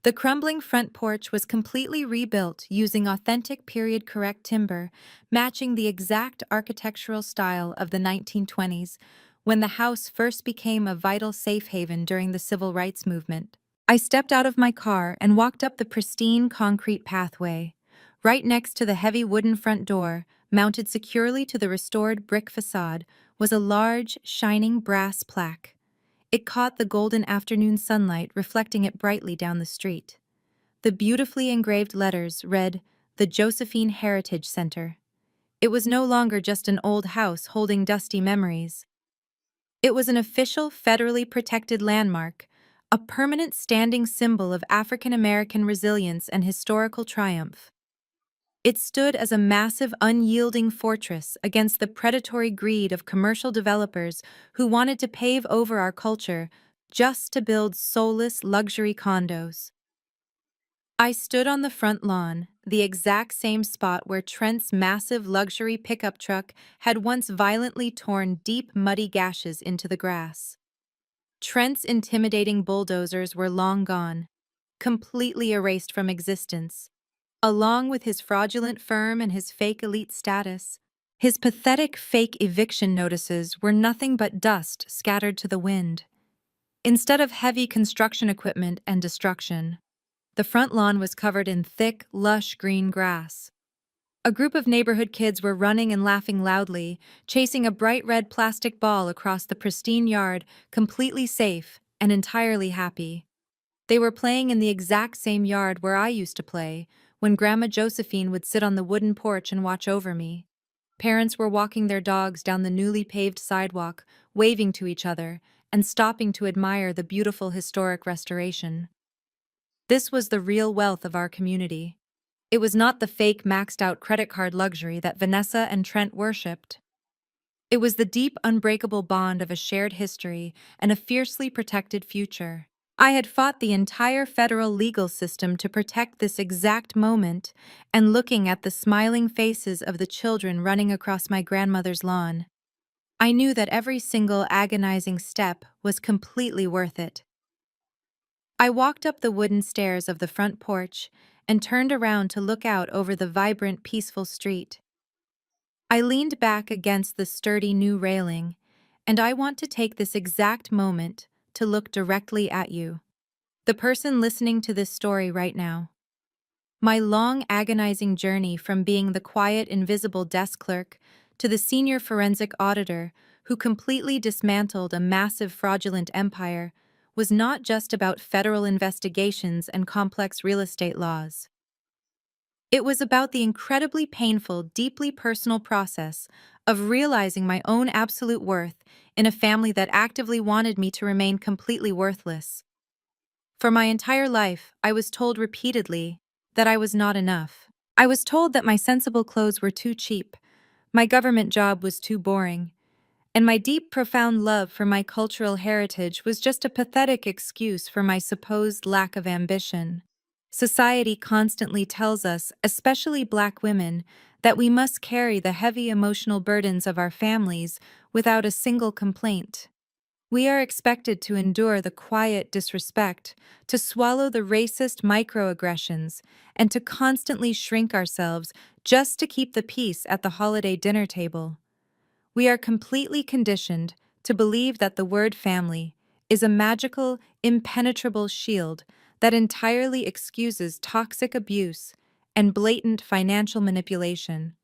The crumbling front porch was completely rebuilt using authentic period-correct timber, matching the exact architectural style of the 1920s, when the house first became a vital safe haven during the civil rights movement. I stepped out of my car and walked up the pristine concrete pathway. Right next to the heavy wooden front door, mounted securely to the restored brick facade, was a large, shining brass plaque. It caught the golden afternoon sunlight, reflecting it brightly down the street. The beautifully engraved letters read, "The Josephine Heritage Center." It was no longer just an old house holding dusty memories. It was an official, federally protected landmark, a permanent standing symbol of African American resilience and historical triumph. It stood as a massive, unyielding fortress against the predatory greed of commercial developers who wanted to pave over our culture just to build soulless luxury condos. I stood on the front lawn, the exact same spot where Trent's massive luxury pickup truck had once violently torn deep, muddy gashes into the grass. Trent's intimidating bulldozers were long gone, completely erased from existence, along with his fraudulent firm and his fake elite status. His pathetic fake eviction notices were nothing but dust scattered to the wind. Instead of heavy construction equipment and destruction, the front lawn was covered in thick, lush green grass. A group of neighborhood kids were running and laughing loudly, chasing a bright red plastic ball across the pristine yard, completely safe and entirely happy. They were playing in the exact same yard where I used to play, when Grandma Josephine would sit on the wooden porch and watch over me. Parents were walking their dogs down the newly paved sidewalk, waving to each other, and stopping to admire the beautiful historic restoration. This was the real wealth of our community. It was not the fake maxed-out credit card luxury that Vanessa and Trent worshipped. It was the deep, unbreakable bond of a shared history and a fiercely protected future. I had fought the entire federal legal system to protect this exact moment, and looking at the smiling faces of the children running across my grandmother's lawn, I knew that every single agonizing step was completely worth it. I walked up the wooden stairs of the front porch and turned around to look out over the vibrant, peaceful street. I leaned back against the sturdy new railing, and I want to take this exact moment to look directly at you, the person listening to this story right now. My long, agonizing journey from being the quiet, invisible desk clerk to the senior forensic auditor who completely dismantled a massive fraudulent empire was not just about federal investigations and complex real estate laws. It was about the incredibly painful, deeply personal process of realizing my own absolute worth in a family that actively wanted me to remain completely worthless. For my entire life, I was told repeatedly that I was not enough. I was told that my sensible clothes were too cheap, my government job was too boring, and my deep, profound love for my cultural heritage was just a pathetic excuse for my supposed lack of ambition. Society constantly tells us, especially Black women, that we must carry the heavy emotional burdens of our families without a single complaint. We are expected to endure the quiet disrespect, to swallow the racist microaggressions, and to constantly shrink ourselves just to keep the peace at the holiday dinner table. We are completely conditioned to believe that the word family is a magical, impenetrable shield that entirely excuses toxic abuse and blatant financial manipulation.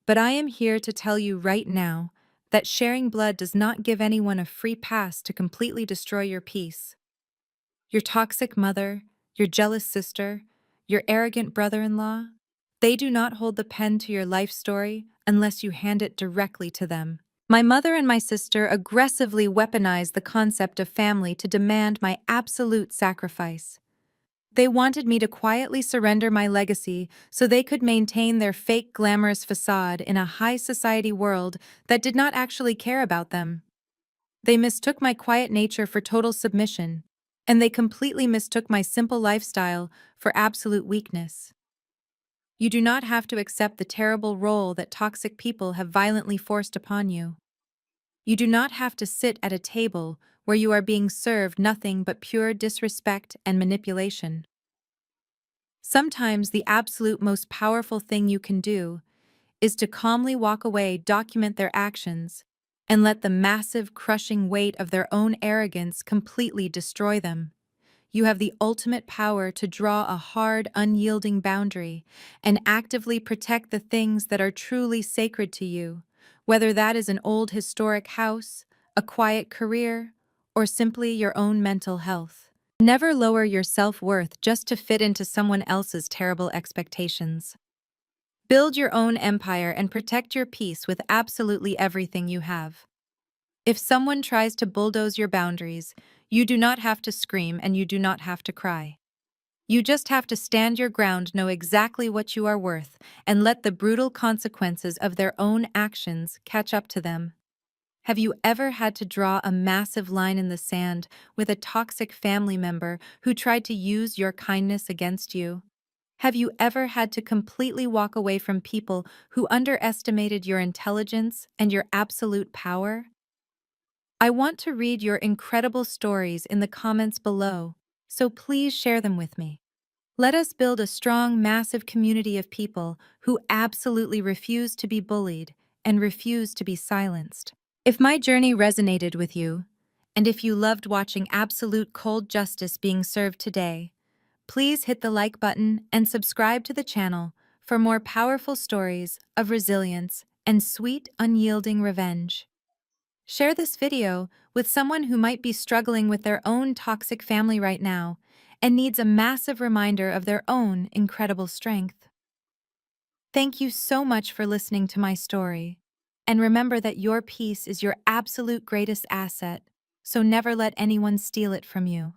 But I am here to tell you right now that sharing blood does not give anyone a free pass to completely destroy your peace. Your toxic mother, your jealous sister, your arrogant brother-in-law, they do not hold the pen to your life story unless you hand it directly to them. My mother and my sister aggressively weaponized the concept of family to demand my absolute sacrifice. They wanted me to quietly surrender my legacy so they could maintain their fake glamorous facade in a high society world that did not actually care about them. They mistook my quiet nature for total submission, and they completely mistook my simple lifestyle for absolute weakness. You do not have to accept the terrible role that toxic people have violently forced upon you. You do not have to sit at a table where you are being served nothing but pure disrespect and manipulation. Sometimes the absolute most powerful thing you can do is to calmly walk away, document their actions, and let the massive, crushing weight of their own arrogance completely destroy them. You have the ultimate power to draw a hard, unyielding boundary and actively protect the things that are truly sacred to you, whether that is an old historic house, a quiet career, or simply your own mental health. Never lower your self-worth just to fit into someone else's terrible expectations. Build your own empire and protect your peace with absolutely everything you have. If someone tries to bulldoze your boundaries, you do not have to scream and you do not have to cry. You just have to stand your ground, know exactly what you are worth, and let the brutal consequences of their own actions catch up to them. Have you ever had to draw a massive line in the sand with a toxic family member who tried to use your kindness against you? Have you ever had to completely walk away from people who underestimated your intelligence and your absolute power? I want to read your incredible stories in the comments below, so please share them with me. Let us build a strong, massive community of people who absolutely refuse to be bullied and refuse to be silenced. If my journey resonated with you, and if you loved watching absolute cold justice being served today, please hit the like button and subscribe to the channel for more powerful stories of resilience and sweet, unyielding revenge. Share this video with someone who might be struggling with their own toxic family right now and needs a massive reminder of their own incredible strength. Thank you so much for listening to my story. And remember that your peace is your absolute greatest asset, so never let anyone steal it from you.